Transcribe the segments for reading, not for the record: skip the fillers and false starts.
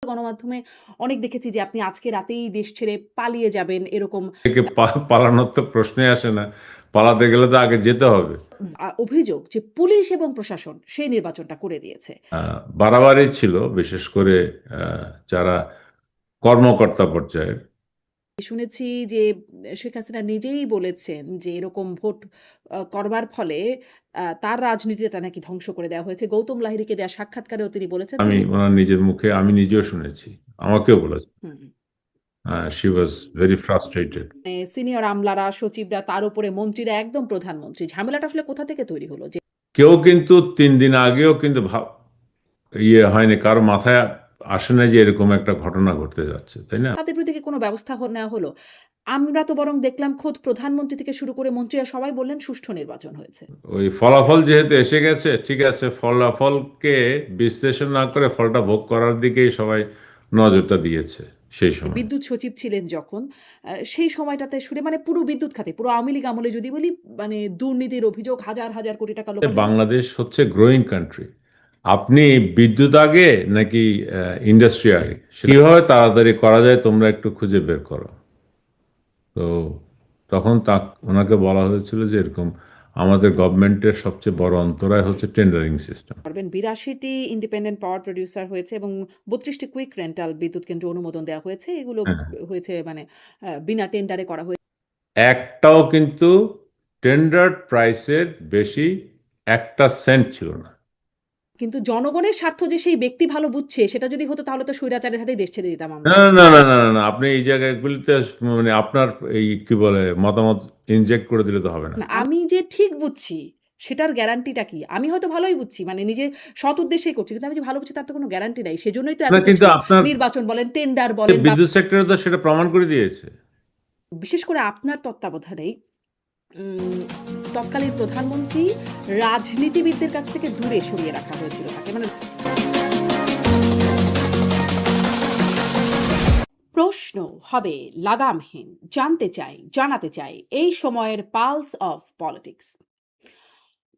গণমাধ্যমে অনেক দেখেছি যে আপনি আজকে রাতেই দেশ ছেড়ে পালিয়ে যাবেন এরকম থেকে পালানোর তো প্রশ্নই আসে না। পালাতে গেলে তো আগে যেতে হবে। অভিযোগ যে পুলিশ এবং প্রশাসন সেই নির্বাচনটা করে দিয়েছে। বাড়াবাড়ি ছিল, বিশেষ করে যারা কর্মকর্তা পর্যায়ের। শুনেছি যে শেখ হাসিনা নিজেই বলেছেন যে এরকম ভোট করবার ফলে তার রাজনীতিটা নাকি ধ্বংস করে দেওয়া হয়েছে। গৌতম লাহিড়ীকে দেওয়া সাক্ষাৎকারেও তিনি বলেছেন আমি তিনি ওনার নিজের মুখে আমি নিজেও শুনেছি, আমাকেও বলেছে। হুম। She was very frustrated. Senior আমলারা, সচিবরা, তার উপরে মন্ত্রীরা, একদম প্রধানমন্ত্রী। ঝামেলাটা আসলে কোথা থেকে তৈরি হলো? যে কেউ কিন্তু 3 দিন আগেও কিন্তু হয়নি, কারো মাথায় আসে না যে এরকম একটা ঘটনা ঘটতে যাচ্ছে, তাই না? তাদের বিরুদ্ধে কি কোনো ব্যবস্থা নেওয়া হলো? আমরা তো বরং দেখলাম খোদ প্রধানমন্ত্রী থেকে শুরু করে মন্ত্রীরা সবাই বললেন সুষ্ঠু নির্বাচন হয়েছে। ওই ফলাফল যেহেতু এসে গেছে, ঠিক আছে, ফলাফলকে বিশ্লেষণ না করে ফলটা ভোগ করার দিকেই সবাই নজরটা দিয়েছে সেই সময়। বিদ্যুৎ সচিব ছিলেন যখন, সেই সময়টাতে মানে পুরো বিদ্যুৎ খাতে, পুরো আওয়ামী লীগ আমলে যদি বলি, মানে দুর্নীতির অভিযোগ, হাজার, হাজার কোটি টাকা লোপাটের। বাংলাদেশ হচ্ছে গ্রোয়িং কান্ট্রি। আপনি বিদ্যুৎ আগে নাকি ইন্ডাস্ট্রি আগে, কিভাবে তাড়াতাড়ি করা যায় তোমরা একটু খুঁজে বের করো। তো তখন ওনাকে বলা হয়েছিল যে এরকম আমাদের গভর্নমেন্টের সবচেয়ে বড় অন্তরায় হচ্ছে টেন্ডারিং সিস্টেম। 82টি ইন্ডিপেন্ডেন্ট পাওয়ার প্রোডিউসার হয়েছে এবং 32টি কুইক রেন্টাল বিদ্যুৎ কেন্দ্র অনুমোদন দেওয়া হয়েছে। এগুলো হ্যাঁ, হয়েছে মানে বিনা টেন্ডারে করা হয়েছে। একটাও কিন্তু টেন্ডার্ড প্রাইসের বেশি 1 সেন্ট ছিল না। কিন্তু জনগণের স্বার্থ যে সেই ব্যক্তি ভালো বুঝছে, সেটা যদি হতো তাহলে তো স্বৈরাচারের হাতেই দেশ ছেড়ে দিতাম আমরা। না না না না না না, আপনি এই জায়গাগুলিতে মানে আপনার এই কি বলে মতামত ইনজেক্ট করে দিলে তো হবে না। না, আমি যে ঠিক বুঝছি সেটার গ্যারান্টিটা কি? আমি হয়তো ভালোই বুঝছি, মানে নিজে সৎ উদ্দেশ্যেই করছি। কিন্তু আমি যে ভালো বুঝছি তার তো কোনো গ্যারান্টি নাই। সেজন্যই তো এত না, কিন্তু কিছু, আপনার নির্বাচন বলেন, টেন্ডার বলেন, বা বিদ্যুৎ সেক্টরে তো সেটা প্রমাণ করে দিয়েছে। বিশেষ করে আপনার তত্ত্বাবধানেই তৎকালীন প্রধানমন্ত্রী রাজনীতিবিদদের কাছ থেকে দূরে সরিয়ে রাখা হয়েছিল তাকে। মানে প্রশ্ন হবে লাগামহীন, জানতে চাই, জানাতে চাই এই সময়ের পালস অফ পলিটিক্স।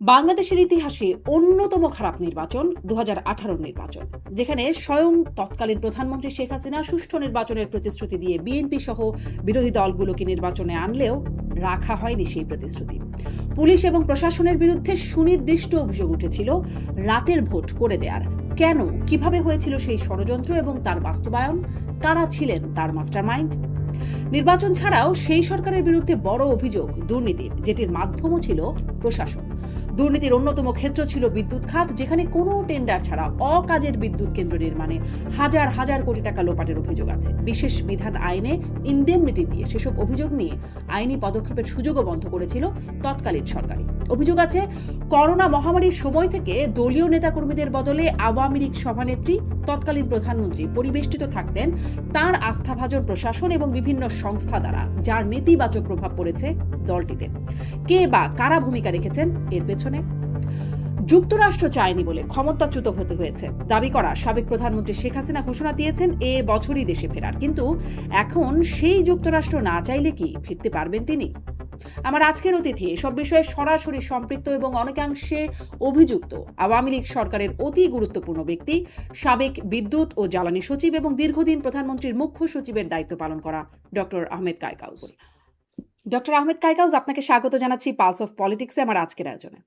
বাংলাদেশের ইতিহাসে অন্যতম খারাপ নির্বাচন 2018 নির্বাচন, যেখানে স্বয়ং তৎকালীন প্রধানমন্ত্রী শেখ হাসিনা সুষ্ঠু নির্বাচনের প্রতিশ্রুতি দিয়ে বিএনপি সহ বিরোধী দলগুলোকে নির্বাচনে আনলেও রাখা হয়নি সেই প্রতিশ্রুতি। পুলিশ এবং প্রশাসনের বিরুদ্ধে সুনির্দিষ্ট অভিযোগ উঠেছিল রাতের ভোট করে দেয়ার। কেন, কিভাবে হয়েছিল সেই ষড়যন্ত্র এবং তার বাস্তবায়ন? কারা ছিলেন তার মাস্টারমাইন্ড? নির্বাচন ছাড়াও সেই সরকারের বিরুদ্ধে বড় অভিযোগ দুর্নীতির, যেটির মাধ্যমও ছিল প্রশাসন। দুর্নীতির অন্যতম ক্ষেত্র ছিল বিদ্যুৎ খাত, যেখানে কোনো টেন্ডার ছাড়া অকাজের বিদ্যুৎ কেন্দ্র নির্মাণে হাজার হাজার কোটি টাকা লোপাটের অভিযোগ আছে। বিশেষ বিধান আইনে ইনডেমনিটি দিয়ে সেসব অভিযোগ নিয়ে আইনি পদক্ষেপের সুযোগও বন্ধ করেছিল তৎকালীন সরকারই। অভিযোগ আছে করোনা মহামারীর সময় থেকে দলীয় নেতাকর্মীদের বদলে আওয়ামী লীগ সভানেত্রী, তৎকালীন প্রধানমন্ত্রী পরিবেষ্টিত থাকতেন তার আস্থাভাজন প্রশাসন এবং বিভিন্ন সংস্থা দ্বারা, যার নেতিবাচক প্রভাব পড়েছে দলটিতে। কে বা কারা ভূমিকা রেখেছেন এর পেছনে? যুক্তরাষ্ট্র চায়নি বলে ক্ষমতাচ্যুত হতে হয়েছে দাবি করা সাবেক প্রধানমন্ত্রী শেখ হাসিনা ঘোষণা দিয়েছেন এ বছরই দেশে ফেরার। কিন্তু এখন সেই যুক্তরাষ্ট্র না চাইলে কি ফিরতে পারবেন তিনি? আমার আজকের অতিথি এসব বিষয়ে সরাসরি সম্পৃক্ত এবং অনেকাংশে অভিযুক্ত আওয়ামী লীগ সরকারের অতি গুরুত্বপূর্ণ ব্যক্তি, সাবেক বিদ্যুৎ ও জ্বালানি সচিব এবং দীর্ঘদিন প্রধানমন্ত্রীর মুখ্য সচিবের দায়িত্ব পালন করা ডক্টর আহমেদ কায়কাউস। ডক্টর আহমেদ কায়কাউস, আপনাকে স্বাগত জানাচ্ছি পালস অফ পলিটিক্সে আমার আজকের আয়োজনে।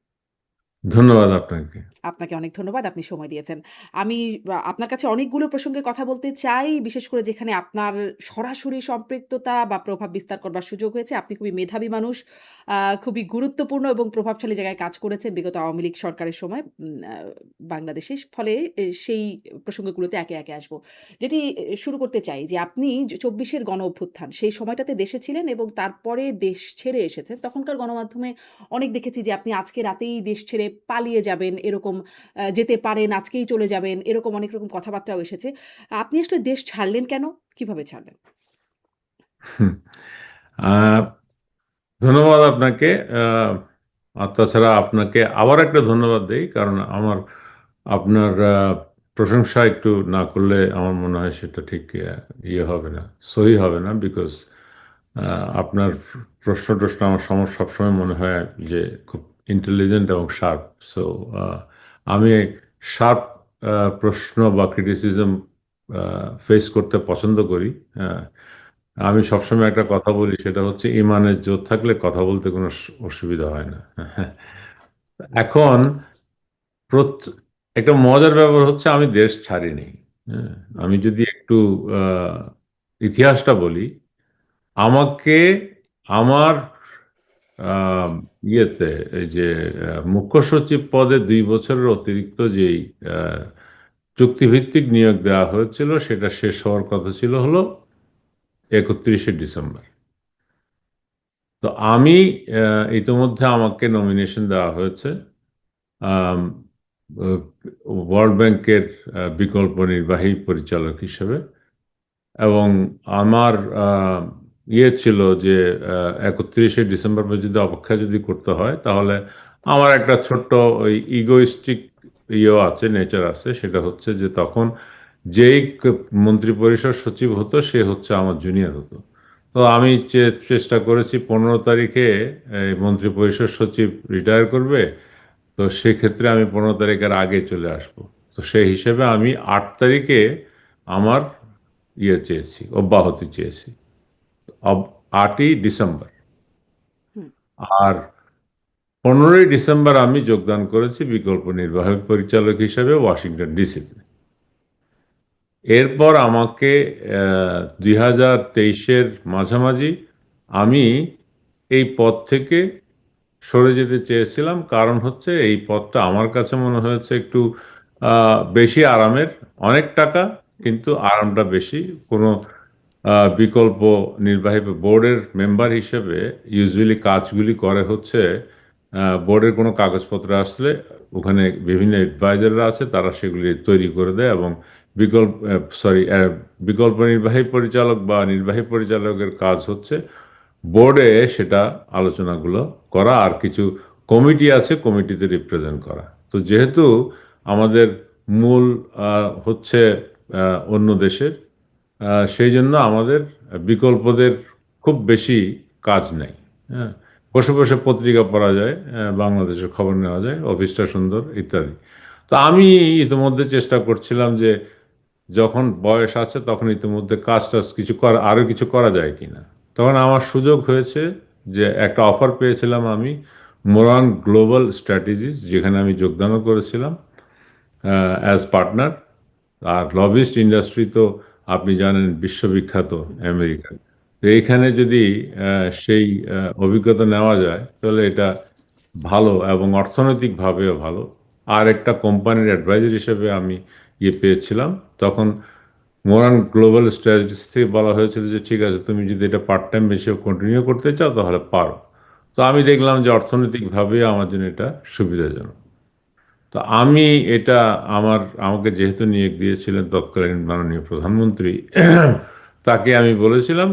ধন্যবাদ আপনাকে। আপনাকে অনেক ধন্যবাদ, আপনি সময় দিয়েছেন। আমি আপনার কাছে অনেকগুলো প্রসঙ্গে কথা বলতে চাই, বিশেষ করে যেখানে আপনার সরাসরি সম্পৃক্ততা বা প্রভাব বিস্তার করবার সুযোগ হয়েছে। আপনি খুবই মেধাবী মানুষ, খুবই গুরুত্বপূর্ণ এবং প্রভাবশালী জায়গায় কাজ করেছেন বিগত আওয়ামী লীগ সরকারের সময় বাংলাদেশে। ফলে সেই প্রসঙ্গগুলোতে একে একে আসবো। যেটি শুরু করতে চাই যে আপনি 24-এর গণ অভ্যুত্থান সেই সময়টাতে দেশে ছিলেন এবং তারপরে দেশ ছেড়ে এসেছেন। তখনকার গণমাধ্যমে অনেক দেখেছি যে আপনি আজকে রাতেই দেশ ছেড়ে পালিয়ে যাবেন, এরকম যেতে পারেন, আজকেই চলে যাবেন, এরকম অনেক রকম কথাবার্তাও এসেছে। আপনি আসলে দেশ ছাড়লেন কেন? কিভাবে ছাড়লেন? আহ, ধন্যবাদ আপনাকে। আর তাছাড়া আপনাকে আবার একটা ধন্যবাদ দেই, কারণ আপনার প্রশংসা একটু না করলে আমার মনে হয় সেটা ঠিক ইয়ে হবে না, সহি হবে না। বিকজ আপনার প্রশ্ন আমার সবসময় মনে হয় যে খুব ইন্টেলিজেন্ট এবং শার্প। সো আমি শার্প প্রশ্ন বা ক্রিটিসিজম ফেস করতে পছন্দ করি। হ্যাঁ, আমি সবসময় একটা কথা বলি, সেটা হচ্ছে ইমানের জোর থাকলে কথা বলতে কোনো অসুবিধা হয় না। এখন প্রত- একটা মজার ব্যাপার হচ্ছে আমি দেশ ছাড়িনি। হ্যাঁ, হুম, আমি যদি একটু আহ, ইতিহাসটা বলি, আমাকে আমার আহ, ইয়েতে এই যে মুখ্য সচিব পদে 2 বছরের অতিরিক্ত যেই আহ, চুক্তিভিত্তিক নিয়োগ দেওয়া হয়েছিল, সেটা শেষ হওয়ার কথা ছিল হলো 31শে ডিসেম্বর। তো আমি ইতিমধ্যে আমাকে নমিনেশন দেওয়া হয়েছে ওয়ার্ল্ড ব্যাংকের বিকল্প নির্বাহী পরিচালক হিসেবে। এবং আমার ইয়ে ছিল যে 31শে ডিসেম্বর পর্যন্ত অপেক্ষা যদি করতে হয়, তাহলে আমার একটা ছোট্ট ওই ইগোইস্টিক ইয়েও আছে, নেচার আছে। সেটা হচ্ছে যে তখন যেই মন্ত্রী পরিষদ সচিব হতো সে হচ্ছে আমার জুনিয়র হতো। তো আমি চেষ্টা করেছি 15 তারিখে এই মন্ত্রী পরিষদ সচিব রিটায়ার করবে, তো সেক্ষেত্রে আমি 15 তারিখের আগে চলে আসব। তো সেই হিসেবে আমি 8 তারিখে আমার ইয়ে চেয়েছি, অব্যাহতি চেয়েছি। 8ই ডিসেম্বর। হুম, আর 15ই ডিসেম্বর আমি যোগদান করেছি বিকল্প নির্বাহী পরিচালক হিসেবে ওয়াশিংটন ডিসিতে। এরপর আমাকে 2023-এর মাঝামাঝি আমি এই পদ থেকে সরে যেতে চেয়েছিলাম। কারণ হচ্ছে এই পদটা আমার কাছে মনে হয়েছে একটু বেশি আরামের। অনেক টাকা, কিন্তু আরামটা বেশি। কোনো বিকল্প নির্বাহী বোর্ডের মেম্বার হিসেবে ইউজুয়ালি কাজগুলি করে হচ্ছে বোর্ডের কোনো কাগজপত্র আসলে ওখানে বিভিন্ন অ্যাডভাইজাররা আছে, তারা সেগুলি তৈরি করে দেয়। এবং বিকল্প সরি বিকল্প নির্বাহী পরিচালক বা নির্বাহী পরিচালকের কাজ হচ্ছে বোর্ডে সেটা আলোচনাগুলো করা, আর কিছু কমিটি আছে, কমিটিতে রিপ্রেজেন্ট করা। তো যেহেতু আমাদের মূল হচ্ছে অন্য দেশের, সেই জন্য আমাদের বিকল্পদের খুব বেশি কাজ নেই। হ্যাঁ, বসে বসে পত্রিকা পড়া যায়, বাংলাদেশের খবর নেওয়া যায়, অফিসটা সুন্দর ইত্যাদি। তো আমি ইতিমধ্যে চেষ্টা করছিলাম যে যখন বয়স আছে তখন ইতিমধ্যে কাজ টাজ কিছু করা, আরও কিছু করা যায় কিনা। তখন আমার সুযোগ হয়েছে যে একটা অফার পেয়েছিলাম আমি মোরান গ্লোবাল স্ট্র্যাটেজিস, যেখানে আমি যোগদানও করেছিলাম অ্যাজ পার্টনার। আর লবিস্ট ইন্ডাস্ট্রি তো আপনি জানেন বিশ্ববিখ্যাত, আমেরিকান। তো এইখানে যদি সেই অভিজ্ঞতা নেওয়া যায় তাহলে এটা ভালো, এবং অর্থনৈতিকভাবেও ভালো। আর একটা কোম্পানির অ্যাডভাইজার হিসেবে আমি ইয়ে পেয়েছিলাম। তখন মোরান গ্লোবাল স্ট্র্যাটেজিস থেকে বলা হয়েছিল যে ঠিক আছে, তুমি যদি এটা পার্ট টাইম হিসেবে কন্টিনিউ করতে চাও তাহলে পারো। তো আমি দেখলাম যে অর্থনৈতিকভাবে আমার জন্য এটা সুবিধাজনক। তো আমি এটা আমাকে যেহেতু নিয়োগ দিয়েছিলেন তৎকালীন মাননীয় প্রধানমন্ত্রী, তাকে আমি বলেছিলাম।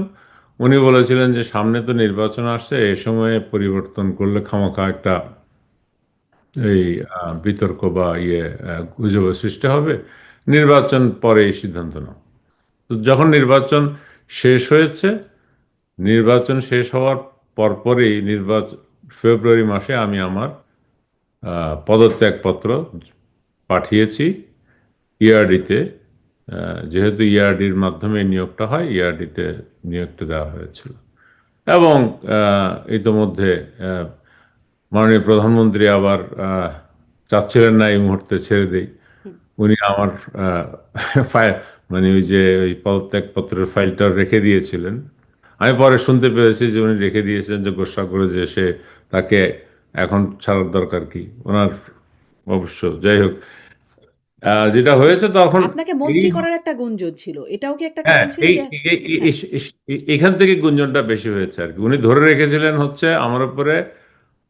উনি বলেছিলেন যে সামনে তো নির্বাচন আসছে, এ সময়ে পরিবর্তন করলে খামাখা একটা এই বিতর্ক বা গুজবের সৃষ্টি হবে। নির্বাচন পরে এই সিদ্ধান্ত নাও। তো যখন নির্বাচন শেষ হয়েছে, নির্বাচন শেষ হওয়ার পরপরই ফেব্রুয়ারি মাসে আমি আমার পদত্যাগপত্র পাঠিয়েছি ইআরডিতে। যেহেতু ইআরডির মাধ্যমে নিয়োগটা হয়, ইআরডিতে নিয়োগটা দেওয়া হয়েছিল। এবং ইতোমধ্যে মাননীয় প্রধানমন্ত্রী আবার চাচ্ছিলেন না এই মুহূর্তে ছেড়ে দেই। হুম। উনি আমার ফাইল, মানে ওই যে ওই পদত্যাগপত্রের ফাইলটা রেখে দিয়েছিলেন। আমি পরে শুনতে পেরেছি যে উনি রেখে দিয়েছিলেন, যে গোসা করে যে সে তাকে এখন ছাড়ার দরকার কি ওনার। অবশ্য যাই হোক, যেটা হয়েছে তখন আপনাকে এই, মন্ত্রী করার একটা গুঞ্জন ছিল। এটাও কি একটা হ্যাঁ, কারণ ছিল এই যে এই- এই- হ্যাঁ, এখান থেকে গুঞ্জনটা বেশি হয়েছে আর কি। উনি ধরে রেখেছিলেন হচ্ছে আমার উপরে,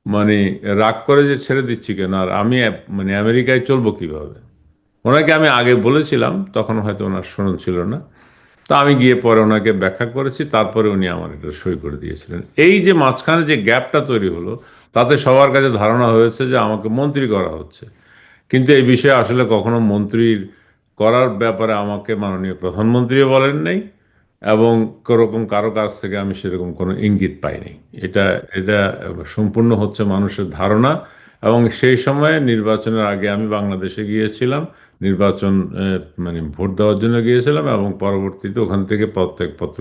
মানে রাগ করে যে ছেড়ে দিচ্ছি কেন, আর আমি মানে আমেরিকায় চলবো কিভাবে। ওনাকে আমি আগে বলেছিলাম, তখন হয়তো ওনার স্মরণ ছিল না। তো আমি গিয়ে পরে ওনাকে ব্যাখ্যা করেছি, তারপরে উনি আমার এটা সই করে দিয়েছিলেন। এই যে মাঝখানে যে গ্যাপটা তৈরি হলো, তাতে সবার কাছে ধারণা হয়েছে যে আমাকে মন্ত্রী করা হচ্ছে। কিন্তু এই বিষয়ে আসলে কখনো মন্ত্রীর করার ব্যাপারে আমাকে মাননীয় প্রধানমন্ত্রীও বলেন নাই, এবং কোরকম কারো কাছ থেকে আমি সেরকম কোনো ইঙ্গিত পাইনি। এটা এটা সম্পূর্ণ হচ্ছে মানুষের ধারণা। এবং সেই সময়ে নির্বাচনের আগে আমি বাংলাদেশে গিয়েছিলাম, নির্বাচন মানে ভোট দেওয়ার জন্য গিয়েছিলাম এবং পরবর্তীতে ওখান থেকে পদত্যাগপত্র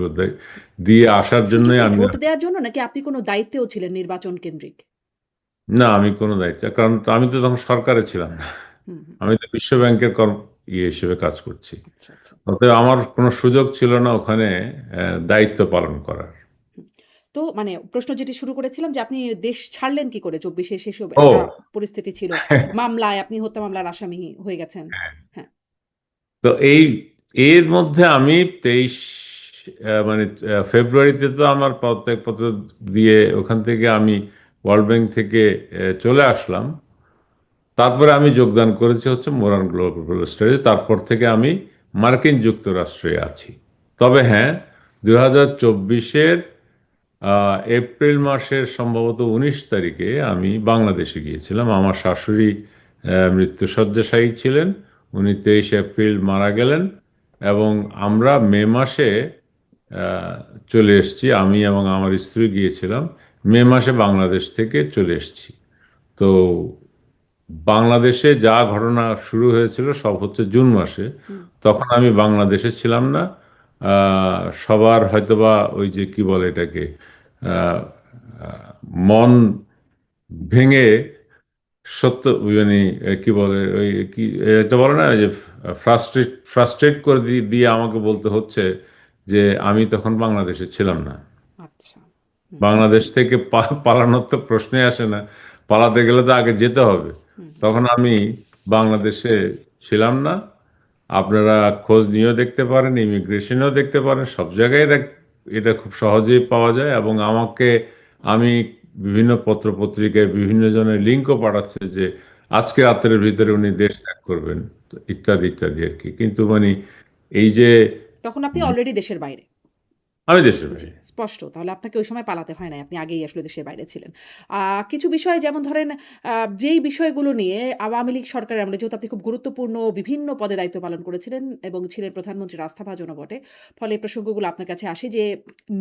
দিয়ে আসার শুধু জন্যই কি আমি ভোট দেওয়ার জন্য নাকি আপনি কোনো দায়িত্বেও ছিলেন নির্বাচন কেন্দ্রিক? না, আমি কোনো দায়িত্ব, কারণ আমি তো তখন সরকারে ছিলাম না। হুম, হুম। আমি তো বিশ্ব ব্যাংকের হিসেবে কাজ করছি। আচ্ছা, আচ্ছা। অতএব আমার কোনো সুযোগ ছিল না ওখানে দায়িত্ব পালন করার। হুম। তো মানে প্রশ্ন যেটি শুরু করেছিলাম যে আপনি দেশ ছাড়লেন কি করে? ২৪ এ সেসব ও একটা পরিস্থিতি ছিল। মামলায় আপনি হত্যা মামলার আসামি হয়ে গেছেন। হ্যাঁ। তো এর মধ্যে আমি 23 মানে ফেব্রুয়ারিতে তো আমার পদত্যাগপত্র দিয়ে ওখান থেকে আমি ওয়ার্ল্ড ব্যাংক থেকে চলে আসলাম। তারপরে আমি যোগদান করেছি হচ্ছে মোরান গ্লোবাল স্টাডিজ। তারপর থেকে আমি মার্কিন যুক্তরাষ্ট্রে আছি। তবে হ্যাঁ, 2024-এর এপ্রিল মাসের সম্ভবত 19 তারিখে আমি বাংলাদেশে গিয়েছিলাম। আমার শাশুড়ি মৃত্যুশয্যাশায়ী ছিলেন। উনি 23 এপ্রিল মারা গেলেন এবং আমরা মে মাসে আহ, চলে এসেছি। আমি এবং আমার স্ত্রী গিয়েছিলাম মে মাসে, বাংলাদেশ থেকে চলে এসেছি। তো বাংলাদেশে যা ঘটনা শুরু হয়েছিল সব হচ্ছে জুন মাসে। হুম। তখন আমি বাংলাদেশে ছিলাম না। সবার হয়তোবা ওই যে কি বলে এটাকে, আহ, আহ, মন ভেঙে সত্য, মানে কি বলে ওই কি এটা বলে না যে ফ্রাস্ট্রেট করে দিয়ে আমাকে বলতে হচ্ছে যে আমি তখন বাংলাদেশে ছিলাম না। আচ্ছা। হুম, বাংলাদেশ থেকে পালানোর তো প্রশ্নই আসে না। পালাতে গেলে তো আগে যেতে হবে। হুম, হুম। তখন আমি বাংলাদেশে ছিলাম না। আপনারা খোঁজ নিয়েও দেখতে পারেন, ইমিগ্রেশনেও দেখতে পারেন, সব জায়গায় এটা খুব সহজেই পাওয়া যায়। এবং আমি বিভিন্ন পত্রপত্রিকায় বিভিন্ন জনের লিঙ্কও পাঠাচ্ছে যে আজকে রাত্রের ভিতরে উনি দেশ ত্যাগ করবেন, তো ইত্যাদি ইত্যাদি আর কি। কিন্তু মানে এই যে তখন আপনি অলরেডি দেশের বাইরে। আমি দেশের জি, বাইরে। স্পষ্ট। তাহলে আপনাকে ওই সময় পালাতে হয় নাই। আপনি আগেই আসলে দেশের বাইরে ছিলেন। আ কিছু বিষয় যেমন ধরেন যেই বিষয়গুলো নিয়ে আওয়ামী লীগ সরকারের আমলে যেহেতু আপনি খুব গুরুত্বপূর্ণ বিভিন্ন পদে দায়িত্ব পালন করেছিলেন এবং ছিলেন প্রধানমন্ত্রীর আস্থাভাজনও বটে। ফলে এই প্রসঙ্গগুলো আপনার কাছে আসে যে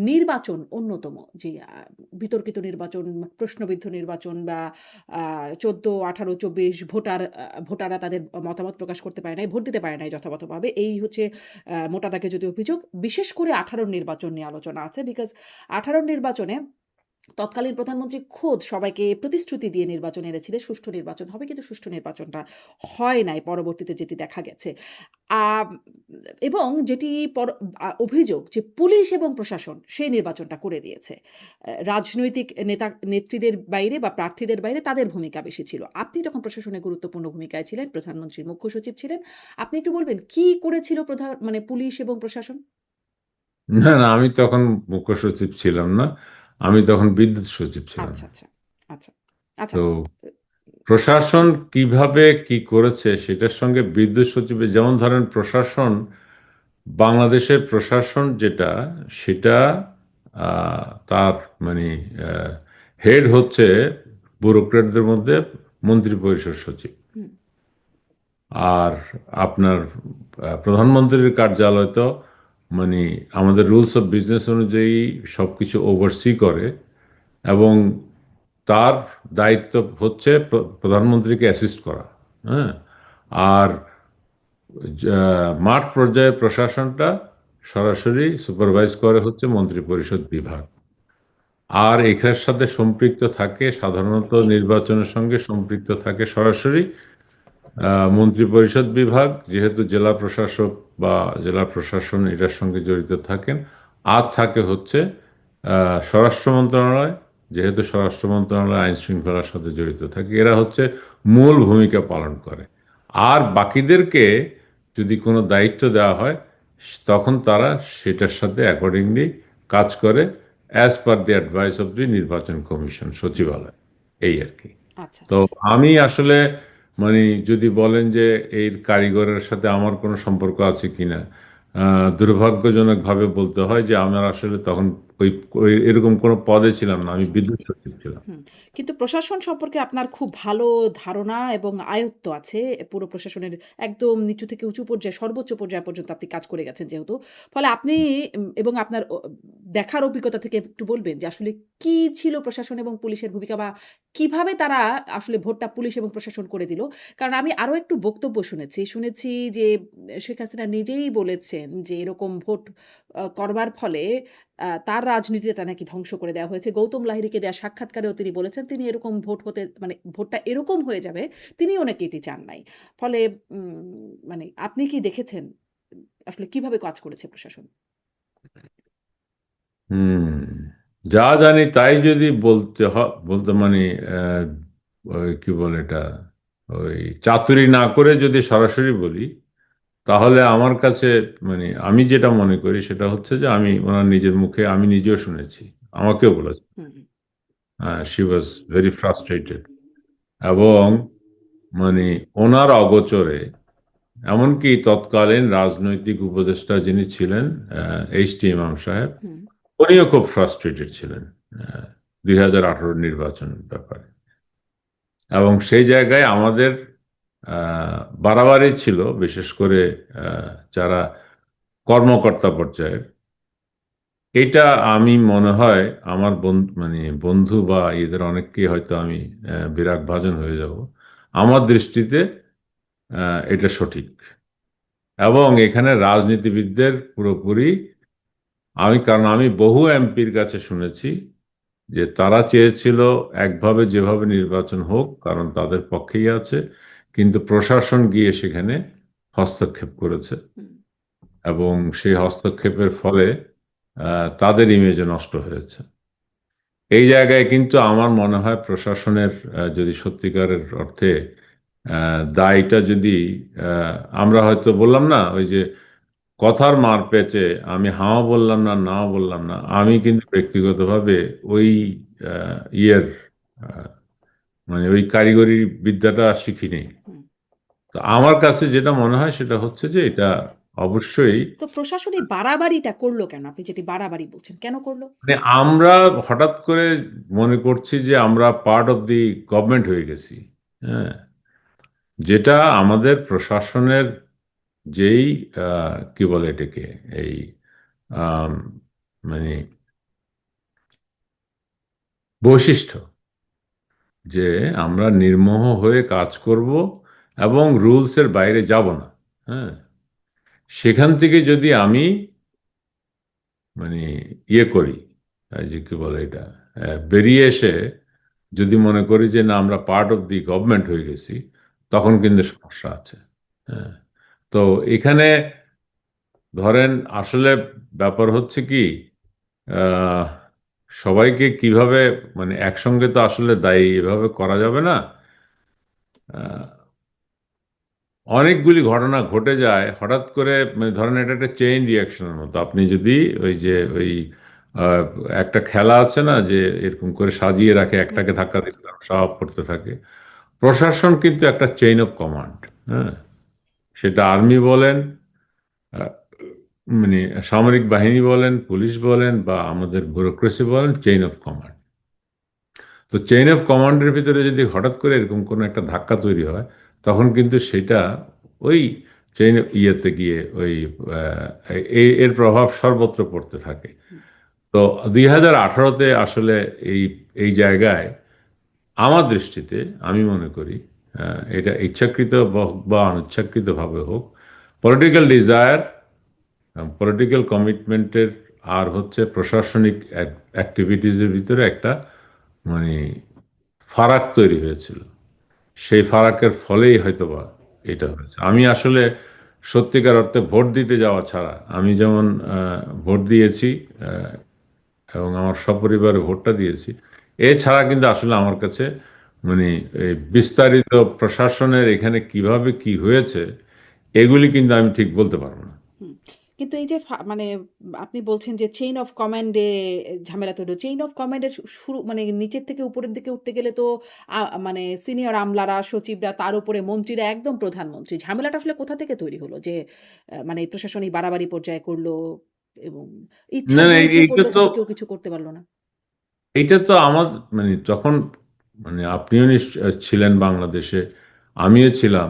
নির্বাচন অন্যতম যে বিতর্কিত নির্বাচন, প্রশ্নবিদ্ধ নির্বাচন বা ১৪, ১৮, ২৪ ভোটাররা তাদের মতামত প্রকাশ করতে পারে নাই, ভোট দিতে পারে নাই যথাযথভাবে। এই হচ্ছে মোটা দাগে যদি অভিযোগ। বিশেষ করে ১৮ র নির্বাচন নিয়ে আলোচনা আছে। বিকজ ১৮ র নির্বাচনে তৎকালীন প্রধানমন্ত্রী খোদ সবাইকে প্রতিশ্রুতি দিয়ে নির্বাচন এনেছিলেন, সুষ্ঠু নির্বাচন হবে। কিন্তু সুষ্ঠু নির্বাচনটা হয় নাই পরবর্তীতে যেটি দেখা গেছে। আম এবং যেটি অভিযোগ যে পুলিশ এবং প্রশাসন সেই নির্বাচনটা করে দিয়েছে। রাজনৈতিক নেত্রীদের বাইরে বা প্রার্থীদের বাইরে তাদের ভূমিকা বেশি ছিল। আপনি তখন প্রশাসনে গুরুত্বপূর্ণ ভূমিকায় ছিলেন, প্রধানমন্ত্রীর মুখ্য সচিব ছিলেন। আপনি একটু বলবেন কি করেছিল মানে পুলিশ এবং প্রশাসন? না, না, আমি তখন মুখ্য সচিব ছিলাম না। আমি তখন বিদ্যুৎ সচিব ছিলাম। আচ্ছা, আচ্ছা, আচ্ছা, আচ্ছা। তো প্রশাসন কিভাবে কি করেছে সেটার সঙ্গে বিদ্যুৎ সচিবের, যেমন ধরেন প্রশাসন, বাংলাদেশের প্রশাসন যেটা, সেটা তার মানে হেড হচ্ছে ব্যুরোক্রেটদের মধ্যে মন্ত্রী পরিষদ সচিব। হুম, আর আপনার প্রধানমন্ত্রীর কার্যালয় তো মানে আমাদের রুলস অফ বিজনেস অনুযায়ী সব কিছু ওভারসি করে এবং তার দায়িত্ব হচ্ছে প্রধানমন্ত্রীকে অ্যাসিস্ট করা। হ্যাঁ। আর মাঠ পর্যায়ে প্রশাসনটা সরাসরি সুপারভাইজ করে হচ্ছে মন্ত্রিপরিষদ বিভাগ। আর এখানের সাথে সম্পৃক্ত থাকে, সাধারণত নির্বাচনের সঙ্গে সম্পৃক্ত থাকে সরাসরি মন্ত্রিপরিষদ বিভাগ, যেহেতু জেলা প্রশাসক বা জেলা প্রশাসন এটার সঙ্গে জড়িত থাকেন। আর থাকে হচ্ছে স্বরাষ্ট্র মন্ত্রণালয়, যেহেতু স্বরাষ্ট্র মন্ত্রণালয় আইন শৃঙ্খলার সাথে জড়িত থাকে। এরা হচ্ছে মূল ভূমিকা পালন করে। আর বাকিদেরকে যদি কোনো দায়িত্ব দেওয়া হয় তখন তারা সেটার সাথে অ্যাকর্ডিংলি কাজ করে, as per the advice of the নির্বাচন কমিশন, সচিবালয়। এই আর কি। আচ্ছা। তো আমি আসলে মানে যদি বলেন যে এর কারিগরের সাথে আমার কোনো সম্পর্ক আছে কিনা, দুর্ভাগ্যজনকভাবে বলতে হয় যে আমার আসলে তখন এরকম কোনো পদে ছিলাম না, আমি আচ্ছা, আচ্ছা। বিদ্যুৎ সচিব ছিলাম। হুম। কিন্তু প্রশাসন সম্পর্কে আপনার খুব ভালো ধারণা এবং আয়ত্ত আছে। পুরো প্রশাসনের একদম নিচু থেকে উঁচু পর্যায়ে, সর্বোচ্চ পর্যায় পর্যন্ত আপনি কাজ করে গেছেন যেহেতু। ফলে আপনি এবং আপনার দেখার অভিজ্ঞতা থেকে একটু বলবেন যে আসলে কি ছিল প্রশাসন এবং পুলিশের ভূমিকা বা কিভাবে তারা আসলে ভোটটা পুলিশ এবং প্রশাসন করে দিল? কারণ আমি আরো একটু বক্তব্য শুনেছি। শুনেছি যে শেখ হাসিনা নিজেই বলেছেন যে এরকম ভোট করবার ফলে তার রাজনীতিটা নাকি ধ্বংস করে দেওয়া হয়েছে। গৌতম লাহিড়ীকে দেয়া সাক্ষাৎকারেও তিনি বলেছেন তিনি এরকম ভোট হতে মানে ভোটটা এরকম হয়ে যাবে তিনিও নাকি এটি চান নাই। ফলে মানে আপনি কি দেখেছেন আসলে কিভাবে কাজ করেছে প্রশাসন? হুম, যা জানি তাই যদি বলতে মানে আহ, ওই কি বলে এটা, ওই চাতুরি না করে যদি সরাসরি বলি, তাহলে আমার কাছে মানে আমি যেটা মনে করি সেটা হচ্ছে যে আমি ওনার নিজের মুখে আমি নিজেও শুনেছি, আমাকেও বলেছে হুম, শি ওয়াজ ভেরি ফ্রাস্ট্রেটেড। এবং মানে ওনার অগোচরে এমনকি তৎকালীন রাজনৈতিক উপদেষ্টা যিনি ছিলেন, এইচ টি ইমাম সাহেব, হুম, উনিও খুব ফ্রাস্ট্রেটেড ছিলেন 2018 নির্বাচনের ব্যাপারে। এবং সেই জায়গায় আমাদের বাড়াবাড়ি ছিল, বিশেষ করে যারা কর্মকর্তা পর্যায়ের। এটা আমি মনে হয় আমার বন্ধু মানে বন্ধু বা এদের অনেককে হয়তো আমি বিরাগ ভাজন হয়ে যাব, আমার দৃষ্টিতে এটা সঠিক। এবং এখানে রাজনীতিবিদদের পুরোপুরি কারণ আমি বহু এমপির কাছে শুনেছি যে তারা চেয়েছিল একভাবে যেভাবে নির্বাচন হোক, কারণ তাদের পক্ষেই আছে, কিন্তু প্রশাসন গিয়ে সেখানে হস্তক্ষেপ করেছে। হুম, এবং সেই হস্তক্ষেপের ফলে তাদের ইমেজে নষ্ট হয়েছে। এই জায়গায় কিন্তু আমার মনে হয় প্রশাসনের যদি সত্যিকারের অর্থে দায়টা যদি আমরা হয়তো বললাম না ওই যে কথার মার পেঁচে আমি হাও বললাম না নাও বললাম না, আমি কিন্তু ব্যক্তিগতভাবে ওই ইয়ের আহ, মানে ওই কারিগরি বিদ্যাটা শিখিনি। হুম। তো আমার কাছে যেটা মনে হয় সেটা হচ্ছে যে এটা অবশ্যই তো প্রশাসন এই বাড়াবাড়িটা করল কেন? আপনি যেটি বাড়াবাড়ি বলছেন, কেন করল? মানে আমরা হঠাৎ করে মনে করছি যে আমরা পার্ট অফ দি গভর্নমেন্ট হয়ে গেছি। হ্যাঁ, যেটা আমাদের প্রশাসনের যেই কি বলে এটাকে, এই আম, মানে বৈশিষ্ট্য, যে আমরা নির্মোহ হয়ে কাজ করব এবং রুলসের বাইরে যাব না। হ্যাঁ, সেখান থেকে যদি আমি মানে ইয়ে করি, এই যে কি বলে এটা, বেরিয়ে এসে যদি মনে করি যে না আমরা পার্ট অফ দি গভর্নমেন্ট হয়ে গেছি, তখন কিন্তু সমস্যা আছে। হ্যাঁ, তো এখানে ধরেন আসলে ব্যাপার হচ্ছে কি, আহ, সবাইকে কিভাবে মানে একসঙ্গে তো আসলে দায়ী এভাবে করা যাবে না। আহ, অনেকগুলি ঘটনা ঘটে যায় হঠাৎ করে, মানে ধরেন এটা একটা চেইন রিয়াকশনের মতো। আপনি যদি ওই যে ওই আহ, একটা খেলা আছে না যে এরকম করে সাজিয়ে রাখে, হুম, একটাকে হুম, ধাক্কা দিতে সব করতে থাকে। প্রশাসন কিন্তু একটা চেইন অফ কমান্ড। হ্যাঁ, সেটা আর্মি বলেন, আহ, মানে সামরিক বাহিনী বলেন, পুলিশ বলেন, বা আমাদের ব্যুরোক্রেসি বলেন, চেইন অফ কমান্ড। তো চেইন অফ কমান্ডের ভিতরে যদি হঠাৎ করে এরকম কোনো একটা ধাক্কা তৈরি হয়, তখন কিন্তু সেটা ওই চেইন ইয়েতে গিয়ে ওই এর প্রভাব সর্বত্র পড়তে থাকে। হুম, তো 2018-তে আসলে এই এই জায়গায় আমার দৃষ্টিতে আমি মনে করি এটা ইচ্ছাকৃত বা অনিচ্ছাকৃতভাবে হোক, পলিটিক্যাল ডিজায়ার, পলিটিক্যাল কমিটমেন্টের আর হচ্ছে প্রশাসনিক অ্যাক্টিভিটিজের ভিতরে একটা মানে ফারাক তৈরি হয়েছিল। সেই ফারাকের ফলেই হয়তোবা এটা হয়েছে। আমি আসলে সত্যিকার অর্থে ভোট দিতে যাওয়া ছাড়া, আমি যেমন ভোট দিয়েছি এবং আমার সপরিবারে ভোটটা দিয়েছি, এছাড়া কিন্তু আসলে আমার কাছে মানে এই বিস্তারিত প্রশাসনের এখানে কিভাবে কি হয়েছে এগুলি কিন্তু আমি ঠিক বলতে পারবো না। হুম। কিন্তু এই যে মানে আপনি বলছেন যে চেইন অফ কমান্ড এ ঝামেলা তৈরি চেইন অফ কমান্ড এর শুরু মানে নিচের থেকে উপরের দিকে উঠতে গেলে তো মানে সিনিয়র আমলারা, সচিবরা, তার উপরে মন্ত্রীরা, একদম প্রধানমন্ত্রী। ঝামেলাটা আসলে কোথা থেকে তৈরি হলো? যে মানে প্রশাসনিক বাড়াবাড়ি পর্যায়ে করল এবং না না, ইচ্ছাধীন কেউ এইটা করলো তো কিন্তু কেউ কিছু করতে পারল না। আমার মানে তখন মানে আপনিও নিশ্চয় ছিলেন বাংলাদেশে, আমিও ছিলাম।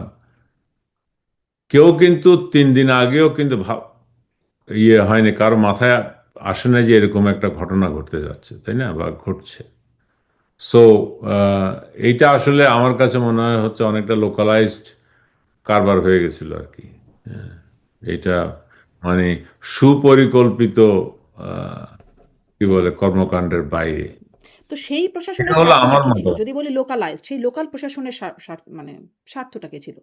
কেউ কিন্তু 3 দিন আগেও কিন্তু ইয়ে হয়নি কারো মাথায়, আসে না যে এরকম একটা ঘটনা ঘটতে যাচ্ছে, তাই না, বা ঘটছে। সো এইটা আসলে আমার কাছে মনে হয় হচ্ছে অনেকটা লোকালাইজড কারবার হয়ে গেছিল আর কি। হ্যাঁ, এটা মানে সুপরিকল্পিত আহ, কি বলে কর্মকাণ্ডের বাইরে। তো সেই এটা প্রশাসনের হলো স্বার্থটা আমার কি ছিল? মতো। যদি বলি লোকালাইজড, সেই লোকাল প্রশাসনের মানে স্বার্থটা কি ছিল?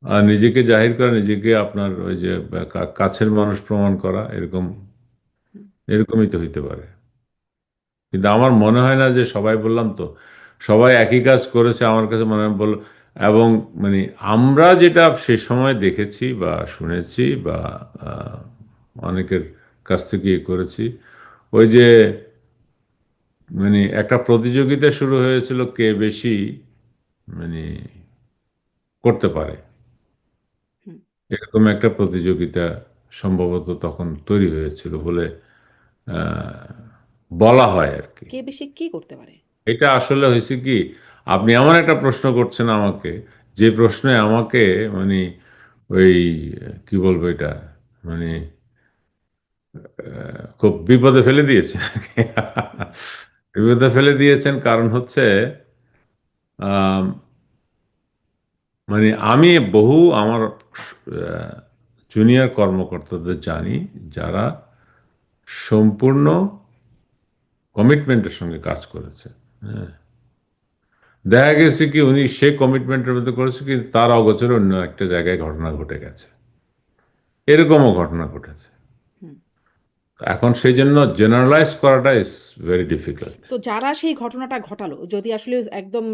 আর নিজেকে জাহির করা, নিজেকে আপনার ওই যে কাছের মানুষ প্রমাণ করা, এরকম হুম, এরকমই তো হইতে পারে। কিন্তু আমার মনে হয় না যে সবাই, বললাম তো, সবাই একই কাজ করেছে আমার কাছে মনে হয় এবং মানে আমরা যেটা সে সময় দেখেছি বা শুনেছি বা আহ, অনেকের কাছ থেকে ইয়ে করেছি, ওই যে মানে একটা প্রতিযোগিতা শুরু হয়েছিল কে বেশি মানে করতে পারে, হুম। এরকম একটা প্রতিযোগিতা সম্ভবত তখন তৈরি হয়েছিল বলে আহ, বলা হয় আর কি। কে বেশি কি করতে পারে? এটা আসলে হয়েছে কি, আপনি এমন একটা প্রশ্ন করছেন আমাকে, যে প্রশ্নে আমাকে মানে ওই কি বলবো এটা, মানে খুব বিপদে ফেলে দিয়েছেন আর কি। হুম, বিপদে ফেলে দিয়েছেন কারণ হচ্ছে আম, মানে আমি বহু আমার জুনিয়র কর্মকর্তাদের জানি যারা সম্পূর্ণ কমিটমেন্টের সঙ্গে কাজ করেছে। হ্যাঁ, দেখা গেছে কি উনি সে কমিটমেন্টের মধ্যে করেছে কিন্তু তার অগোচরে অন্য একটা জায়গায় ঘটনা ঘটে গেছে, এরকমও ঘটনা ঘটেছে। হুম। এখন সেই জন্য জেনারেলাইজ করাটা ইজ ভেরি ডিফিকাল্ট। তো যারা সেই ঘটনাটা ঘটালো, যদি আসলে একদম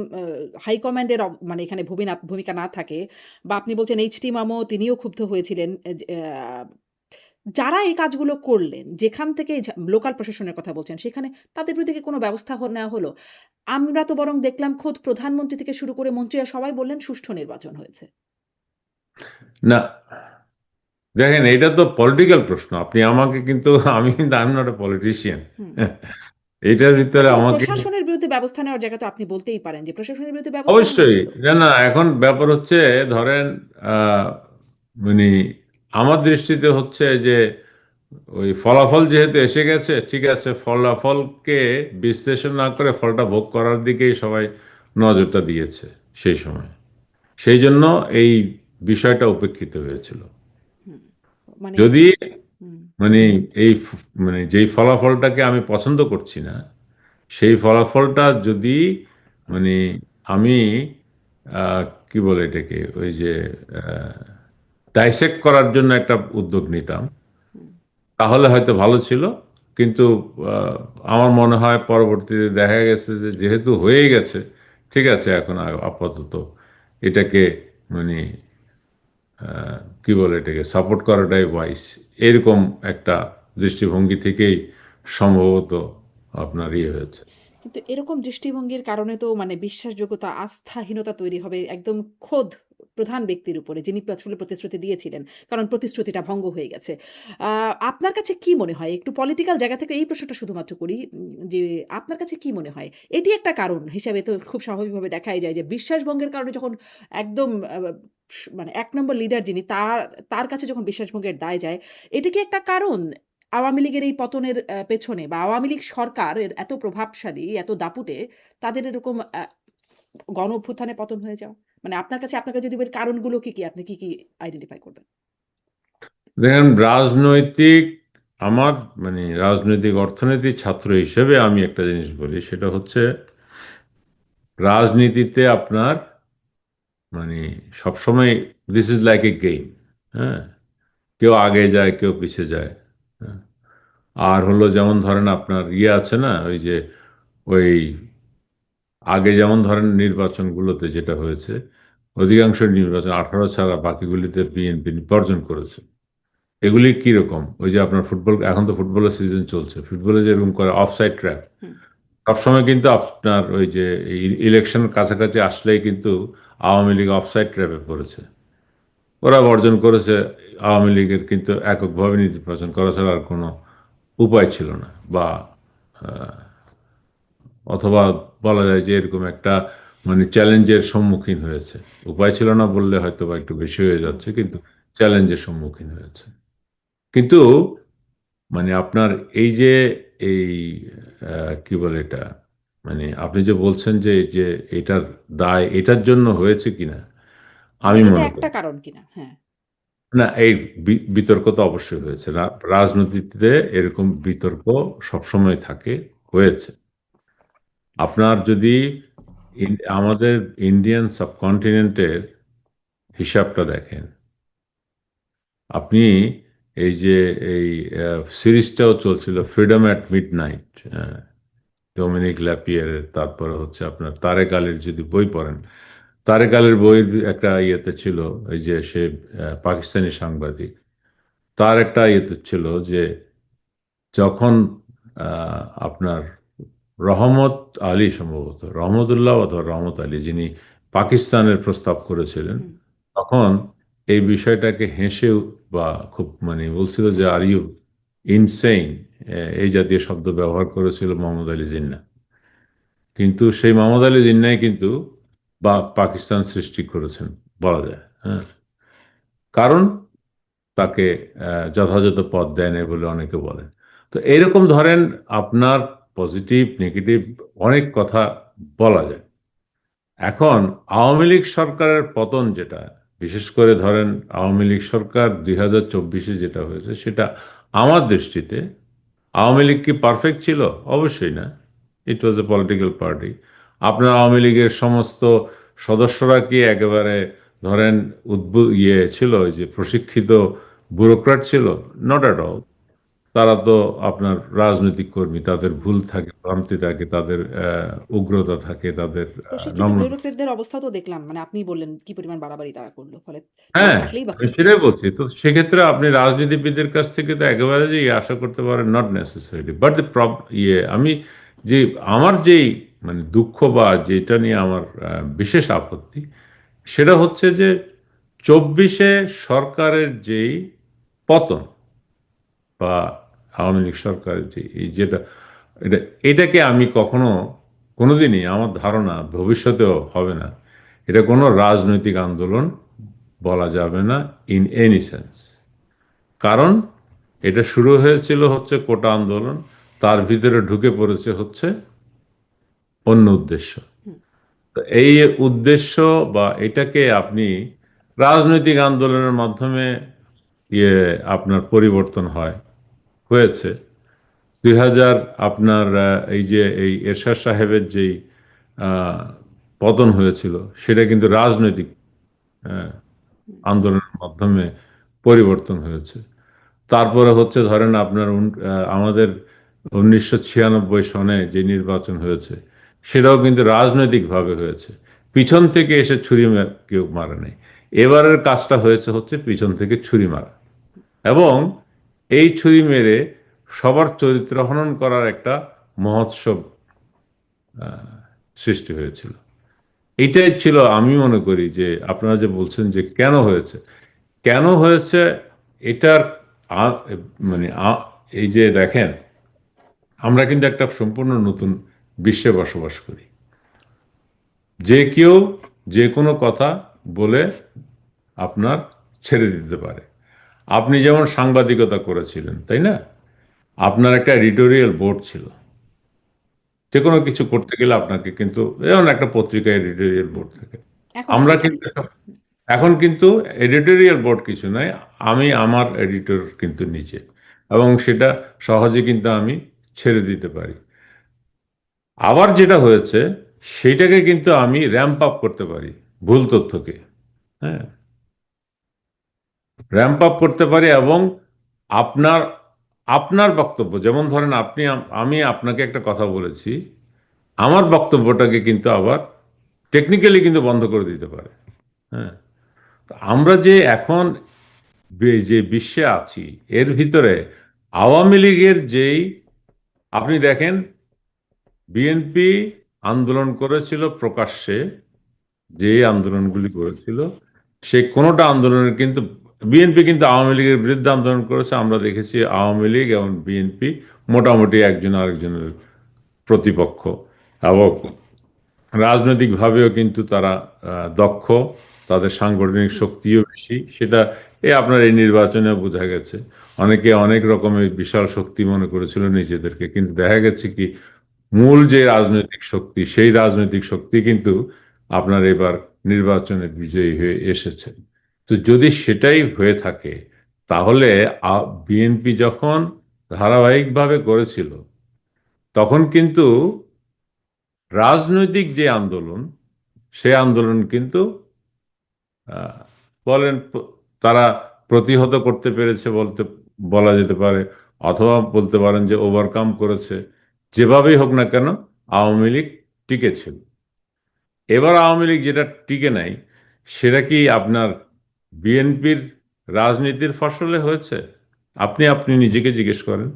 হাই কমান্ডের মানে এখানে ভূমিকা না থাকে, বা আপনি বলছেন এইচ.টি. মামু তিনিও ক্ষুব্ধ হয়েছিলেন, যারা এই কাজগুলো করলেন, যেখান থেকে লোকাল প্রশাসনের কথা বলছেন, সেখানে তাদের বিরুদ্ধে কি কোনো ব্যবস্থা নেওয়া হলো? আমরা তো বরং দেখলাম খোদ প্রধানমন্ত্রী থেকে শুরু করে মন্ত্রীরা সবাই বললেন সুষ্ঠু নির্বাচন হয়েছে। না, দেখেন এটা তো পলিটিক্যাল প্রশ্ন, আপনি আমাকে কিন্তু আমি কিন্তু I am not a politician. হুম। এটার না, ভিতরে কিন্তু আমাকে প্রশাসনের বিরুদ্ধে ব্যবস্থা নেওয়ার জায়গা তো আপনি বলতেই পারেন যে প্রশাসনের বিরুদ্ধে ব্যবস্থা নেওয়া অবশ্যই, হয়েছিল। না না, এখন ব্যাপার হচ্ছে ধরেন আহ, মানে আমার দৃষ্টিতে হচ্ছে যে ওই ফলাফল যেহেতু এসে গেছে, ঠিক আছে, ফলাফলকে বিশ্লেষণ না করে ফলটা ভোগ করার দিকেই সবাই নজরটা দিয়েছে সেই সময়। সেই জন্য এই বিষয়টা উপেক্ষিত হয়েছিল। হুম। মানে যদি হুম, মানে মানে যেই ফলাফলটাকে আমি পছন্দ করছি না, সেই ফলাফলটা যদি মানে আমি কি বলে এটাকে, ওই যে ডাইসেক্ট করার জন্য একটা উদ্যোগ নিতাম, হুম, তাহলে হয়তো ভালো ছিল। কিন্তু আহ, আমার মনে হয় পরবর্তীতে দেখা গেছে যে যেহেতু হয়ে গেছে, ঠিক আছে, এখন আপাতত এটাকে মানে কি বলে এটাকে সাপোর্ট করাটাই ওয়াইস, এরকম একটা দৃষ্টিভঙ্গি থেকেই সম্ভবত আপনার ইয়ে হয়েছে। কিন্তু এরকম দৃষ্টিভঙ্গির কারণে তো মানে বিশ্বাসযোগ্যতা, আস্থাহীনতা তৈরি হবে একদম খোদ প্রধান ব্যক্তির উপরে, যিনি আসলে প্রতিশ্রুতি দিয়েছিলেন। কারণ প্রতিশ্রুতিটা ভঙ্গ হয়ে গেছে। আ আপনার কাছে কি মনে হয়? একটু পলিটিক্যাল জায়গা থেকে এই প্রশ্নটা শুধুমাত্র করি, যে আপনার কাছে কি মনে হয়? এটি একটা কারণ হিসাবে তো খুব স্বাভাবিকভাবে দেখাই যায় যে বিশ্বাসভঙ্গের কারণে যখন একদম মানে ১ নম্বর লিডার যিনি তার কাছে যখন বিশ্বাসভঙ্গের দায় যায়, এটা কি একটা কারণ? আওয়ামী লীগের এই পতনের পেছনে, বা আওয়ামী লীগ সরকারের এত প্রভাবশালী, এত দাপুটে, তাদের এরকম গণ অভ্যুত্থানে পতন হয়ে যাওয়া? মানে আপনাকে যদি বলি কারণগুলো কি, আপনি কি আইডেন্টিফাই করবেন? দেখেন, রাজনৈতিক আমার মানে রাজনৈতিক অর্থনীতির ছাত্র হিসেবে আমি একটা জিনিস বলি, সেটা হচ্ছে রাজনীতিতে আপনার মানে সবসময় this is like a game. হ্যাঁ, কেউ আগে যায়, কেউ পিছিয়ে যায়। হ্যাঁ, আর হলো যেমন ধরেন আপনার ইয়ে আছে না, ওই যে ওই আগে যেমন ধরেন নির্বাচনগুলোতে যেটা হয়েছে, অধিকাংশ নির্বাচন 18 ছাড়া বাকিগুলিতে বিএনপি বর্জন করেছে। এগুলি কিরকম, ওই যে আপনার ফুটবল, এখন তো ফুটবলের সিজন চলছে, ফুটবলে যেরকম করে অফসাইড ট্র্যাপ, হুম, সবসময় কিন্তু আপনার ওই যে ইলেকশন কাছাকাছি আসলেই কিন্তু আওয়ামী লীগ অফসাইড ট্র্যাপে পড়েছে। ওরা বর্জন করেছে, আওয়ামী লীগের কিন্তু এককভাবে নির্বাচন করা ছাড়া আর কোনো উপায় ছিল না, বা অথবা বলা যায় যে এরকম একটা মানে চ্যালেঞ্জের সম্মুখীন হয়েছে। উপায় ছিল না বললে হয়তো বা একটু বেশি হয়ে হুম, যাচ্ছে, কিন্তু চ্যালেঞ্জের সম্মুখীন হয়েছে। কিন্তু মানে আপনার এই যে এই কি বলে এটা, মানে আপনি যে বলছেন যে যে এটার দায় এটার জন্য হয়েছে কিনা, মানে আমি এটা মনে একটা করি কারণ কিনা? হ্যাঁ। না। এই বিতর্ক তো অবশ্যই হয়েছে, রাজনীতিতে এরকম বিতর্ক সবসময় থাকে, হয়েছে। আপনার যদি আমাদের ইন্ডিয়ান সাবকন্টিনেন্টের হিসাবটা দেখেন, আপনি এই যে এই সিরিজটাও চলছিল freedom at midnight, Dominique ল্যাপিয়ারের, তারপরে হচ্ছে আপনার তারেক আলীর যদি বই পড়েন, তারেক আলীর বইয়ের একটা ইয়েতে ছিল, এই যে সে পাকিস্তানি সাংবাদিক, তার একটা ইয়েতে ছিল যে যখন আপনার রহমত আলী, সম্ভবত রহমতুল্লাহ অথবা রহমত আলী, যিনি পাকিস্তানের প্রস্তাব করেছিলেন, হুম। তখন এই বিষয়টাকে হেসে বা খুব মানে বলছিল যে আর ইউ ইনসেইন, এই জাতীয় শব্দ ব্যবহার করেছিল মোহাম্মদ আলী জিন্নাহ। কিন্তু সেই মোহাম্মদ আলী জিন্নাহই কিন্তু বা পাকিস্তান সৃষ্টি করেছেন বলা যায়। হ্যাঁ, কারণ তাকে যথাযথ পদ দেয় নাই বলে অনেকে বলেন। তো এইরকম ধরেন আপনার পজিটিভ নেগেটিভ অনেক কথা বলা যায়। এখন আওয়ামী লীগ সরকারের পতন যেটা, বিশেষ করে ধরেন আওয়ামী লীগ সরকার 2024-এ যেটা হয়েছে, সেটা আমার দৃষ্টিতে, আওয়ামী লীগ কি পারফেক্ট ছিল? অবশ্যই না। ইট ওয়াজ এ পলিটিক্যাল পার্টি। আপনার আওয়ামী লীগের সমস্ত সদস্যরা কি একেবারে ধরেন ছিল, ওই যে প্রশিক্ষিত ব্যুরোক্র্যাট ছিল? Not at all. তারা তো আপনার রাজনৈতিক কর্মী, তাদের ভুল থাকে, ভ্রান্তি থাকে, তাদের উগ্রতা থাকে, তাদের প্রশিক্ষিত নম্রতা। ব্যুরোক্রেটদের অবস্থাও তো দেখলাম। মানে আপনিই বললেন কি পরিমাণ বাড়াবাড়ি তারা করল। ফলে তারা হ্যাঁ, থাকলেই বা আমি কি? সেটাই বলছি। তো সেক্ষেত্রে আপনি রাজনীতিবিদদের কাছ থেকে তো একেবারে যে ইয়ে আশা করতে পারেন, নট নেসেসারি। বাট দ্য আমি যে আমার যেই মানে দুঃখ বা যেটা নিয়ে আমার বিশেষ আপত্তি, সেটা হচ্ছে যে 24-এ সরকারের যেই পতন বা আওয়ামী লীগ সরকারের যে এই যেটা, এটা এটাকে আমি কখনো কোনোদিনই, আমার ধারণা ভবিষ্যতেও হবে না, এটা কোনো রাজনৈতিক আন্দোলন বলা যাবে না ইন এনি সেন্স। কারণ এটা শুরু হয়েছিল হচ্ছে কোটা আন্দোলন, তার ভিতরে ঢুকে পড়েছে হচ্ছে অন্য উদ্দেশ্য। হুম। তো এই উদ্দেশ্য বা এটাকে আপনি রাজনৈতিক আন্দোলনের মাধ্যমে ইয়ে আপনার পরিবর্তন হয়েছে। 2000 আপনার এই যে এই এরশাদ সাহেবের যেই আহ, পতন হয়েছিল, সেটা কিন্তু রাজনৈতিক আহ, হুম। আন্দোলনের মাধ্যমে পরিবর্তন হয়েছে। তারপরে হচ্ছে ধরেন আপনার আমাদের 1996 সনে যে নির্বাচন হয়েছে, সেটাও কিন্তু রাজনৈতিকভাবে হয়েছে। পিছন থেকে এসে কেউ মারে নাই। এবারের কাজটা হয়েছে হচ্ছে পিছন থেকে ছুরি মারা, এবং এই ছুরি মেরে সবার চরিত্র হনন করার একটা মহোৎসব সৃষ্টি হয়েছিল। এটাই ছিল, আমি মনে করি যে আপনারা যে বলছেন যে কেন হয়েছে, কেন হয়েছে এটার আ- মানে এই যে দেখেন, আমরা কিন্তু একটা সম্পূর্ণ নতুন বিশ্বে বসবাস করি। যে কেউ যে কোনো কথা বলে আপনার ছেড়ে দিতে পারে। আপনি যেমন সাংবাদিকতা করেছিলেন, তাই না? আপনার একটা এডিটোরিয়াল বোর্ড ছিল। যে কোনো কিছু করতে গেলে আপনাকে কিন্তু, যেমন একটা পত্রিকায় এডিটোরিয়াল হুম। বোর্ড থাকে। এখন আমরা সেটা নাই। কিন্তু এখন কিন্তু এডিটোরিয়াল বোর্ড কিছু নয়, আমি আমার এডিটর কিন্তু নিচে, এবং সেটা সহজে কিন্তু আমি ছেড়ে দিতে পারি। আবার যেটা হয়েছে, সেইটাকে কিন্তু আমি র্যাম্প আপ করতে পারি, ভুল তথ্যকে। হ্যাঁ, র্যাম্প আপ করতে পারি, এবং আপনার আপনার বক্তব্য, যেমন ধরেন আমি আপনাকে একটা কথা বলেছি, আমার বক্তব্যটাকে কিন্তু আবার টেকনিক্যালি কিন্তু বন্ধ করে দিতে পারে। হ্যাঁ, তো আমরা যে এখন যে বিশ্বে আছি, এর ভিতরে আওয়ামী লীগের যেই, আপনি দেখেন, বিএনপি আন্দোলন করেছিল প্রকাশ্যে, যে আন্দোলনগুলি করেছিল, সেই কোনোটা আন্দোলনের কিন্তু, বিএনপি কিন্তু আওয়ামী লীগের বিরুদ্ধে আন্দোলন করেছে, আমরা দেখেছি আওয়ামী লীগ এবং বিএনপি মোটামুটি একজন আরেকজনের প্রতিপক্ষ, এবং রাজনৈতিকভাবেও কিন্তু তারা দক্ষ, তাদের সাংগঠনিক হুম। শক্তিও বেশি, সেটা আপনার এই নির্বাচনে বোঝা গেছে। অনেকে অনেক রকমের বিশাল শক্তি মনে করেছিল নিজেদেরকে, কিন্তু দেখা গেছে কি মূল যে রাজনৈতিক শক্তি, সেই রাজনৈতিক শক্তি কিন্তু আপনার এবার নির্বাচনে বিজয়ী হয়ে এসেছে। তো যদি সেটাই হয়ে থাকে, তাহলে বিএনপি যখন ধারাবাহিকভাবে করেছিল, তখন কিন্তু রাজনৈতিক যে আন্দোলন, সেই আন্দোলন কিন্তু আহ, বলেন তারা প্রতিহত করতে পেরেছে বলতে বলা যেতে পারে, অথবা বলতে পারেন যে ওভারকাম করেছে। যেভাবেই হোক না কেন আওয়ামী লীগ টিকে ছিল। এবার আওয়ামী লীগ যেটা টিকে নাই, সেটা কি আপনার বিএনপির রাজনীতির ফসলে হয়েছে? আপনি আপনি নিজেকে জিজ্ঞেস করেন।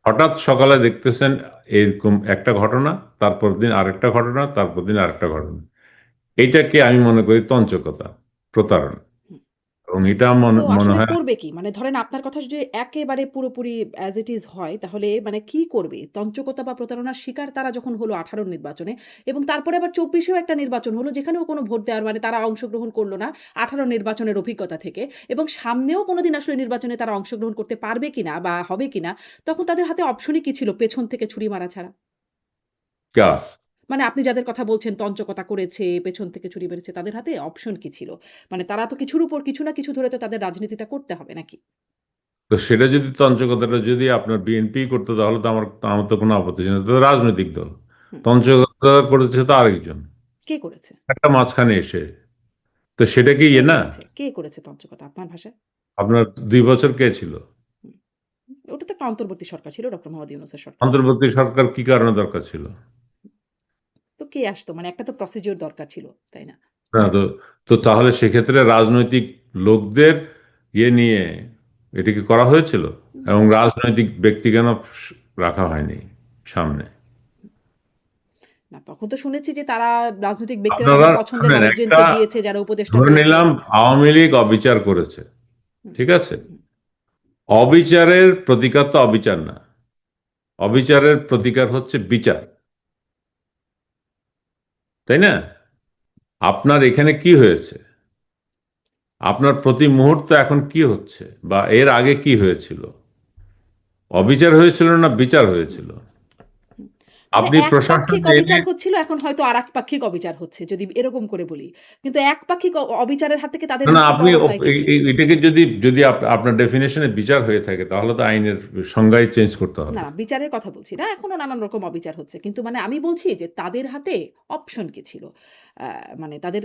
হঠাৎ সকালে দেখতেছেন এরকম একটা ঘটনা, তারপর দিন আরেকটা ঘটনা, তারপর দিন আরেকটা ঘটনা। এইটাকে আমি মনে করি তঞ্চকতা, প্রতারণা। এবং এটা তো মনে আসলে হয় করবে কি? মানে ধরেন আপনার কথা যদি একেবারে পুরোপুরি as it is হয়, তাহলে মানে কি করবে? তঞ্চকতা বা প্রতারণার শিকার তারা যখন হলো ১৮ র নির্বাচনে এবং তারপরে আবার ২৪ এও একটা নির্বাচন হলো যেখানেও কোনো ভোট দেওয়ার মানে তারা অংশগ্রহণ করল না ১৮ নির্বাচনের অভিজ্ঞতা থেকে এবং সামনেও কোনোদিন আসলে নির্বাচনে তারা অংশগ্রহণ করতে পারবে কিনা বা হবে কিনা, তখন তাদের হাতে অপশনই কি ছিল পেছন থেকে ছুরি মারা ছাড়া? কা মানে আপনি যাদের কথা বলছেন তঞ্চকতা করেছে, পেছন থেকে ছুরি মেরেছে, তাদের হাতে অপশন কি ছিল? মানে তারা তো কিছুর উপর কিছু না কিছু ধরে তো তাদের রাজনীতিটা করতে হবে নাকি? তো সেটা যদি তঞ্চকতাটা যদি আপনার বিএনপি করতো, তাহলে তো আমার তো কোনো আপত্তি ছিল না। তো রাজনৈতিক দল হুম। তঞ্চকতা করেছে তো আরেকজন, কে করেছে? একটা মাঝখানে এসে। তো সেটা কি কে ইয়ে না? করেছে? কে করেছে তঞ্চকতা আপনার ভাষায়? আপনার ২ বছর কে ছিল? হুম। ওটা তো একটা অন্তর্বর্তী সরকার ছিল ডক্টর মোহাম্মদ ইউনূসের সরকার। অন্তর্বর্তী সরকার কি কারণে দরকার ছিল? তো কে আসতো? মানে একটা তো প্রসিডিউর দরকার ছিল, তাই না? না তো, তো তাহলে সেক্ষেত্রে রাজনৈতিক লোকদের ইয়ে নিয়ে এটা কি করা হয়েছিল? হুম। এবং রাজনৈতিক ব্যক্তি কেন রাখা হয়নি সামনে? না তখন তো শুনেছি যে তারা রাজনৈতিক ব্যক্তিরা আপনারা তাদের পছন্দের শুনেন, একটা মানুষজনকে দিয়েছে, যারা উপদেষ্টা ধরে হয়েছে। নিলাম আওয়ামী লীগ অবিচার করেছে, হুম, ঠিক আছে? হুম, অবিচারের প্রতিকার তো অবিচার না, অবিচারের প্রতিকার হচ্ছে বিচার, তাই না? আপনার এখানে কি হয়েছে? আপনার প্রতি মুহূর্তে এখন কি হচ্ছে, বা এর আগে কি হয়েছিল? অবিচার হয়েছিল না বিচার হুম, হয়েছিল? হুম। মানে আপনি একপাক্ষিক প্রশাসনে এনে, অবিচার হচ্ছিল, এখন হয়তো আরেকপাক্ষিক অবিচার হচ্ছে, যদি এরকম করে বলি। কিন্তু একপাক্ষিক অবিচারের হাত থেকে তাদের না না, মুক্ত আপনি পাওয়ার উপায় কি ছিল? এটাকে যদি যদি আপনার ডেফিনেশনে বিচার হয়ে থাকে, তাহলে তো আইনের সংজ্ঞাই চেঞ্জ করতে না, হবে। না, বিচারের কথা বলছি না। এখনো নানান রকম অবিচার হচ্ছে। কিন্তু মানে আমি বলছি যে তাদের হাতে অপশন কি ছিল? আ মানে তাদের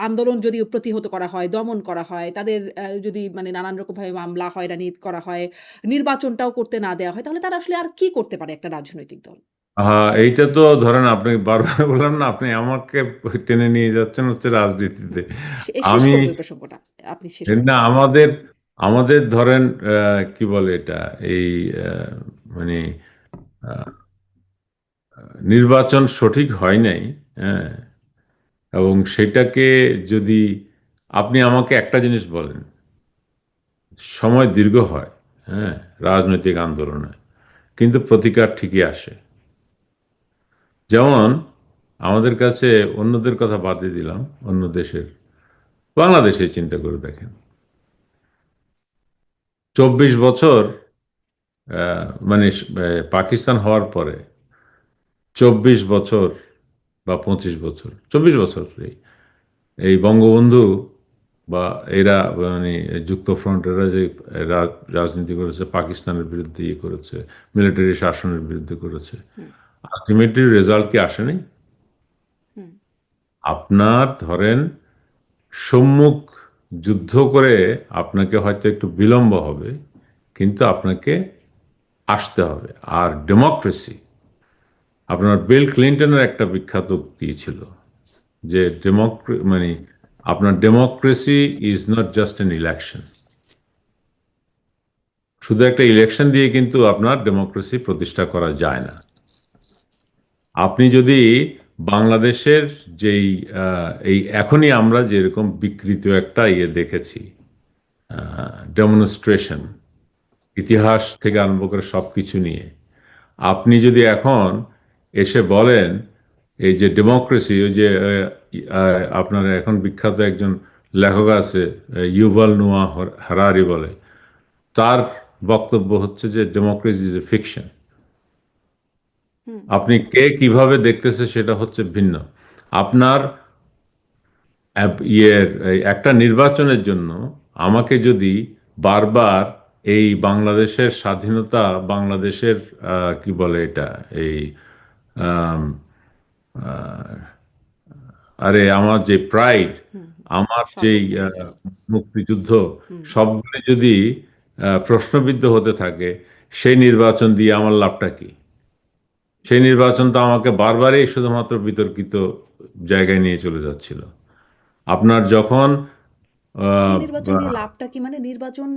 আন্দোলন যদি প্রতিহত করা হয়, দমন করা হয়, তাদের যদি মানে নানান রকমভাবে মামলা, হয়রানি করা হয়, নির্বাচনটাও করতে না দেওয়া হয়, তাহলে তারা আসলে আর কি করতে পারে একটা রাজনৈতিক দল? এইটা তো ধরেন আপনি বারবার বললাম না, আপনি আমাকে টেনে নিয়ে যাচ্ছেন হচ্ছে রাজনীতিতে। শেষ আমি করব এই প্রসঙ্গটা। আপনি শেষ না, করুন। আমাদের আমাদের ধরেন কি বলে এটা, এই মানে আহ, নির্বাচন সঠিক হয় নাই, হ্যাঁ, এবং সেটাকে যদি আপনি আমাকে একটা জিনিস বলেন, সময় দীর্ঘ হয়, হ্যাঁ, রাজনৈতিক আন্দোলনে, কিন্তু প্রতিকার ঠিকই আসে। যেমন আমাদের কাছে, অন্যদের কথা বাদ দিয়ে দিলাম, অন্য দেশের, বাংলাদেশে চিন্তা করে দেখেন, 24 বছর মানে পাকিস্তান হওয়ার পরে 24 বছর বা 25 বছর, 24 বছর এই বঙ্গবন্ধু বা এরা মানে যুক্তফ্রন্টেরা যে রাজনীতি করেছে, পাকিস্তানের বিরুদ্ধে ইয়ে করেছে, মিলিটারি শাসনের বিরুদ্ধে করেছে, হুম, আলটিমেটলি রেজাল্ট কি আসেনি? হুম। আপনার ধরেন সম্মুখ যুদ্ধ করে আপনাকে হয়তো একটু বিলম্ব হবে, কিন্তু আপনাকে আসতে হবে। আর ডেমোক্রেসি, আপনার বিল ক্লিন্টনের একটা বিখ্যাত উক্তি ছিল যে মানে আপনার democracy is not just N election. শুধু একটা ইলেকশন দিয়ে কিন্তু আপনার ডেমোক্রেসি প্রতিষ্ঠা করা যায় না। আপনি যদি বাংলাদেশের যেই এই এখনই আমরা যেরকম বিকৃত একটা ইয়ে দেখেছি, ডেমনস্ট্রেশন, ইতিহাস থেকে আরম্ভ করে সব কিছু নিয়ে, আপনি যদি এখন এসে বলেন এই যে ডেমোক্রেসি, ওই যে আপনার এখন বিখ্যাত একজন লেখক আছে, ইউভাল নোয়া হারারি বলে, তার বক্তব্য হচ্ছে যে ডেমোক্রেসি ইজ এ ফিকশন। হুম। আপনি কে কিভাবে দেখতেছে সেটা হচ্ছে ভিন্ন। আপনার এই একটা নির্বাচনের জন্য আমাকে যদি বারবার এই বাংলাদেশের স্বাধীনতা, বাংলাদেশের কি বলে এটা, এই আম, আহ, আরে আমার যে প্রাইড, হুম, হুম। আমার যেই সার্বভৌমত্ব। মুক্তিযুদ্ধ, হুম। সবগুলি যদি প্রশ্নবিদ্ধ হতে থাকে, সেই নির্বাচন দিয়ে আমার লাভটা কি? সেই নির্বাচন তো আমাকে বারবারই শুধুমাত্র বিতর্কিত জায়গায় নিয়ে চলে যাচ্ছিল। আপনার যখন সেই আহ, নির্বাচন দিয়ে লাভটা কি? মানে নির্বাচন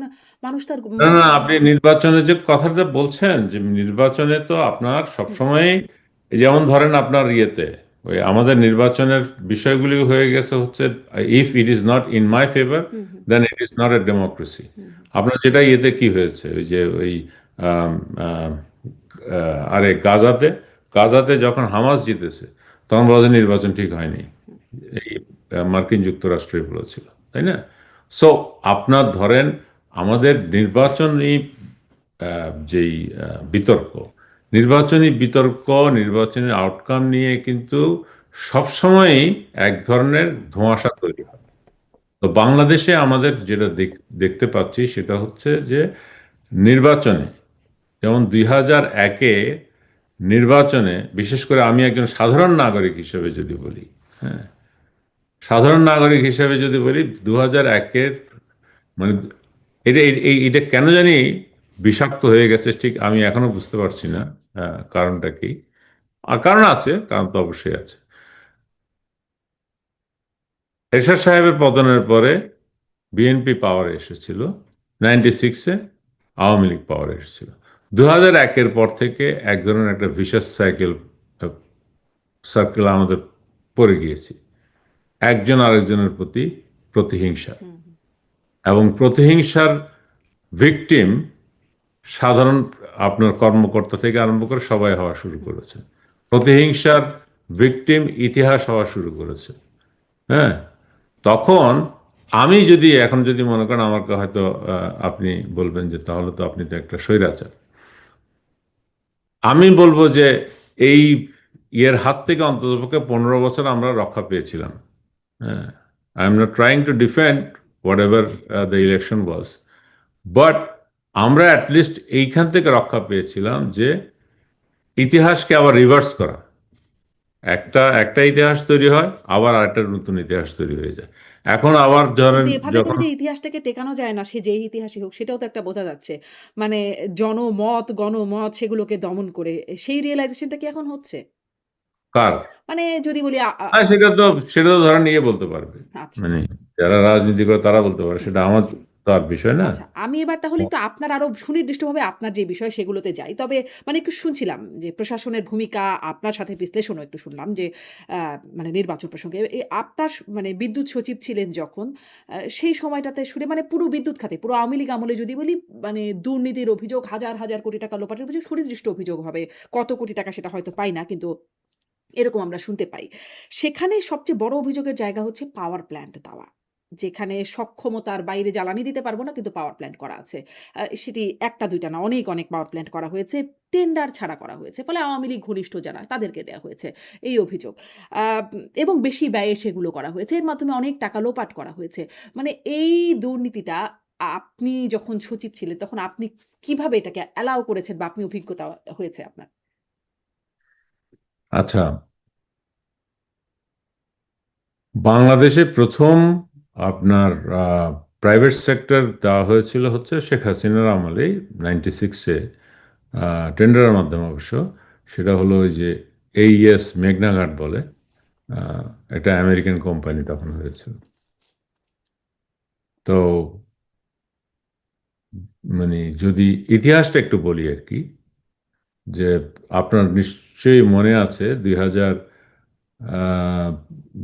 মানুষ তার না মত। না, আপনি নির্বাচনে যে কথাটা বলছেন, যে নির্বাচনে তো আপনার হুম, সবসময়, যেমন ধরেন আপনার ইয়েতে, ওই আমাদের নির্বাচনের বিষয়গুলি হয়ে গেছে হচ্ছে, if it is not in my favour hmm, hmm, then it is not a democracy. Hmm, hmm, আপনার যেটা ইয়েতে কি হয়েছে, ওই যে ওই আম, আম, আরে গাজাতে, গাজাতে যখন হামাস জিতেছে তখন বলা যায় নির্বাচন ঠিক হয়নি, হুম, এই মার্কিন যুক্তরাষ্ট্রই বলেছিল, তাই না? সো আপনার ধরেন আমাদের নির্বাচনী যেই বিতর্ক, নির্বাচনী বিতর্ক, নির্বাচনী আউটকাম নিয়ে কিন্তু সবসময়ই এক ধরনের ধোঁয়াশা তৈরি হয়। তো বাংলাদেশে আমাদের যেটা দেখতে পাচ্ছি সেটা হচ্ছে যে নির্বাচনে, যেমন 2001-এ নির্বাচনে, বিশেষ করে আমি একজন সাধারণ নাগরিক হিসেবে যদি বলি, হ্যাঁ, সাধারণ নাগরিক হিসেবে যদি বলি, 2001-এর মানে এটা এটা কেন জানি বিষাক্ত হয়ে গেছে, ঠিক আমি এখনো বুঝতে পারছি না কারণটা কি। আর কারণ আছে, কারণ তো অবশ্যই আছে। এরশাদ সাহেবের পতনের পরে বিএনপি পাওয়ারে এসেছিল, 96-এ আওয়ামী লীগ পাওয়ারে এসেছিল। 2001-এর পর থেকে এক ধরনের একটা ভিশাস সার্কেল আমাদের পড়ে গিয়েছি, একজন আরেকজনের প্রতি প্রতিহিংসা, হুম, হুম, এবং প্রতিহিংসার ভিকটিম সাধারণ আপনার কর্মকর্তা থেকে আরম্ভ করে সবাই হওয়া শুরু হুম। করেছে। প্রতিহিংসার ভিকটিম ইতিহাস হওয়া শুরু করেছে। হ্যাঁ, তখন আমি যদি এখন যদি মনে করেন আমাকে হয়তো আপনি বলবেন যে তাহলে তো আপনি তো একটা স্বৈরাচার, আমি বলবো যে এই ইয়ের হাত থেকে অন্ততপক্ষে 15 বছর আমরা রক্ষা পেয়েছিলাম। হ্যাঁ, I am not trying to defend what ever the election was, but আমরা অ্যাটলিস্ট এইখান থেকে রক্ষা পেয়েছিলাম যে ইতিহাসকে আবার রিভার্স করা, একটা একটা ইতিহাস তৈরি হয়, আবার আরেকটা নতুন ইতিহাস তৈরি হয়ে যায়। এখন আবার ধরেন কিন্তু এভাবে করে যখন, যে ইতিহাসটাকে টেকানো যায় না, সে যেই ইতিহাসই হোক, সেটাও তো একটা বোঝা যাচ্ছে। মানে জনমত, গণমত সেগুলোকে দমন করে সেই রিয়ালাইজেশনটা কি এখন হচ্ছে? কার, মানে যদি বলি আ আ হ্যাঁ, সেটা তো ধরেন নিয়ে বলতে পারবে, আচ্ছা। মানে যারা রাজনীতি করে তারা বলতে পারে, হুম। সেটা আমার তো আর বিষয় না। আচ্ছা, আমি এবার তাহলে একটু আপনার আরো সুনির্দিষ্টভাবে আপনার যে বিষয় সেগুলোতে যাই। তবে মানে একটু শুনছিলাম যে প্রশাসনের ভূমিকা, আপনার সাথে বিশ্লেষণও একটু শুনলাম যে আ মানে নির্বাচন প্রসঙ্গে। আপনার মানে বিদ্যুৎ সচিব ছিলেন যখন, সেই সময়টাতে শুনে মানে পুরো বিদ্যুৎ খাতে, পুরো আওয়ামী লীগ আমলে যদি বলি, মানে দুর্নীতির অভিযোগ, হাজার, হাজার কোটি টাকা লোপাটের অভিযোগ, সুনির্দিষ্ট অভিযোগ হবে। কত কোটি টাকা সেটা হয়তো পাই না, কিন্তু এরকম আমরা শুনতে পাই। সেখানে সবচেয়ে বড় অভিযোগের জায়গা হচ্ছে পাওয়ার প্ল্যান্ট দেওয়া। যেখানে সক্ষমতার বাইরে জ্বালানি দিতে পারব না, কিন্তু পাওয়ার প্ল্যান্ট করা আছে। সেটি ১ টা ২ টা না, অনেক, অনেক পাওয়ার প্ল্যান্ট করা হয়েছে। টেন্ডার ছাড়া করা হয়েছে। ফলে আওয়ামী লীগ ঘনিষ্ঠ যারা তাদেরকে দেয়া হয়েছে এই অভিযোগ। আ এবং বেশি ব্যয়ে সেগুলো করা হয়েছে। এর মাধ্যমে অনেক টাকা লোপাট করা হয়েছে। মানে এই দুর্নীতিটা আপনি যখন সচিব ছিলেন তখন আপনি কিভাবে এটাকে অ্যালাও করেছেন বা আপনি অভিজ্ঞতা হয়েছে আপনার? আচ্ছা, বাংলাদেশে প্রথম আপনার প্রাইভেট সেক্টর দেওয়া হয়েছিল হচ্ছে শেখ হাসিনার আমলেই, 96-এ, টেন্ডারের মাধ্যমে অবশ্য। সেটা হলো ওই যে এইএস মেঘনা ঘাট বলে, আহ, একটা আমেরিকান কোম্পানি তখন হয়েছিল। তো মানে যদি ইতিহাসটা একটু বলি আর কি, যে আপনার নিশ্চয়ই মনে আছে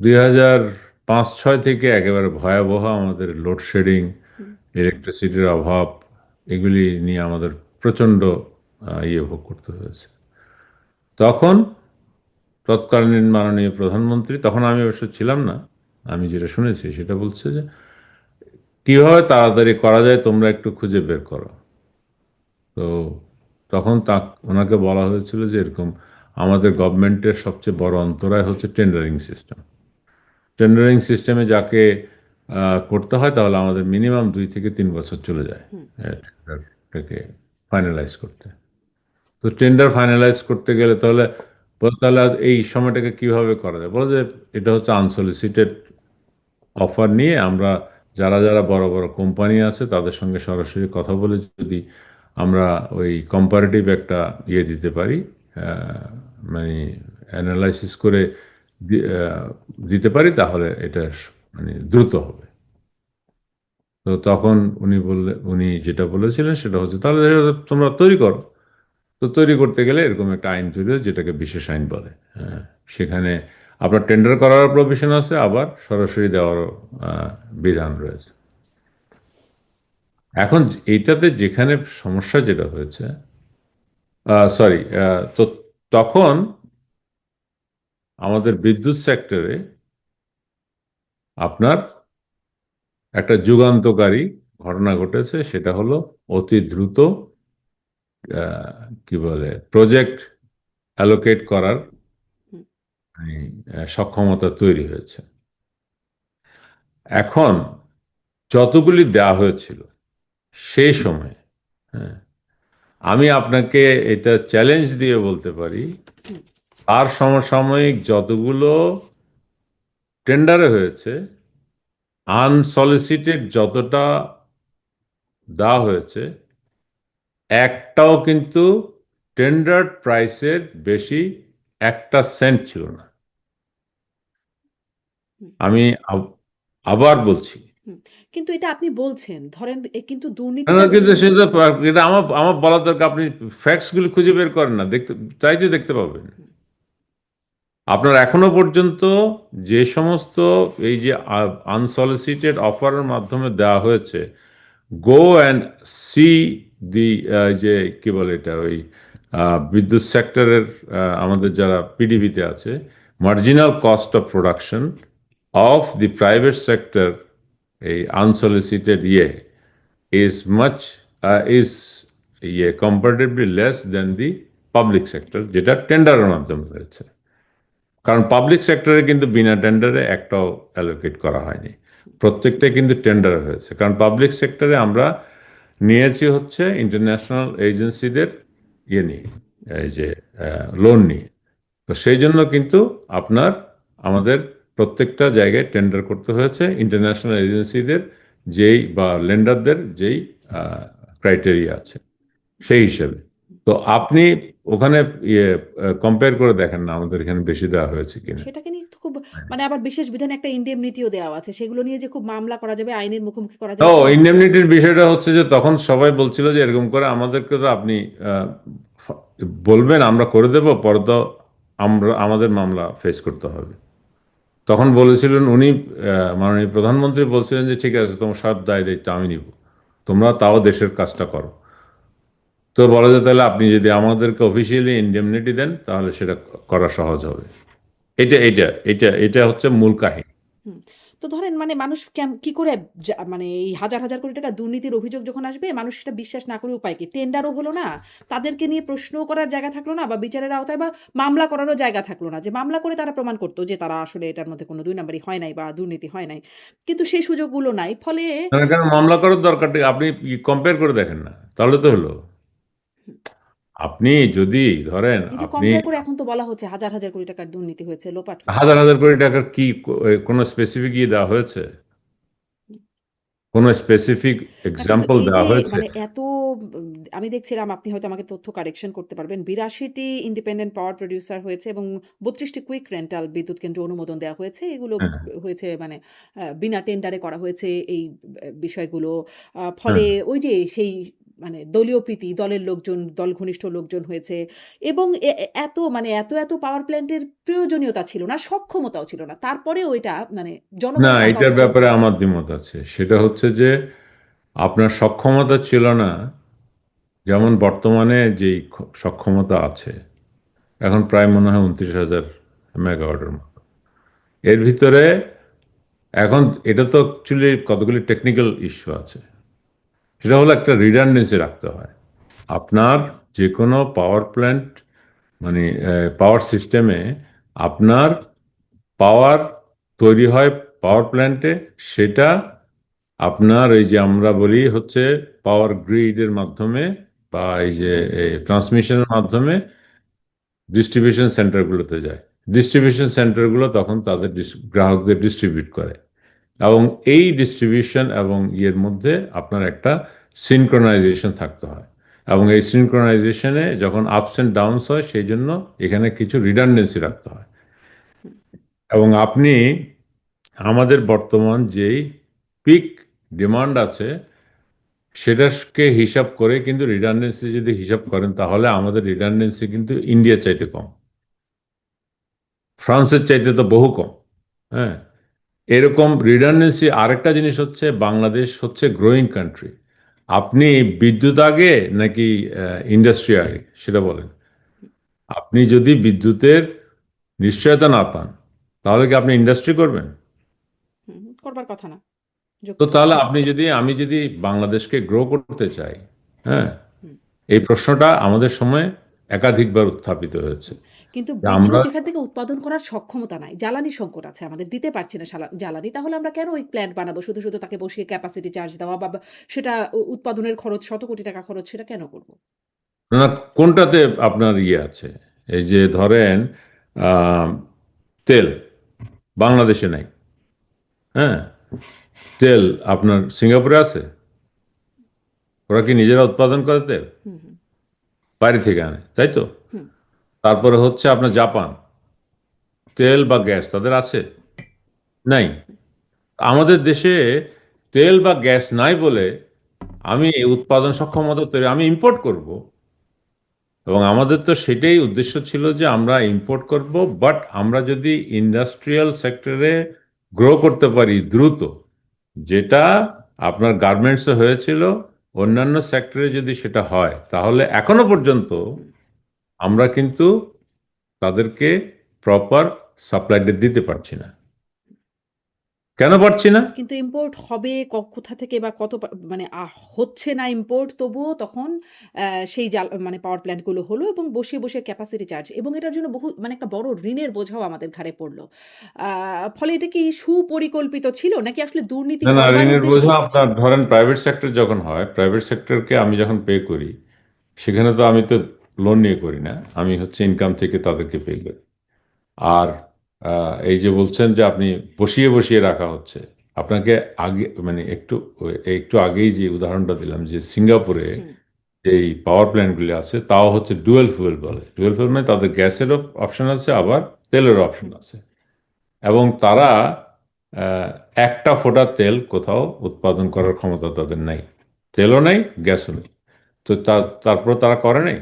2005-06 থেকে একেবারে ভয়াবহ আমাদের লোডশেডিং, হুম, ইলেকট্রিসিটির অভাব, এগুলি নিয়ে আমাদের প্রচণ্ড ইয়ে ভোগ করতে হয়েছে। তখন তৎকালীন মাননীয় প্রধানমন্ত্রী, তখন আমি অবশ্য ছিলাম না, আমি যেটা শুনেছি সেটা বলছে যে কিভাবে তাড়াতাড়ি করা যায় তোমরা একটু খুঁজে বের করো। তো তখন ওনাকে বলা হয়েছিল যে এরকম আমাদের গভর্নমেন্টের সবচেয়ে বড় অন্তরায় হচ্ছে টেন্ডারিং সিস্টেম। টেন্ডারিং সিস্টেমে যাকে করতে হয় তাহলে আমাদের মিনিমাম 2 থেকে 3 বছর চলে যায় হুম, টেন্ডারটাকে ফাইনালাইজ করতে। তো টেন্ডার ফাইনালাইজ করতে গেলে তাহলে তাহলে আর এই সময়টাকে কিভাবে করা যায়? বলে যে এটা হচ্ছে আনসলিসিটেড অফার নিয়ে আমরা যারা যারা বড় বড় কোম্পানি আছে তাদের সঙ্গে সরাসরি কথা বলে যদি আমরা ওই কম্পারেটিভ একটা দিতে পারি, মানে অ্যানালাইসিস করে দিতে পারি, তাহলে এটা মানে দ্রুত হবে। তো তখন উনি যেটা বলেছিলেন সেটা হচ্ছে তাহলে তোমরা তৈরি করো। তো তৈরি করতে গেলে এরকম একটা আইন তৈরি হয় যেটাকে বিশেষ আইন বলে। সেখানে আপনার টেন্ডার করার প্রভিশন আছে, আবার সরাসরি দেওয়ারও বিধান রয়েছে। এখন এইটাতে যেখানে সমস্যা যেটা হয়েছে, সরি, তো তখন আমাদের বিদ্যুৎ সেক্টরে আপনার একটা যুগান্তকারী ঘটনা ঘটেছে, সেটা হলো অতি দ্রুত কি বলে প্রজেক্ট অ্যালোকেট করার হুম, মানে, সক্ষমতা তৈরি হয়েছে। এখন যতগুলি দেওয়া হয়েছিল সেই সময়, হ্যাঁ, আমি আপনাকে এটা চ্যালেঞ্জ দিয়ে বলতে পারি হুম, আর সমসাময়িক যতগুলো টেন্ডারে হয়েছে, আনসলিসিটেড যতটা দেওয়া হয়েছে, একটাও কিন্তু টেন্ডার প্রাইসের বেশি 1 সেন্ট ছিল না। হুম, আমি আবার বলছি। হুম। কিন্তু এটা আপনি বলছেন, ধরেন কিন্তু না, দুর্নীতিটা না, কিন্তু যেখানে সেটা এটা আমার আমার বলা দরকার, আপনি ফ্যাক্টস গুলি খুঁজে বের করেন না, দেখতে তাই তো দেখতে পাবেন। হুম, আপনার এখনো পর্যন্ত যে সমস্ত এই যে আনসলিসিটেড অফারের মাধ্যমে দেওয়া হয়েছে, গো অ্যান্ড সি দি, যে কি বলে এটা, ওই বিদ্যুৎ সেক্টরের আমাদের যারা পিডিবিতে আছে, marginal cost of production of the private sector, এই unsolicited is much is comparatively less than the public sector, যেটা টেন্ডারের মাধ্যমে হয়েছে। কারণ পাবলিক সেক্টরে কিন্তু বিনা টেন্ডারে একটাও অ্যালোকেট করা হয়নি, প্রত্যেকটাই কিন্তু টেন্ডারে হয়েছে। কারণ পাবলিক সেক্টরে আমরা নিয়েছি হচ্ছে ইন্টারন্যাশনাল এজেন্সিদের নিয়ে, এই যে লোন নিয়ে। তো সেই জন্য কিন্তু আপনার আমাদের প্রত্যেকটা জায়গায় টেন্ডার করতে হয়েছে ইন্টারন্যাশনাল এজেন্সিদের যেই বা লেন্ডারদের যেই ক্রাইটেরিয়া আছে সেই হিসেবে। তো আপনি ওখানে ইয়ে কম্পেয়ার করে দেখেন না আমাদের এখানে বেশি দেওয়া হয়েছে কিনা। সেটাকে নিয়ে তো খুব, মানে আবার বিশেষ বিধানে একটা ইন্ডেমনিটিও দেওয়া আছে, সেগুলো নিয়ে যে খুব মামলা করা যাবে, আইনের মুখোমুখি করা ও, যাবে তা না। ইন্ডেমনিটির বিষয়টা হচ্ছে যে তখন সবাই বলছিল যে এরকম করে আমাদেরকে তো আপনি আহ, বলবেন আমরা করে দেব, পরে তো আমরা আমাদের মামলা ফেস করতে হবে। তখন বলেছিলেন উনি, মাননীয় প্রধানমন্ত্রী বলছিলেন যে ঠিক আছে, তোমার সব দায় দায়িত্ব আমি নিব, তোমরা তাও দেশের কাজটা করো। তো বলা যায় তাহলে আপনি যদি আমাদেরকে অফিসিয়ালি ইন্ডেমনিটি দেন তাহলে সেটা করা সহজ হবে। এটা হচ্ছে মূল কাহিনী। হুম। তো ধরেন মানে মানুষ কি করে মানে এই হাজার হাজার কোটি টাকা দুর্নীতির অভিযোগ যখন আসবে, মানুষ সেটা বিশ্বাস না করে উপায় কি? টেন্ডারও হলো না, তাদেরকে নিয়ে প্রশ্ন করার জায়গা থাকলো না, বা বিচারের আওতায় বা মামলা করারও জায়গা থাকলো না, যে মামলা করে তারা প্রমাণ করতো যে তারা আসলে এটার মধ্যে কোনো দুই নাম্বারই হয় নাই বা দুর্নীতি হয় নাই। কিন্তু সেই সুযোগগুলো নাই, ফলে কেন মামলা করার দরকারটা আপনি কম্পেয়ার করে দেখেন না, তাহলে তো হলো। আপনি যদি ধরেন এই যে আপনি কম্পেয়ার করে এখন তো বলা হচ্ছে হাজার হাজার কোটি টাকার দুর্নীতি হয়েছে, লোপাট হয়েছে। হাজার হাজার কোটি টাকার কি কোনো স্পেসিফিক দেওয়া হয়েছে? কোনো স্পেসিফিক না কিন্তু এক্সাম্পল এই যে দেওয়া হয়েছে? মানে এত আমি দেখছিলাম, আপনি হয়তো আমাকে তথ্য কারেকশন করতে পারবেন, ৮২টি ইন্ডিপেন্ডেন্ট পাওয়ার প্রডিউসার হয়েছে এবং ৩২টি কুইক রেন্টাল বিদ্যুৎ কেন্দ্র অনুমোদন দেওয়া হয়েছে। এগুলো হ্যাঁ, হয়েছে মানে বিনা টেন্ডারে করা হয়েছে এই বিষয়গুলো। ফলে হ্যাঁ। ওই যে সেই মানে দলীয় প্রীতি, দলের লোকজন, দল ঘনিষ্ঠ লোকজন হয়েছে, এবং এত মানে এত পাওয়ার প্ল্যান্টের প্রয়োজনীয়তা ছিল না, সক্ষমতাও ছিল না, তারপরেও এটা মানে না, জনগণের টাকা এটার অপচয় ব্যাপারে করে। আমার দ্বিমত আছে। সেটা হচ্ছে যে আপনার সক্ষমতা ছিল না, যেমন বর্তমানে যেই সক্ষমতা আছে এখন প্রায় মনে হয় 29,000 মেগাওয়াটের মতো। এর ভিতরে এখন এটা তো অ্যাকচুয়ালি কতগুলি টেকনিক্যাল ইস্যু আছে। সেটা হলো একটা রিডান্ডেন্সি রাখতে হয়। আপনার যে কোনো পাওয়ার প্ল্যান্ট মানে পাওয়ার সিস্টেমে আপনার পাওয়ার তৈরি হয় পাওয়ার প্ল্যান্টে, সেটা আপনার এই যে আমরা বলি হচ্ছে পাওয়ার গ্রিডের মাধ্যমে বা এই যে ট্রান্সমিশনের মাধ্যমে ডিস্ট্রিবিউশন সেন্টারগুলোতে যায়। ডিস্ট্রিবিউশন সেন্টারগুলো তখন তাদের গ্রাহকদের ডিস্ট্রিবিউট করে, এবং এই ডিস্ট্রিবিউশন এবং ইয়ের মধ্যে আপনার একটা সিনক্রোনাইজেশন থাকতে হয়, এবং এই সিনক্রোনাইজেশনে যখন আপস অ্যান্ড ডাউনস হয় সেই জন্য এখানে কিছু রিডান্ডেন্সি রাখতে হয়। এবং আপনি আমাদের বর্তমান যেই পিক ডিমান্ড আছে সেটাকে হিসাব করে কিন্তু রিডান্ডেন্সি যদি হিসাব করেন তাহলে আমাদের রিডান্ডেন্সি কিন্তু ইন্ডিয়ার চাইতে কম, ফ্রান্সের চাইতে তো বহু কম। হ্যাঁ, এরকম রিডান্ডেন্সি। আরেকটা জিনিস হচ্ছে বাংলাদেশ হচ্ছে গ্রোয়িং কান্ট্রি। আপনি বিদ্যুৎ আগে নাকি ইন্ডাস্ট্রি আগে সেটা বলেন। আপনি যদি বিদ্যুতের নিশ্চয়তা না পান তাহলে কি আপনি ইন্ডাস্ট্রি করবেন? করবার কথা না, তো যুক্তি। তাহলে আমি যদি বাংলাদেশকে গ্রো করতে চাই, হ্যাঁ, হুম। এই প্রশ্নটা আমাদের সময় একাধিকবার উত্থাপিত হয়েছে কিন্তু যে বিদ্যুৎ আমরা। যেখান থেকে উৎপাদন করার সক্ষমতা নাই, জ্বালানি সংকট আছে, আমাদের দিতে পারছি না জ্বালানি, তাহলে আমরা কেন ওই প্ল্যান্ট বানাবো? শুধু শুধু তাকে বসিয়ে ক্যাপাসিটি চার্জ দেওয়া বা সেটা উৎপাদনের খরচ শত কোটি টাকা খরচ, সেটা কেন করব? না, কোনটাতে আপনার ইয়ে আছে? এই যে ধরেন আহ, তেল বাংলাদেশে নাই, হ্যাঁ, তেল আপনার সিঙ্গাপুরে আছে। ওরা কি নিজেরা উৎপাদন করে তেল? হুম, হুম, বাইরে থেকে আনে, তাই তো। হুম। তারপরে হচ্ছে আপনার জাপান, তেল বা গ্যাস তাদের আছে? নাই। আমাদের দেশে তেল বা গ্যাস নাই বলে আমি উৎপাদন সক্ষমতা তৈরি আমি ইম্পোর্ট করব, এবং আমাদের তো সেটাই উদ্দেশ্য ছিল যে আমরা ইম্পোর্ট করব। বাট আমরা যদি ইন্ডাস্ট্রিয়াল সেক্টরে গ্রো করতে পারি দ্রুত, যেটা আপনার গার্মেন্টসে হয়েছিল, অন্যান্য সেক্টরে যদি সেটা হয় তাহলে এখনো পর্যন্ত আমরা কিন্তু তাদেরকে প্রপার সাপ্লাইটা দিতে পারছি না। কেন পারছি না? কিন্তু ইম্পোর্ট হবে কোথা থেকে বা কত মানে হচ্ছে না ইম্পোর্ট, তবুও তখন সেই মানে পাওয়ার প্ল্যান্ট গুলো হলো এবং বসিয়ে বসিয়ে ক্যাপাসিটি চার্জ, এবং এটার জন্য বহু মানে একটা বড় ঋণের বোঝাও আমাদের ঘাড়ে পড়লো। ফলে এটা কি সুপরিকল্পিত ছিল নাকি আসলে দুর্নীতি না, না, করবার ঋণের উদ্দেশ্যে বোঝা হয়েছে? আপনার ধরেন প্রাইভেট সেক্টর যখন হয়, প্রাইভেট সেক্টরকে আমি যখন পে করি সেখানে তো আমি তো লোন নিয়ে করি না, আমি হচ্ছে ইনকাম থেকে তাদেরকে পে করি। আর এই যে বলছেন যে আপনি বসিয়ে বসিয়ে রাখা হচ্ছে, আপনাকে আগে মানে একটু আগেই যে উদাহরণটা দিলাম যে সিঙ্গাপুরে হুম, এই পাওয়ার প্ল্যান্টগুলি আছে তাও হচ্ছে ডুয়েল ফুয়েল বলে। ডুয়েল ফুয়েল মানে তাদের গ্যাসেরও অপশন আছে আবার তেলেরও অপশন হুম। আছে, এবং তারা আহ, একটা ফোঁটা তেল কোথাও উৎপাদন করার ক্ষমতা তাদের নাই, তেলও নাই, গ্যাসও নেই। তো তারপর তারা করে নাই।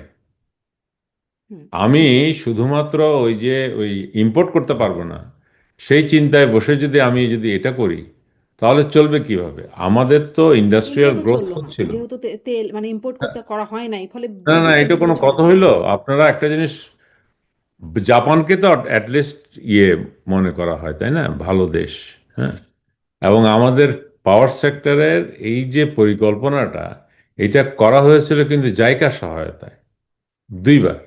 হুম। আমি শুধুমাত্র ওই ইম্পোর্ট করতে পারবো না সেই চিন্তায় বসে যদি আমি যদি এটা করি তাহলে চলবে কিভাবে? আমাদের তো ইন্ডাস্ট্রিয়াল ইন্ডিয়াতে গ্রোথ চলল না। হচ্ছিল। যেহেতু তেল মানে ইম্পোর্ট করতে করা হয় নাই, ফলে না, না, বিদ্যুৎটা এটা দিতে কোনো হয়েছে কথা বাইরে থেকে। হইলো? আপনারা একটা জিনিস, জাপানকে তো অ্যাটলিস্ট ইয়ে মনে করা হয়, তাই না, ভালো দেশ। হ্যাঁ, এবং আমাদের পাওয়ার সেক্টরের এই যে পরিকল্পনাটা, এটা করা হয়েছিল কিন্তু জাইকার সহায়তায় দুইবার,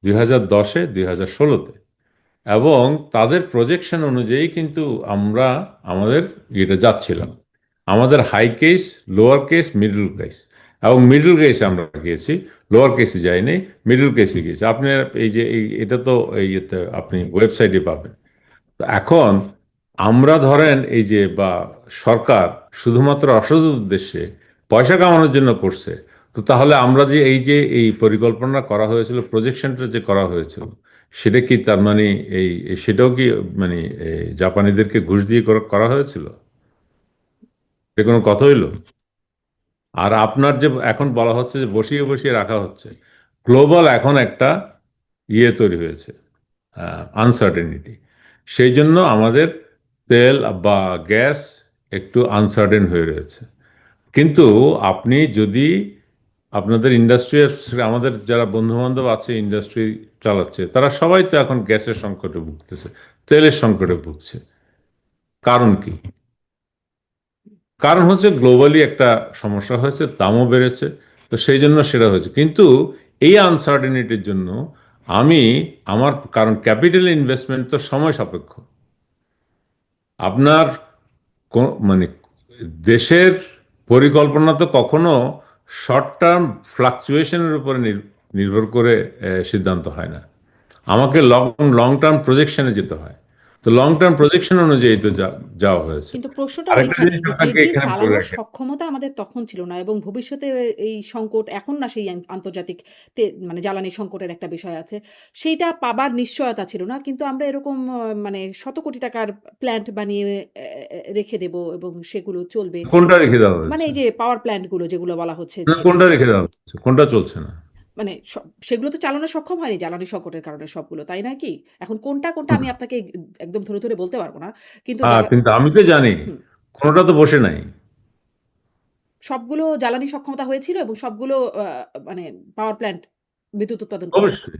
2010-এ 2016-তে। এবং তাদের প্রজেকশন অনুযায়ী কিন্তু আমরা আমাদের এটা যাচ্ছিলাম। আমাদের high case, lower case, middle case, এবং মিডল কেসে আমরা গিয়েছি, লোয়ার কেসে যাইনি, মিডল কেসে গিয়েছি। আপনি এই যে এটা তো এই ইয়েতে আপনি ওয়েবসাইটে পাবেন। তো এখন আমরা ধরেন এই যে বা সরকার শুধুমাত্র অসৎ উদ্দেশ্যে পয়সা কামানোর জন্য করছে, তো তাহলে আমরা যে এই পরিকল্পনা করা হয়েছিল, প্রজেকশনটা যে করা হয়েছিল, সেটা কি তার মানে সেটাও কি মানে জাপানিদেরকে ঘুষ দিয়ে করা হয়েছিল? এটা কোনো কথা হইলো? আর আপনার যে এখন বলা হচ্ছে যে বসিয়ে বসিয়ে রাখা হচ্ছে, গ্লোবাল এখন একটা ইয়ে তৈরি হয়েছে, আনসার্টেনিটি। সেই জন্য আমাদের তেল বা গ্যাস একটু আনসার্টেন হয়ে রয়েছে। কিন্তু আপনি যদি আপনাদের ইন্ডাস্ট্রি, আমাদের যারা বন্ধু বান্ধব আছে ইন্ডাস্ট্রি চালাচ্ছে, তারা সবাই তো এখন গ্যাসের সংকটে ভুগতেছে, তেলের সংকটে ভুগছে। কারণ কি? কারণ হচ্ছে গ্লোবালি একটা সমস্যা হয়েছে, দামও বেড়েছে, তো সেই জন্য সেটা হয়েছে, কিন্তু এই আনসার্টেনিটির জন্য আমি কারণ ক্যাপিটাল ইনভেস্টমেন্ট তো সময় সাপেক্ষ। আপনার মানে দেশের পরিকল্পনা তো কখনো শর্ট টার্ম ফ্লাকচুয়েশনের উপরে নির্ভর করে সিদ্ধান্ত হয় না। আমাকে লং লং টার্ম প্রজেকশনে যেতে হয়। তো লং টার্ম প্রজেকশন অনুযায়ী তো যাওয়া হয়েছে। কিন্তু প্রশ্নটা আরেকটা ওইখানেই জিনিস যে আপনাকে যেটি এখানে বলে চালানোর রাখেন। সক্ষমতা আমাদের তখন ছিল না, এবং ভবিষ্যতে এই সংকট এখন না সেই আন্তর্জাতিক মানে জ্বালানি সংকটের একটা বিষয় আছে, সেইটা পাবার নিশ্চয়তা ছিল না। কিন্তু আমরা এরকম মানে শত কোটি টাকার প্ল্যান্ট বানিয়ে রেখে দেব এবং সেগুলো চলবে। কোনটা রেখে দেওয়া মানে হয়েছে? এই যে পাওয়ার প্ল্যান্টগুলো যেগুলো বলা হচ্ছে না, যে কোনটা রেখে দেওয়া হয়েছে? কোনটা চলছে না? মানে সেগুলো তো চালানো সক্ষম হয়নি জ্বালানি সংকটের কারণে সবগুলো, তাই নয় কি? এখন কোনটা আমি আপনাকে একদম ধরে বলতে পারব না। কিন্তু কিন্তু আমি তো জানি হুম। কোনটা তো বসে নাই। সবগুলো জ্বালানি সক্ষমতা হয়েছিল এবং সবগুলো মানে পাওয়ার প্ল্যান্ট বিদ্যুৎ উৎপাদন করছে। অবশ্যই,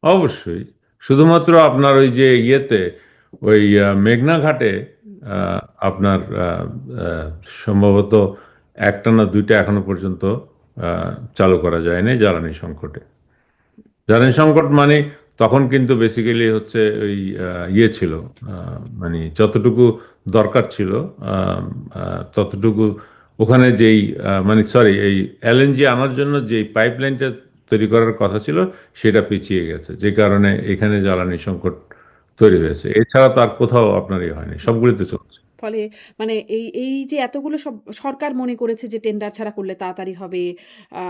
অবশ্যই। শুধুমাত্র আপনার ওই যে ইয়েতে, ওই মেঘনা ঘাটে হুম, আহ, আপনার আহ, সম্ভবত একটা না দুইটা এখনো পর্যন্ত চালু করা যায়নি জ্বালানি সংকটে। জ্বালানি সংকট মানে তখন কিন্তু বেসিক্যালি হচ্ছে ওই ইয়ে ছিল, মানে যতটুকু দরকার ছিল ততটুকু ওখানে যেই মানে সরি এই এলএনজি আনার জন্য যেই পাইপলাইনটা তৈরি করার কথা ছিল সেটা পিছিয়ে গেছে, যে কারণে এখানে জ্বালানি সংকট তৈরি হয়েছে। এছাড়া তো আর কোথাও আপনার ইয়ে হয়নি, হুম। সবগুলিতে চলছে। ফলে মানে এই যে এতগুলো সব সরকার মনে করেছে যে টেন্ডার ছাড়া করলে তাড়াতাড়ি হবে। আ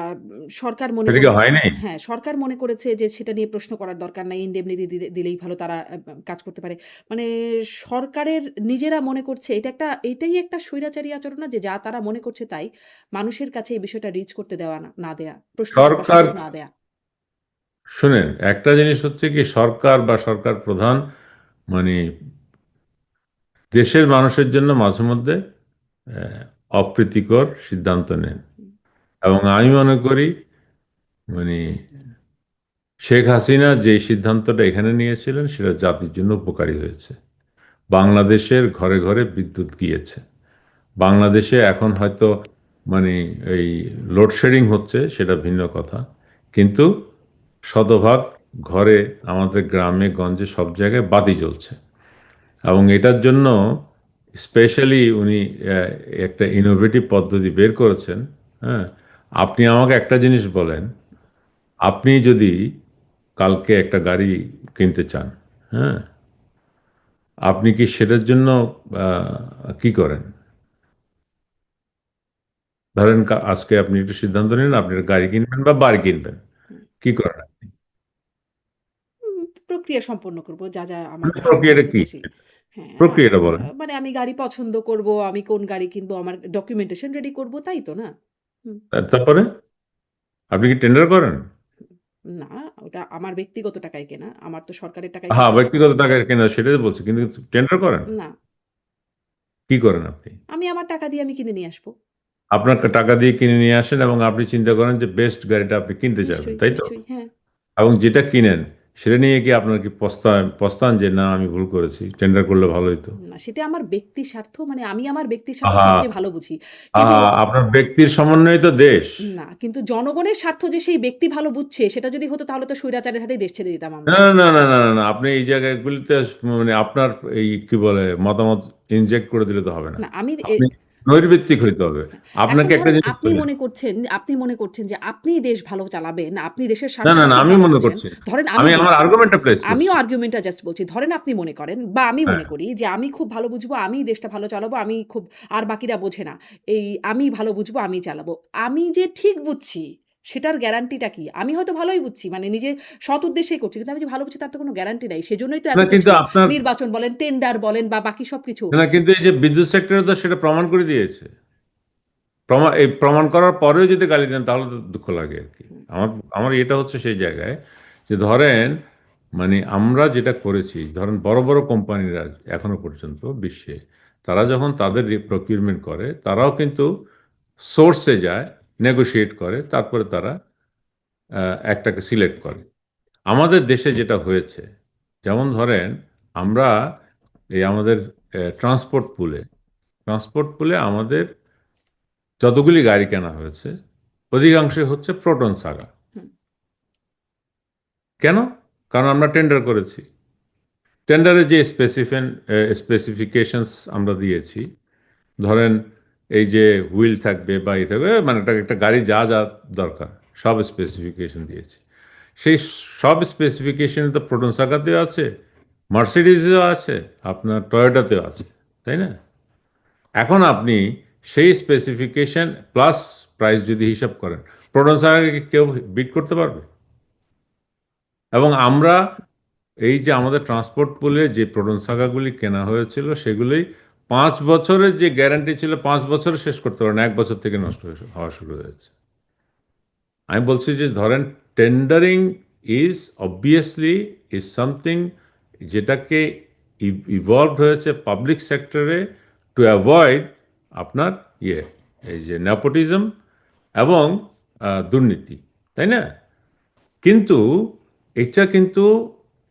সরকার মনে এটা কি করেছে, হয়নি? হ্যাঁ, সরকার মনে করেছে যে সেটা নিয়ে প্রশ্ন করার দরকার নাই। ইনডেমনিটি দিলেই ভালো, তারা কাজ করতে পারে। মানে সরকারের নিজেরা মনে করছে এটাই একটা স্বৈরাচারী আচরণ না, যে যা তারা মনে করছে তাই। মানুষের কাছে এই বিষয়টা রিচ করতে দেওয়া না দেয়া, প্রশ্ন করবার সরকার, সুযোগ না দেয়া। শুনেন, একটা জিনিস হচ্ছে কি, সরকার বা সরকার প্রধান মানে দেশের মানুষের জন্য মাঝে মধ্যে আহ, অপ্রীতিকর সিদ্ধান্ত নেন, এবং আমি মনে করি মানে শেখ হাসিনা যে সিদ্ধান্তটা এখানে নিয়েছিলেন সেটা জাতির জন্য উপকারী হয়েছে। বাংলাদেশের ঘরে ঘরে বিদ্যুৎ গিয়েছে। বাংলাদেশে এখন হয়তো মানে এই লোডশেডিং হচ্ছে, সেটা ভিন্ন কথা, কিন্তু শতভাগ ঘরে আমাদের গ্রামে গঞ্জে সব জায়গায় বাতি জ্বলছে। এবং এটার জন্য স্পেশালি উনি একটা ইনোভেটিভ পদ্ধতি বের করেছেন। হ্যাঁ, আপনি আমাকে একটা জিনিস বলেন, আপনি যদি কালকে একটা গাড়ি কিনতে চান, হ্যাঁ, আপনি কি সেটার জন্য কি করেন? ধরেন আজকে আপনি একটু সিদ্ধান্ত নিন আপনি একটা গাড়ি কিনবেন বা বাড়ি কিনবেন, হুম। কি করেন আপনি? প্রক্রিয়া সম্পন্ন করব যা মানে আমাদের প্রক্রিয়াটা সামর্থ্য কি? বেশি। হ্যাঁ, প্রক্রিয়াটা বলেন। মানে আমি গাড়ি পছন্দ করব, আমি কোন গাড়ি কিনবো, আমার ডকুমেন্টেশন রেডি করব, তাই তো না? হুম। তারপরে আপনি কি টেন্ডার করেন? না, ওটা আমার ব্যক্তিগত টাকায় কেনা। আমার তো সরকারের টাকায় হ্যাঁ, কিনতে হবে না। ব্যক্তিগত টাকায় কেনা, সেটাই বলছি, কিন্তু টেন্ডার করেন? না, কি করেন আপনি? আমি আমার টাকা দিয়ে আমি কিনে নিয়ে আসবো। আপনার টাকা দিয়ে কিনে নিয়ে আসেন এবং আপনি চিন্তা করেন যে বেস্ট গাড়িটা আপনি কিনতে যাবেন, নিশ্চয়ই, তাই তো? নিশ্চয়ই, হ্যাঁ। এবং যেটা কিনেন সেটা নিয়ে কি আপনার কি পস্তান যে না আমি ভুল করেছি, টেন্ডার করলে ভালো হতো? না, সেটা আমার ব্যক্তি স্বার্থ, মানে আমি আমার ব্যক্তির স্বার্থ আহা, সবচেয়ে ভালো বুঝি। কিন্তু আপনার ব্যক্তির সমন্বয় তো দেশ। না, কিন্তু জনগণের স্বার্থ যে সেই ব্যক্তি ভালো বুঝছে, সেটা যদি হতো তাহলে তো স্বৈরাচারের হাতেই দেশ ছেড়ে দিতাম আমরা। না না না না না না, আপনি এই জায়গাগুলিতে মানে আপনার এই কি বলে মতামত ইনজেক্ট করে দিলে তো হবে না। না, আমি আপনি নৈর্ব্যক্তিক হইতে হবে। এখন আপনাকে একটা ধরেন জিনিস বলি। আপনি মনে করছেন যে আপনি দেশ ভালো চালাবেন, আপনি দেশের না না স্বার্থটা না, খুব আমি ভালো মনে বুঝেন। করছি, ধরেন আমি আমি আমার বলছি, আর্গুমেন্টটা প্লেস আমিও করছি। আর্গুমেন্টটা জাস্ট বলছি। ধরেন আপনি মনে করেন বা আমি হ্যাঁ, মনে করি যে আমি খুব ভালো বুঝবো, আমি দেশটা ভালো চালাবো, আমি খুব, আর বাকিরা বোঝে না। এই আমি ভালো বুঝবো, আমি চালাবো। আমি যে ঠিক বুঝছি সেটার গ্যারান্টিটা কি? আমি হয়তো ভালোই বুঝছি, মানে নিজে সৎ উদ্দেশ্যেই করছি। কিন্তু আমি যে ভালো বুঝছি তার তো কোনো গ্যারান্টি নাই। সেজন্যই তো এত না কিছু, কিন্তু আপনার, নির্বাচন বলেন, টেন্ডার বলেন বা বাকি সবকিছু। না কিন্তু এই যে বিদ্যুৎ সেক্টরে তো সেটা প্রমাণ করে দিয়েছে। এই প্রমাণ করার পরেও যদি গালি দেন তাহলে তো দুঃখ লাগে আর কি। আমার আমার এটা হচ্ছে সেই জায়গায় যে ধরেন মানে আমরা যেটা করেছি, ধরেন বড় বড় কোম্পানিরা এখনো পর্যন্ত বিশ্বে তারা যখন তাদের প্রকিউরমেন্ট করে তারাও কিন্তু সোর্সে যায়, নেগোশিয়েট করে, তারপরে তারা একটাকে সিলেক্ট করে। আমাদের দেশে যেটা হয়েছে, যেমন ধরেন আমরা এই আমাদের ট্রান্সপোর্ট পুলে আমাদের যতগুলি গাড়ি কেনা হয়েছে অধিকাংশই হচ্ছে প্রোটন সাগা। হুম। কেন? কারণ আমরা টেন্ডার করেছি। টেন্ডারে যে স্পেসিফিকেশনস আমরা দিয়েছি, ধরেন এই যে হুইল থাকবে বা ই থাকবে, মানে একটা গাড়ি যা যা দরকার সব স্পেসিফিকেশন দিয়েছি। সেই সব স্পেসিফিকেশনে তো প্রোটন সাগাতেও আছে, মার্সিডিজেও আছে, আপনার টয়োটাতেও আছে, তাই না? এখন আপনি সেই স্পেসিফিকেশন প্লাস প্রাইস যদি হিসাব করেন, প্রোটন সাগাকে কি কেউ বিট করতে পারবে? এবং আমরা এই যে আমাদের ট্রান্সপোর্ট পুলে যে প্রোটন সাগাগুলি কেনা হয়েছিল, সেগুলি 5 বছরের যে গ্যারান্টি ছিল, 5 বছরে শেষ করতে পারে না, 1 বছর থেকে নষ্ট হওয়া শুরু হয়েছে। আমি বলছি যে ধরেন, tendering is obviously is something যেটাকে ইভলভ হয়েছে পাবলিক সেক্টরে টু অ্যাভয়েড আপনার এই যে নেপোটিজম এবং দুর্নীতি, তাই না? কিন্তু এটা কিন্তু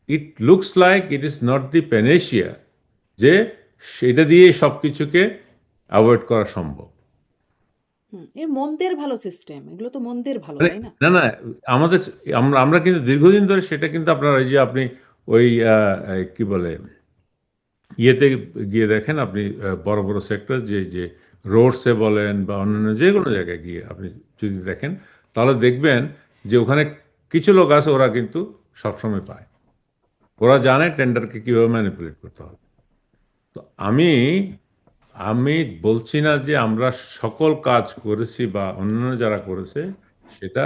it looks like it is not the panacea যে সেটা দিয়ে সব কিছুকে অ্যাভয়েড করা সম্ভব। এ মন্দের ভালো সিস্টেম, এগুলো তো মন্দের ভালো, মানে তাই না? না না, আমাদের আমরা আমরা কিন্তু দীর্ঘদিন ধরে সেটা কিন্তু আপনার ওই যে আপনি ওই কি বলে ইয়েতে গিয়ে দেখেন আপনি, বড় বড় সেক্টর যে রোডসে বলেন বা অন্যান্য যে কোনো জায়গায় গিয়ে আপনি যদি দেখেন, তাহলে দেখবেন যে ওখানে কিছু লোক আছে, ওরা কিন্তু সবসময় পায়। ওরা জানে টেন্ডারকে কিভাবে ম্যানিপুলেট করতে হবে। তো আমি আমি বলছি না যে আমরা সকল কাজ করেছি বা অন্যান্য যারা করেছে সেটা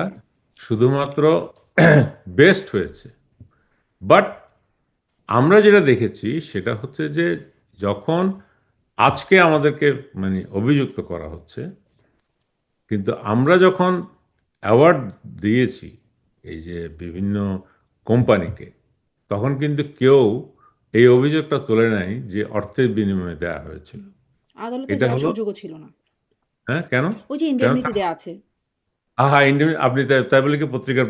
শুধুমাত্র বেস্ট হয়েছে, বাট আমরা যেটা দেখেছি সেটা হচ্ছে যে যখন আজকে আমাদেরকে মানে অভিযুক্ত করা হচ্ছে, কিন্তু আমরা যখন অ্যাওয়ার্ড দিয়েছি এই যে বিভিন্ন কোম্পানিকে, তখন কিন্তু কেউ এই অভিযোগটা তোলে নাই যে অর্থের বিনিময়ে দেওয়া হয়েছিল। আদালতে এটা যাওয়ার হলো, সুযোগও ছিল না। হ্যাঁ, কেন? ওই যে কেন? ইন্ডেমনিটি দেয়া আছে। আহা, আপনি তাই তাই বলে কি পত্রিকার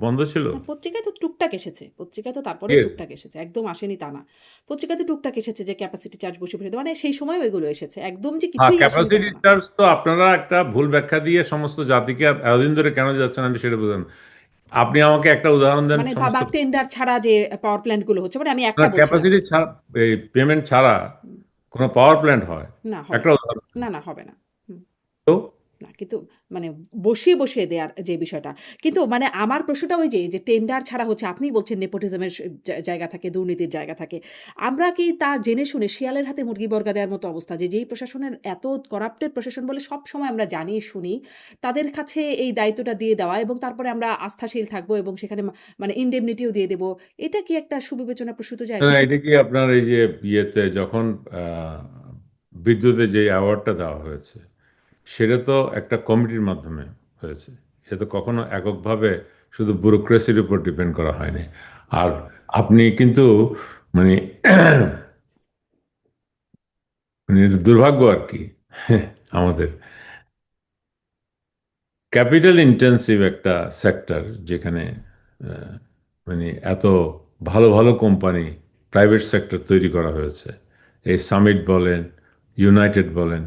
বন্ধ ছিল? না, পত্রিকায় তো টুকটাক এসেছে, পত্রিকায় তো তারপরেও Yes. টুকটাক এসেছে, একদম আসেনি তা না। পত্রিকায় তো টুকটাক এসেছে যে ক্যাপাসিটি চার্জ বসে বসে মানে সেই সময়ও এগুলো এসেছে, একদম যে হ্যাঁ, কিছুই আসেনি তা ক্যাপাসিটি তো না। চার্জ তো আপনারা একটা ভুল ব্যাখ্যা দিয়ে সমস্ত জাতিকে এতদিন ধরে কেন যাচ্ছেন আমি সেটা বুঝলাম না। আপনি আমাকে একটা উদাহরণ দেন মানে সমস্ত। বা টেন্ডার ছাড়া যে পাওয়ার প্ল্যান্ট গুলো হচ্ছে, মানে আমি একটা আপনার বলছি আর ক্যাপাসিটি কি। ছাড়া, এই পেমেন্ট ছাড়া কোনো পাওয়ার প্ল্যান্ট হয়? না হবে একটা না। উদাহরণ দেন। না, না হবে না। হুম। তো না, কিন্তু মানে বসিয়ে, বসিয়ে দেয়ার যে বিষয়টা। কিন্তু মানে আমার প্রশ্নটা ওই যে টেন্ডার ছাড়া হচ্ছে, আপনিই বলছেন নেপোটিজমের জায়গা থাকে, দুর্নীতির জায়গা থাকে। আমরা কি তা জেনে শুনে শিয়ালের হাতে মুরগি বর্গা দেওয়ার মতো অবস্থা, যে যেই প্রশাসনের এত করাপ্টেড প্রশাসন বলে সবসময় আমরা জানি, শুনি, তাদের কাছে এই দায়িত্বটা দিয়ে দেওয়া এবং তারপরে আমরা আস্থাশীল থাকবো এবং সেখানে মানে ইনডেমনিটিও দিয়ে দেব। এটা কি একটা সুবিবেচনা প্রসূত জায়গা? এটা কি আপনার এই যে ইয়েতে যখন আহ, বিদ্যুতে যে অ্যাওয়ার্ডটা দেওয়া হয়েছে, সেটা তো একটা কমিটির মাধ্যমে হয়েছে। এটা তো কখনো এককভাবে শুধু ব্যুরোক্রেসির উপর ডিপেন্ড করা হয়নি। আর আপনি কিন্তু মানে মানে এটা দুর্ভাগ্য আর কি আমাদের ক্যাপিটাল ইন্টেন্সিভ একটা সেক্টর, যেখানে আহ, মানে এত ভালো ভালো কোম্পানি প্রাইভেট সেক্টর তৈরি করা হয়েছে। এই সামিট বলেন, ইউনাইটেড বলেন,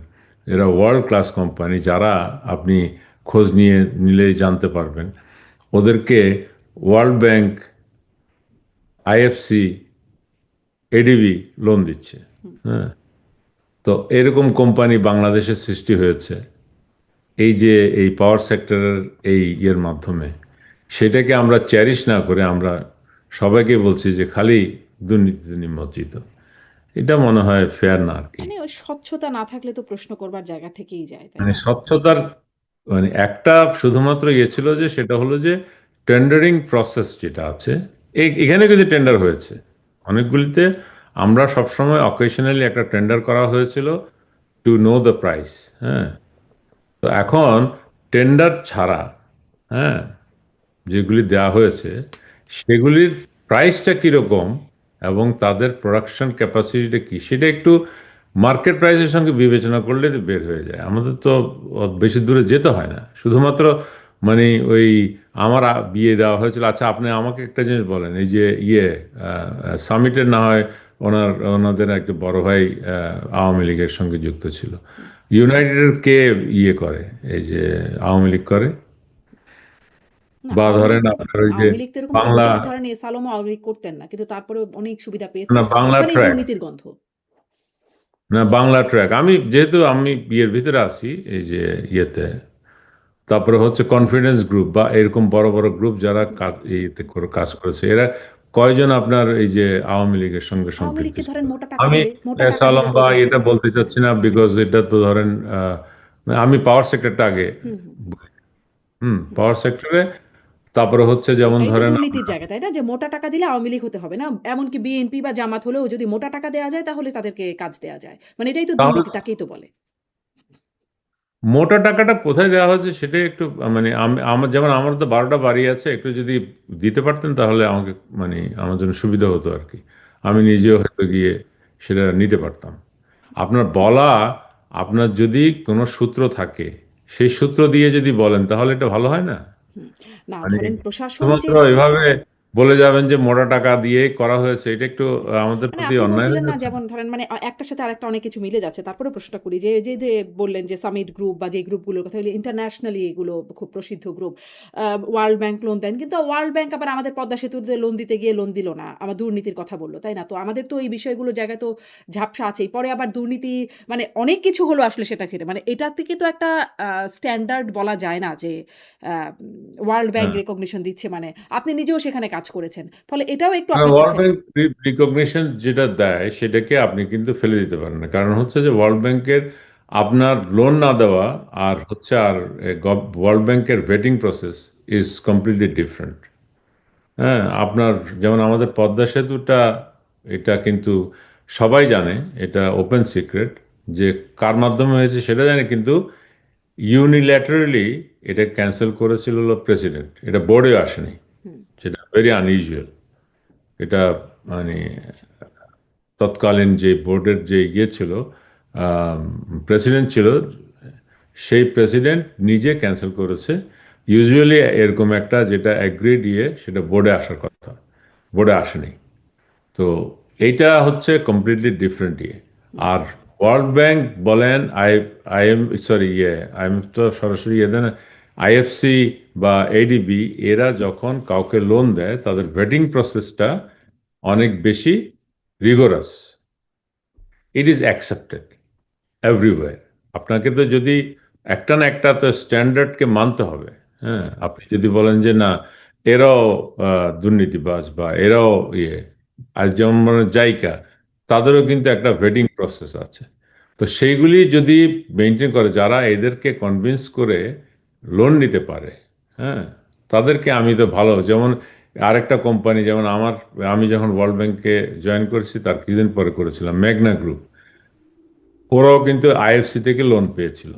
এরা ওয়ার্ল্ড ক্লাস কোম্পানি, যারা আপনি খোঁজ নিয়ে নিলেই জানতে পারবেন। ওদেরকে world bank, IFC, ADB loan দিচ্ছে। হ্যাঁ, তো এরকম কোম্পানি বাংলাদেশে সৃষ্টি হয়েছে এই যে এই পাওয়ার সেক্টরের এই ইয়ের মাধ্যমে। সেটাকে আমরা চ্যারিশ না করে আমরা সবাইকে বলছি যে খালি দুর্নীতিতে নিমজ্জিত। এটা মনে হয় ফেয়ার না আর কি। মানে ওই স্বচ্ছতা না থাকলে তো প্রশ্ন করবার জায়গা থেকেই যায়, তাই মানে না? স্বচ্ছতার মানে একটা শুধুমাত্র ইয়ে ছিল যে সেটা হলো যে টেন্ডারিং প্রসেস যেটা আছে, এখানে কিন্তু টেন্ডার হয়েছে অনেকগুলিতে। আমরা সবসময় অকেশনালি একটা টেন্ডার করা হয়েছিল টু নো দ্য প্রাইস। হ্যাঁ, তো এখন টেন্ডার ছাড়া, হ্যাঁ, যেগুলি দেওয়া হয়েছে সেগুলির প্রাইসটা কীরকম এবং তাদের প্রোডাকশন ক্যাপাসিটিটা কী, সেটা একটু মার্কেট প্রাইসের সঙ্গে বিবেচনা করলে তো বের হয়ে যায়। আমাদের তো বেশি দূরে যেতে হয় না, শুধুমাত্র মানে ওই আমার বিয়ে দেওয়া হয়েছিল। আচ্ছা, আপনি আমাকে একটা জিনিস বলেন, এই যে সামিটের না হয় ওনাদের একটা বড় ভাই আওয়ামী লীগের সঙ্গে যুক্ত ছিল। ইউনাইটেডের কে ইয়ে করে, এই যে আওয়ামী লীগ করে? না, বা আওয়ামী ধরেন লীগ আপনার ওই যে আওয়ামী লীগ তো এরকম করত বাংলা, না। ধরেন এস আলমও আওয়ামী লীগ করতেন না। কিন্তু তারপরেও অনেক সুবিধা পেয়েছেন। না বাংলা ওখানেই ট্র্যাক, দুর্নীতির গন্ধ। না বাংলা ট্র্যাক, আমি যেহেতু আমি ইয়ের ভিতরে আছি, এই যে ইয়েতে, তারপরে হচ্ছে কনফিডেন্স গ্রুপ বা এরকম বড় বড় গ্রুপ যারা ইয়েতে কাজ করেছে, এরা কয়জন আপনার এই যে আওয়ামী লীগের সঙ্গে আওয়ামী সম্পৃক্ত লীগকে ছিল? ধরেন আমি মোটা টাকা দিলে সালম তো বা জানতে এটা পারে। বলতে চাচ্ছি না, বিকজ এটা তো ধরেন আমি পাওয়ার সেক্টরটা আগে, হুম, হুম, হুম। পাওয়ার সেক্টরে, তারপরে হচ্ছে যেমন ওটাই তো ধরেন দুর্নীতির জায়গা, তাই না? যে মোটা টাকা দিলে আওয়ামী লীগ হতে হবে না। এমনকি বিএনপি বা জামাত হলেও যদি মোটা টাকা দেয়া যায় তাহলে তাদেরকে কাজ দেয়া যায়। মানে এটাই তো তাহলে দুর্নীতি, তাকেই তো বলে। মোটা টাকাটা কোথায় দেওয়া হচ্ছে সেটাই একটু, মানে আমার যেমন আমার তো 12টা বাড়ি আছে, একটু যদি দিতে পারতেন তাহলে আমাকে, মানে আমার জন্য সুবিধা হতো আর কি। আমি নিজেও হয়তো গিয়ে সেটা নিতে পারতাম। আপনার বলা, আপনার যদি কোনো সূত্র থাকে, সেই সূত্র দিয়ে যদি বলেন তাহলে এটা ভালো হয় না? হুম। না, মানে ধরেন প্রশাসন যে শুধুমাত্র এভাবে বলে যাবেন যে মোটা টাকা দিয়ে করা হয়েছে, এটা একটু আমাদের মানে প্রতি আপনি অন্যায় বলছিলেন হয়ে না, যাচ্ছে না? যেমন ধরেন মানে একটার সাথে আরেকটা অনেক কিছু মিলে যাচ্ছে। তারপরে প্রশ্নটা করি যে বললেন যে সামিট গ্রুপ বা যে গ্রুপগুলোর কথা বলি, ইন্টারন্যাশনালি এগুলো খুব প্রসিদ্ধ গ্রুপ। ওয়ার্ল্ড ব্যাংক লোন দেন। কিন্তু ওয়ার্ল্ড ব্যাংক আবার আমাদের পদ্মা সেতুতে লোন দিতে গিয়ে লোন দিল না। আমার দুর্নীতির কথা বলল, তাই না? তো আমাদের তো এই বিষয়গুলোর জায়গায় তো ঝাপসা আছেই। পরে আবার দুর্নীতি মানে অনেক কিছু হলো আসলে সেটা ঘিরে। মানে এটার থেকে তো একটা স্ট্যান্ডার্ড বলা যায় না যে আ ওয়ার্ল্ড ব্যাংক হ্যাঁ, রিকগনিশন দিচ্ছে মানে। আপনি নিজেও সেখানে কাজ করেছেন। ফলে এটাও একটু কারণ আপনার ওয়ার্ল্ড কাছে ব্যাংক রিকগনিশন যেটা দেয় সেটাকে আপনি কিন্তু ফেলে দিতে পারেন না, কারণ হচ্ছে যে ওয়ার্ল্ড ব্যাংকের আপনার লোন না দেওয়া আর হচ্ছে আর ওয়ার্ল্ড ব্যাংকের vetting process is completely different. হ্যাঁ, আপনার যেমন আমাদের পদ্মা সেতুটা, এটা কিন্তু সবাই জানে, এটা ওপেন সিক্রেট, যে কার মাধ্যমে হয়েছে সেটা জানে, কিন্তু ইউনিল্যাটারালি এটা ক্যান্সেল করেছিল হলো প্রেসিডেন্ট, এটা বোর্ডে আসেনি। হুম, সেটা ভেরি আনইউজুয়াল। এটা মানে আচ্ছা। তৎকালীন যে বোর্ডের যে ইয়ে ছিল, প্রেসিডেন্ট ছিল, সেই প্রেসিডেন্ট নিজে ক্যান্সেল করেছে। ইউজুয়ালি এরকম একটা যেটা অ্যাগ্রিড ইয়ে সেটা বোর্ডে আসার কথা, বোর্ডে আসেনি। তো এইটা হচ্ছে কমপ্লিটলি ডিফারেন্ট ইয়ে। আর ওয়ার্ল্ড ব্যাংক বলেন, আই এম সরি ইয়ে, তো সরাসরি ইয়ে দেন, আইএফসি বা এডিবি, এরা যখন কাউকে লোন দেয় তাদের ভেটিং প্রসেসটা অনেক বেশি rigorous. It is accepted everywhere. আপনাকে তো যদি একটা না একটা তো স্ট্যান্ডার্ডকে মানতে হবে। হ্যাঁ, আপনি যদি বলেন যে না, এরাও দুর্নীতিবাজ বা এরাও ইয়ে, আর যেমন মানে জাইকা, তাদেরও কিন্তু একটা ভেটিং প্রসেস আছে। তো সেইগুলি যদি মেনটেন করে, যারা এদেরকে কনভিন্স করে লোন নিতে পারে, হ্যাঁ, তাদেরকে আমি তো ভালো, যেমন আরেকটা কোম্পানি, যেমন আমি যখন ওয়ার্ল্ড ব্যাংকে জয়েন করেছি তার কিছুদিন পরে করেছিলাম মেঘনা গ্রুপ, ওরাও কিন্তু আইএফসি থেকে লোন পেয়েছিল।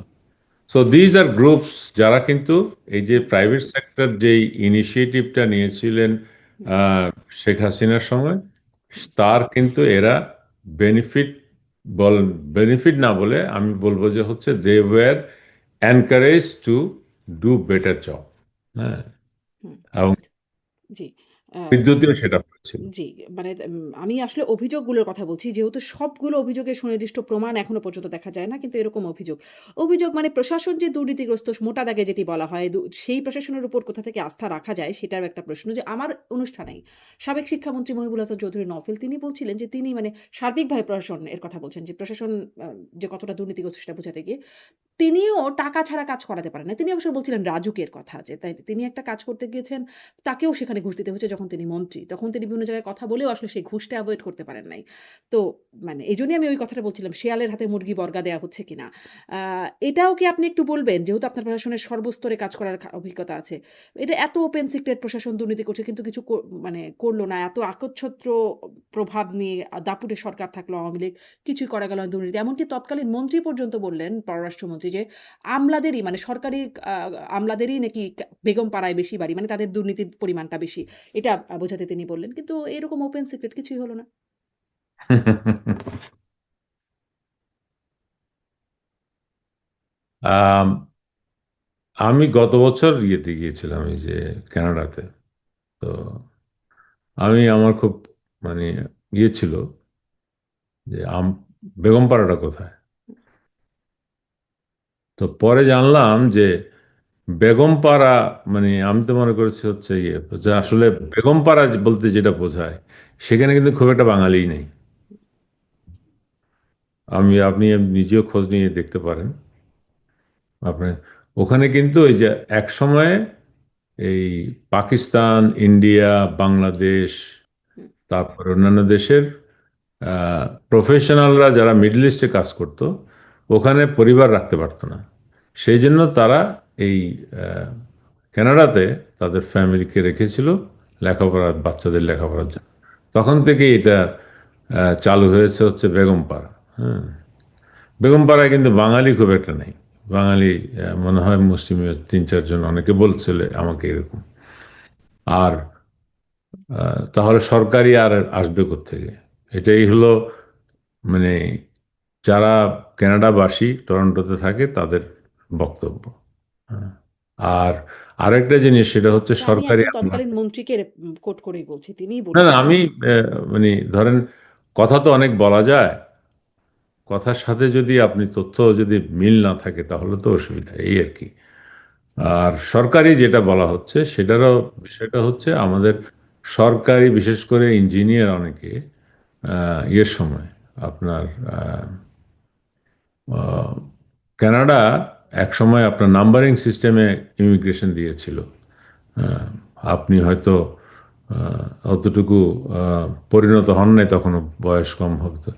সো দিজ আর গ্রুপস যারা কিন্তু এই যে প্রাইভেট সেক্টর যেই ইনিশিয়েটিভটা নিয়েছিলেন আহ, শেখ হাসিনার সময়, তার কিন্তু এরা বেনিফিট, বল বেনিফিট না বলে আমি বলবো যে হচ্ছে they were encourage to do better job. হ্যাঁ, হুম, এবং জি। আ বিদ্যুতেও সেটা হয়েছিল। জি, মানে আমি আসলে অভিযোগগুলোর কথা বলছি। যেহেতু সবগুলো অভিযোগের সুনির্দিষ্ট প্রমাণ এখনো পর্যন্ত দেখা যায় না। কিন্তু এরকম অভিযোগ মানে প্রশাসন যে দুর্নীতিগ্রস্ত মোটা দাগে যেটি বলা হয়, সেই প্রশাসনের উপর কোথা থেকে আস্থা রাখা যায় সেটারও একটা প্রশ্ন। যে আমার অনুষ্ঠানেই সাবেক শিক্ষামন্ত্রী মহিবুল হাসান চৌধুরী নফেল তিনি বলছিলেন যে তিনি মানে সার্বিকভাবে প্রশাসন এর কথা বলছেন যে প্রশাসন যে কতটা দুর্নীতিগ্রস্ত সেটা বোঝাতে গিয়ে তিনিও টাকা ছাড়া কাজ করাতে পারেন না। তিনি অবশ্য বলছিলেন রাজুকের কথা যে তাই তিনি একটা কাজ করতে গিয়েছেন, তাকেও সেখানে ঘুষ দিতে হয়েছে যখন তিনি মন্ত্রী। তখন তিনি বিভিন্ন জায়গায় কথা বলেও আসলে সেই ঘুষটা এভয়েড করতে পারেন নাই। তো মানে এজন্যই আমি ওই কথাটা বলছিলাম, শেয়ালের হাতে মুরগি বর্গা দেয়া হচ্ছে কিনা। আ এটাও কি আপনি একটু বলবেন? যেহেতু আপনার প্রশাসনের সর্বস্তরে কাজ করার অভিজ্ঞতা আছে। এটা এত ওপেন সিক্রেট প্রশাসন দুর্নীতি করছে কিন্তু কিছু মানে করল না। এত আকচ্ছত্র প্রভাব নিয়ে দাপুটে সরকার থাকলো আওয়ামী লীগ, কিছুই করা গেল না দুর্নীতি। এমনকি তৎকালীন মন্ত্রী পর্যন্ত বললেন, পররাষ্ট্রমন্ত্রী যে আমলাদেরই মানে সরকারি আ আমলাদেরই নাকি বেগম পাড়ায় বেশি বাড়ি। মানে তাদের দুর্নীতির পরিমাণটা বেশি। এটা বোঝাতে তিনি বললেন। কিন্তু এরকম ওপেন সিক্রেট কিছুই হলো না। আম, আমি গত বছর ইয়েতে গিয়েছিলাম, এই যে কানাডাতে। তো আমার খুব মানে ইয়ে ছিল যে বেগমপাড়াটা কোথায়। তো পরে জানলাম যে বেগমপাড়া, মানে আমি তো মনে করেছি হচ্ছে ইয়ে, যে আসলে বেগমপাড়া বলতে যেটা বোঝায় সেখানে কিন্তু খুব একটা বাঙালিই নেই। আপনি নিজেও খোঁজ নিয়ে দেখতে পারেন। আপনি ওখানে কিন্তু ওই যে এক সময়ে এই পাকিস্তান, ইন্ডিয়া, বাংলাদেশ, হুম। তারপর অন্যান্য দেশের প্রফেশনালরা যারা মিডল ইস্টে কাজ করত, ওখানে পরিবার রাখতে পারতো না। সেই জন্য তারা এই আহ, কানাডাতে তাদের ফ্যামিলিকে রেখেছিল লেখাপড়া, বাচ্চাদের লেখাপড়ার জন্য। তখন থেকে এটা চালু হয়েছে হচ্ছে বেগমপাড়া। হ্যাঁ, বেগমপাড়ায় কিন্তু বাঙালি খুব একটা নেই। বাঙালি মনে হয় মুসলিমীয় তিন চারজন, অনেকে বলছিল আমাকে এরকম। আর তাহলে সরকারি আর আসবে কোত্থেকে? এটাই হলো মানে যারা কানাডাবাসী টরন্টোতে থাকে তাদের বক্তব্য। হ্যাঁ। আর আরেকটা জিনিস সেটা হচ্ছে না, আমি সরকারি একদম আমলা। তৎকালীন মন্ত্রীকে কোট করেই বলছি, তিনিই না না, বলেছেন। আমি মানে ধরেন কথা তো অনেক বলা যায়, কথার সাথে যদি আপনি তথ্য যদি মিল না থাকে তাহলে তো অসুবিধা, এই আর কি। আর সরকারি যেটা বলা হচ্ছে সেটারও বিষয়টা হচ্ছে আমাদের সরকারি, বিশেষ করে ইঞ্জিনিয়ার অনেকে ইয়ের সময় আপনার আহ, কানাডা এক সময় আপনার নাম্বারিং সিস্টেমে ইমিগ্রেশন দিয়েছিল। আহ, আপনি হয়তো অতটুকু পরিণত হন নাই, তখনও বয়স কম হতো,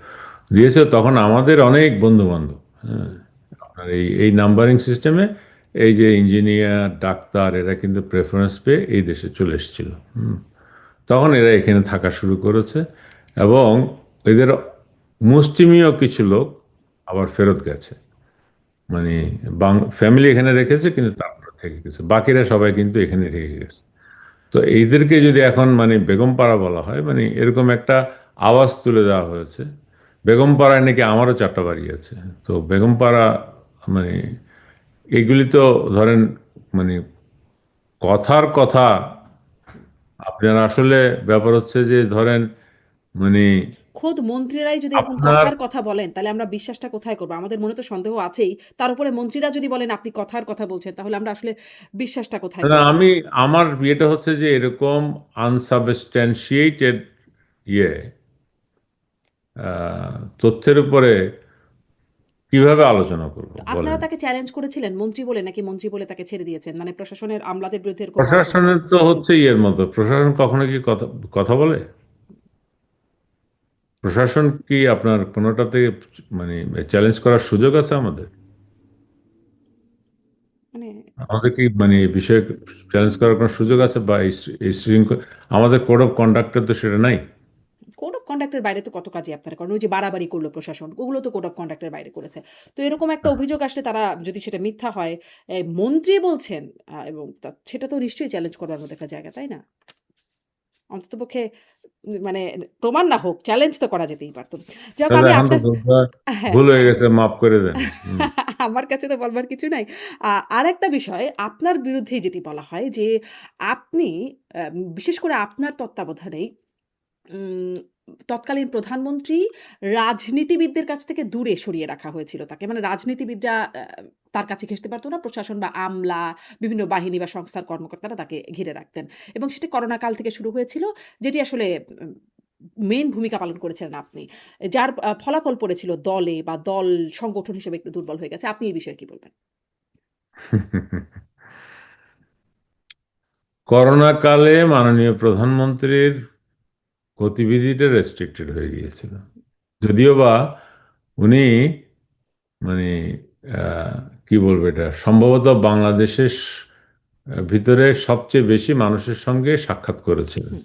দিয়েছে তখন আমাদের অনেক বন্ধু বান্ধব। হ্যাঁ, আপনার এই এই নাম্বারিং সিস্টেমে এই যে ইঞ্জিনিয়ার, ডাক্তার, এরা কিন্তু প্রেফারেন্স পেয়ে এই দেশে চলে এসেছিল। তখন এরা এখানে থাকা শুরু করেছে, এবং এদের মুষ্টিমেয় কিছু লোক আবার ফেরত গেছে। মানে ফ্যামিলি এখানে রেখেছে কিন্তু তারপর থেকে গেছে, বাকিরা সবাই কিন্তু এখানে থেকে গেছে। তো এইদেরকে যদি এখন মানে বেগমপাড়া বলা হয়, মানে এরকম একটা আওয়াজ তুলে দেওয়া হয়েছে। বেগমপাড়ায় নাকি আমারও চারটা বাড়ি আছে। তো বেগমপাড়া মানে এগুলি তো ধরেন মানে কথার কথা। আপনার আসলে ব্যাপার হচ্ছে যে ধরেন মানে খোদ মন্ত্রীরাই যদি এরকম আপনার কথার কথা বলেন, তাহলে আমরা বিশ্বাসটা কোথায় করব? আমাদের মনে তো সন্দেহ আছেই। তার উপরে মন্ত্রীরা যদি বলেন আপনি কথার কথা বলছেন, তাহলে আমরা আসলে বিশ্বাসটা কোথায় না, করব? আমার বিয়েটা হচ্ছে যে এরকম আনসাবস্ট্যান্সিয়েটেড ইয়ে তথ্যের উপরে কিভাবে আলোচনা করব তো আপনারা বলেন? তাকে চ্যালেঞ্জ করেছিলেন মন্ত্রী বলে, নাকি মন্ত্রী বলে তাকে ছেড়ে দিয়েছেন? মানে প্রশাসনের আমলাদের বিরুদ্ধে এরকম বলা হচ্ছে। প্রশাসনের তো হচ্ছে ইয়ের মতো, প্রশাসন কখনো কি কথা কথা বলে? প্রশাসন কি আপনার কোনোটাতে মানে চ্যালেঞ্জ করার সুযোগ আছে আমাদের? মানে আমাদের কি মানে এই বিষয়ে চ্যালেঞ্জ করার কোনো সুযোগ আছে, বা এই শৃঙ্খলা আমাদের কোড অফ কন্ডাক্টে তো সেটা নাই। কোড অফ কন্ডাক্ট এর বাইরে তো কত কাজই আপনারা করেন। ওই যে বাড়াবাড়ি করল প্রশাসন, ওগুলো তো কোড অফ কন্ডাক্ট এর বাইরে করেছে। তো এরকম একটা অভিযোগ আসলে তারা যদি সেটা মিথ্যা হয়, মন্ত্রী বলছেন, এবং সেটা তো নিশ্চয়ই চ্যালেঞ্জ করার মতো একটা জায়গা, তাই না? অন্ততপক্ষে মানে প্রমাণ না হোক, চ্যালেঞ্জ তো করা যেতেই পারত। যাক, তাহলে আমি এখন তো আপনার বোধহয় হ্যাঁ, ভুল হয়ে গেছে, মাফ করে দেন। আমার কাছে তো বলবার কিছু নাই। আরেকটা বিষয়, আপনার বিরুদ্ধেই যেটি বলা হয় যে, আপনি বিশেষ করে আপনার তত্ত্বাবধানেই উম তৎকালীন প্রধানমন্ত্রী রাজনীতিবিদদের কাছ থেকে দূরে সরিয়ে রাখা হয়েছিল তাকে। মানে রাজনীতিবিদরা তার কাছে ঘেঁষতে পারত না। প্রশাসন বা আমলা, বিভিন্ন বাহিনী বা সংস্থার কর্মকর্তারা তাকে ঘিরে রাখতেন। এবং সেটি করোনা কাল থেকে শুরু হয়েছিল, যেটি আসলে উম মেইন ভূমিকা পালন করেছিলেন আপনি। যার ফলাফল পড়েছিল দলে বা দল সংগঠন হিসেবে একটু দুর্বল হয়ে গেছে। আপনি এই বিষয়ে কি বলবেন? করোনা কালে মাননীয় প্রধানমন্ত্রীর গতিবিধিটা রেস্ট্রিক্টেড হয়ে গিয়েছিল, যদিও বা উনি মানে আহ, কি বলবো, এটা সম্ভবত বাংলাদেশের ভিতরে সবচেয়ে বেশি মানুষের সঙ্গে সাক্ষাৎ করেছিলেন। হুম,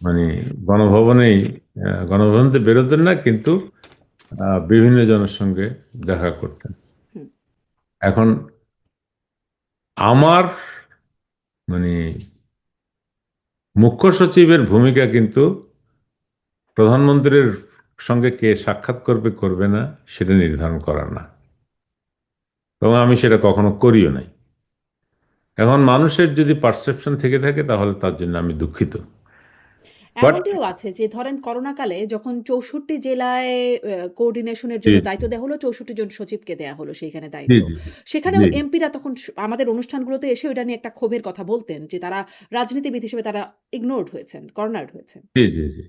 মানে গণভবনেই, গণভবনতে বেরোতেন না কিন্তু বিভিন্ন জনের সঙ্গে দেখা করতেন। হুম। এখন আমার মানে মুখ্য সচিবের ভূমিকা কিন্তু প্রধানমন্ত্রীর সঙ্গে কে সাক্ষাৎ করবে করবে না সেটা নির্ধারণ করা না, এবং আমি সেটা কখনো করিও নাই। এখন মানুষের যদি পারসেপশন থেকে থাকে তাহলে তার জন্য আমি দুঃখিত। বাট এমনটিও আছে যে ধরেন করোনাকালে যখন ৬৪ জেলায় কোঅর্ডিনেশনের জি জন্য দায়িত্ব দেওয়া হলো, ৬৪ জন সচিবকে দেয়া হলো সেইখানে জি দায়িত্ব। জি সেখানেও জি এমপিরা তখন আমাদের অনুষ্ঠানগুলোতে এসে ওইটা নিয়ে একটা ক্ষোভের কথা বলতেন যে তারা রাজনীতিবিদ হিসেবে তারা ইগনোরড হয়েছেন, কর্নারড হয়েছেন। জি জি জি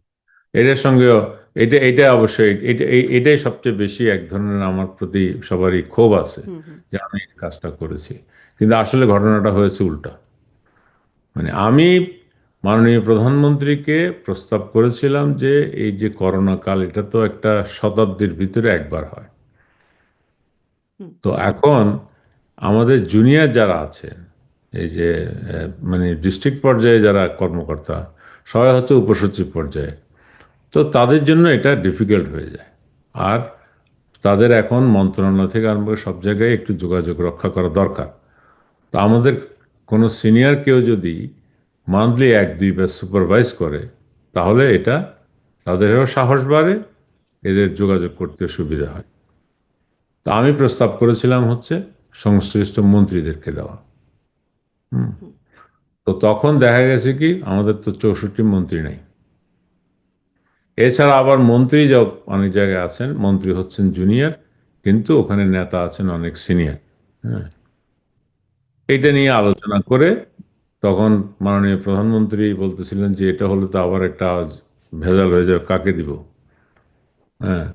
এটার সঙ্গেও এটা অবশ্যই এটাই সবচেয়ে বেশি এক ধরনের আমার প্রতি সবারই ক্ষোভ আছে হুম, হুম, যে আমি এই কাজটা করেছি, কিন্তু আসলে ঘটনাটা হয়েছে উল্টা। মানে আমি মাননীয় প্রধানমন্ত্রীকে প্রস্তাব করেছিলাম যে এই যে করোনা কাল, এটা তো একটা শতাব্দীর ভিতরে একবার হয়। হুম, তো এখন আমাদের জুনিয়র যারা আছেন, এই যে মানে ডিস্ট্রিক্ট পর্যায়ে যারা কর্মকর্তা, সবাই হচ্ছে উপসচিব পর্যায়ে, তো তাদের জন্য এটা ডিফিকাল্ট হয়ে যায়। আর তাদের এখন মন্ত্রণালয় থেকে আরম্ভ করে সব জায়গায় একটু যোগাযোগ রক্ষা করা দরকার। তো আমাদের কোনো সিনিয়র কেউ যদি মান্থলি এক দুইবার সুপারভাইজ করে, তাহলে এটা তাদেরও সাহস বাড়ে, এদের যোগাযোগ করতে সুবিধা হয়। তা আমি প্রস্তাব করেছিলাম হচ্ছে সংশ্লিষ্ট মন্ত্রীদেরকে দেওয়া। হুম। হুম। তো তখন দেখা গেছে কি আমাদের তো 64 মন্ত্রী নাই। এছাড়া আবার মন্ত্রী যা অনেক জায়গায় আছেন, মন্ত্রী হচ্ছেন জুনিয়র, কিন্তু ওখানে নেতা আছেন অনেক সিনিয়র। হ্যাঁ, এইটা নিয়ে আলোচনা করে তখন মাননীয় প্রধানমন্ত্রী বলতেছিলেন যে এটা হলে তো আবার একটা ভেজাল হয়ে যাবে, কাকে দিব। হ্যাঁ,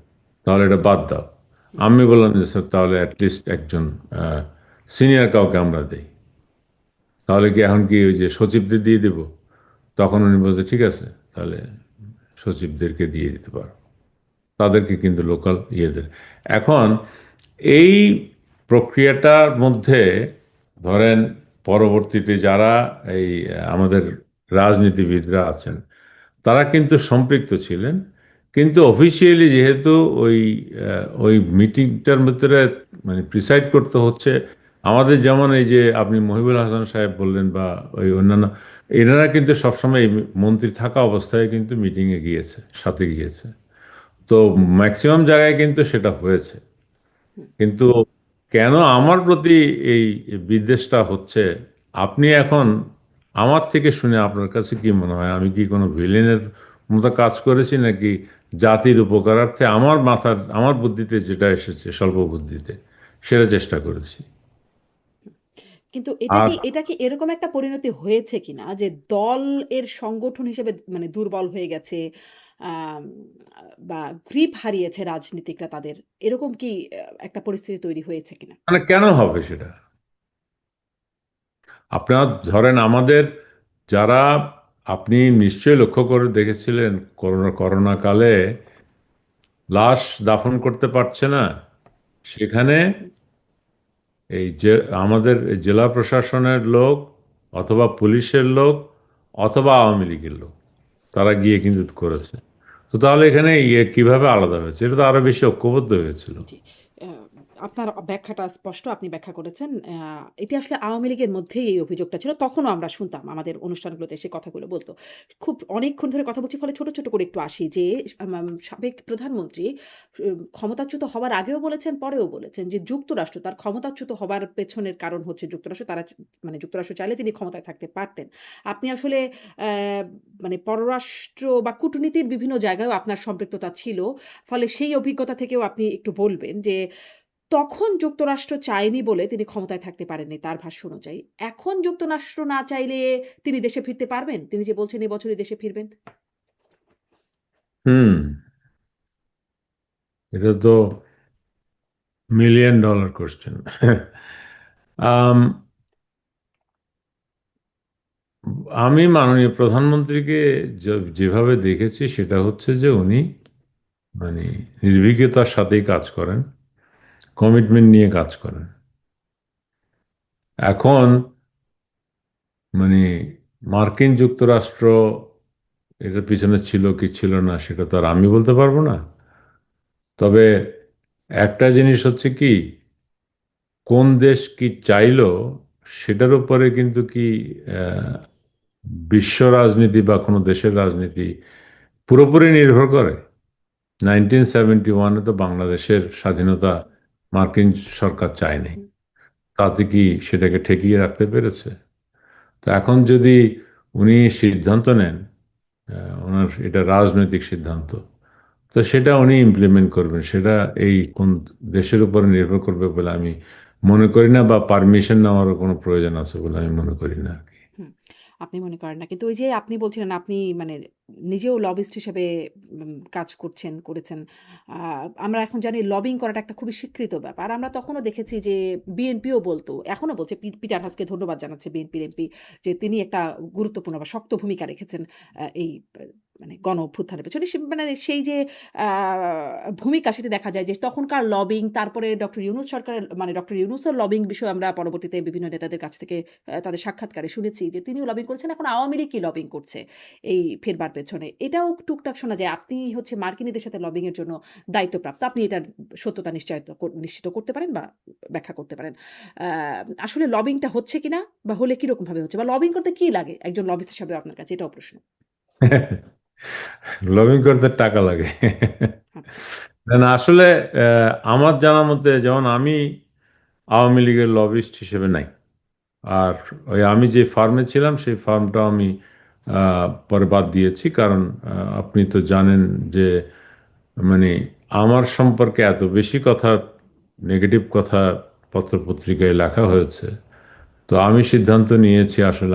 তাহলে এটা বাদ দাও। আমি বললাম যে স্যার তাহলে অ্যাটলিস্ট একজন সিনিয়র কাউকে আমরা দেই। তাহলে কি এখন কি ওই যে সচিবদের দিয়ে দেব? তখন উনি বলতে ঠিক আছে, তাহলে সচিবদেরকে দিয়ে দিতে পারো, তাদেরকে কিন্তু লোকাল ইয়েদের। এখন এই প্রক্রিয়াটার মধ্যে ধরেন পরবর্তীতে যারা এই আমাদের রাজনীতিবিদরা আছেন, তারা কিন্তু সম্পৃক্ত ছিলেন, কিন্তু অফিসিয়ালি যেহেতু ওই মিটিংটার ভিতরে মানে প্রিসাইড করতে হচ্ছে আমাদের, যেমন এই যে আপনি মহিবুল হাসান সাহেব বললেন বা ওই অন্যান্য, এনারা কিন্তু সবসময় এই মন্ত্রী থাকা অবস্থায় কিন্তু মিটিংয়ে গিয়েছে, সাথে গিয়েছে। তো ম্যাক্সিমাম জায়গায় কিন্তু সেটা হয়েছে। কিন্তু কেন আমার প্রতি এই বিদ্বেষটা হচ্ছে, আপনি এখন আমার থেকে শুনে আপনার কাছে কি মনে হয় আমি কি কোনো ভিলেনের মতো কাজ করেছি, নাকি জাতির উপকারার্থে আমার মাথার আমার বুদ্ধিতে যেটা এসেছে স্বল্প বুদ্ধিতে সেটা চেষ্টা করেছি। কিন্তু আর এটা কি এরকম একটা পরিণতি হয়েছে কিনা যে দল এর সংগঠন হিসেবে মানে দুর্বল হয়ে গেছে, আম বা গ্রিপ হারিয়েছে রাজনীতিকরা তাদের। এরকম কি একটা পরিস্থিতি তৈরি হয়েছে কিনা? মানে কেন হবে সেটা? আপনার ধরেন আমাদের যারা, আপনি নিশ্চয়ই লক্ষ্য করে দেখেছিলেন করোনা কালে লাশ দাফন করতে পারছে না, সেখানে হুম, এই যে আমাদের জেলা প্রশাসনের লোক অথবা পুলিশের লোক অথবা আওয়ামী লীগের লোক, তারা গিয়ে কিন্তু করেছে। তো তাহলে এখানে ইয়ে কিভাবে আলাদা হয়েছে? এটা তো আরো বেশি ঐক্যবদ্ধ হয়েছিল। জি। আ আপনার ব্যাখ্যাটা স্পষ্ট, আপনি ব্যাখ্যা করেছেন। এটি আসলে আওয়ামী লীগের মধ্যেই এই অভিযোগটা ছিল। তখনও আমরা শুনতাম আমাদের অনুষ্ঠানগুলোতে এসে কথাগুলো বলত। খুব অনেকক্ষণ ধরে কথা বলছি ফলে ছোট, ছোট করে একটু আসি যে সাবেক প্রধানমন্ত্রী ক্ষমতাচ্যুত হওয়ার আগেও বলেছেন, পরেও বলেছেন যে যুক্তরাষ্ট্র তার ক্ষমতাচ্যুত হবার পেছনের কারণ হচ্ছে যুক্তরাষ্ট্র। তারা মানে যুক্তরাষ্ট্র চাইলে তিনি ক্ষমতায় থাকতে পারতেন। আপনি আসলে মানে পররাষ্ট্র বা কূটনীতির বিভিন্ন জায়গায়ও আপনার সম্পৃক্ততা ছিল। ফলে সেই অভিজ্ঞতা থেকেও আপনি একটু বলবেন যে, তখন যুক্তরাষ্ট্র চায়নি বলে তিনি ক্ষমতায় থাকতে পারেননি তার ভাষ্য অনুযায়ী। এখন যুক্তরাষ্ট্র না চাইলে তিনি দেশে ফিরতে পারবেন? তিনি যে বলছেন এ বছরই দেশে ফিরবেন। হুম, এটা তো মিলিয়ন ডলার কোশ্চেন। আমি মাননীয় প্রধানমন্ত্রীকে যেভাবে দেখেছি সেটা হচ্ছে যে উনি মানে নির্ভীকতার সাথেই কাজ করেন, কমিটমেন্ট নিয়ে কাজ করেন। এখন মানে মার্কিন যুক্তরাষ্ট্র এটার পিছনে ছিল কি ছিল না সেটা তো আর আমি বলতে পারবো না। তবে একটা জিনিস হচ্ছে কি, কোন দেশ কি চাইলো সেটার উপরে কিন্তু কি আহ, বিশ্ব রাজনীতি বা কোনো দেশের রাজনীতি পুরোপুরি নির্ভর করে। 1971-এ তো বাংলাদেশের স্বাধীনতা মার্কিন সরকার চায়নি, হুম, তাতে কি সেটাকে ঠেকিয়ে রাখতে পেরেছে? তো এখন যদি উনি সিদ্ধান্ত নেন ওনার এটা রাজনৈতিক সিদ্ধান্ত। তো সেটা উনি ইমপ্লিমেন্ট করবেন, সেটা এই কোন দেশের উপর নির্ভর করবে বলে আমি মনে করি না, বা পারমিশন নেওয়ারও কোনো প্রয়োজন আছে বলে আমি মনে করি না আর কি। হুম, আপনি মনে করেন না। কিন্তু ওই যে আপনি বলছিলেন আপনি মানে নিজেও লবিস্ট হিসেবে কাজ করেছেন। আ আমরা এখন জানি লবিং করাটা একটা খুবই স্বীকৃত ব্যাপার। আমরা তখনও দেখেছি যে বিএনপিও বলতো, এখনো বলছে পিটার হাসকে ধন্যবাদ জানাচ্ছে বিএনপির এমপি যে তিনি একটা গুরুত্বপূর্ণ বা শক্ত ভূমিকা রেখেছেন এই মানে গণ অভ্যুত্থানের পেছনে। মানে সেই যে আ ভূমিকা সেটা দেখা যায় যে তখনকার লবিং, তারপরে ডক্টর ইউনূস সরকারের মানে ডক্টর ইউনূসের লবিং বিষয়ে আমরা পরবর্তীতে বিভিন্ন নেতাদের কাছ থেকে তাদের সাক্ষাৎকারে শুনেছি যে তিনিও লবিং করেছেন। এখন আওয়ামী লীগ কি লবিং করছে এই ফেরবার পেছনে। এটাও টুকটাক শোনা যায়। আপনি হচ্ছে মার্কিনীদের সাথে লবিং এর জন্য দায়িত্বপ্রাপ্ত। আপনি এটার সত্যতা নিশ্চিত করতে পারেন বা ব্যাখ্যা করতে পারেন। আ আসলে লবিংটা হচ্ছে কিনা বা হলে কিরকম ভাবে হচ্ছে বা লবিং করতে কি লাগে একজন লবিস্ট হিসাবে আপনার কাছে? এটাও প্রশ্ন। লবিং করতে টাকা লাগে। আচ্ছা। না না, আসলে আমার জানা মতে যেমন আমি আওয়ামী লীগের লবিস্ট হিসেবে নাই। আর ওই আমি যে ফার্মে ছিলাম সেই ফার্মটাও আমি পরে বাদ দিয়েছি, কারণ আপনি তো জানেন যে মানে আমার সম্পর্কে এত বেশি কথা, নেগেটিভ কথা পত্রপত্রিকায় লেখা হয়েছে। তো আমি সিদ্ধান্ত নিয়েছি আসলে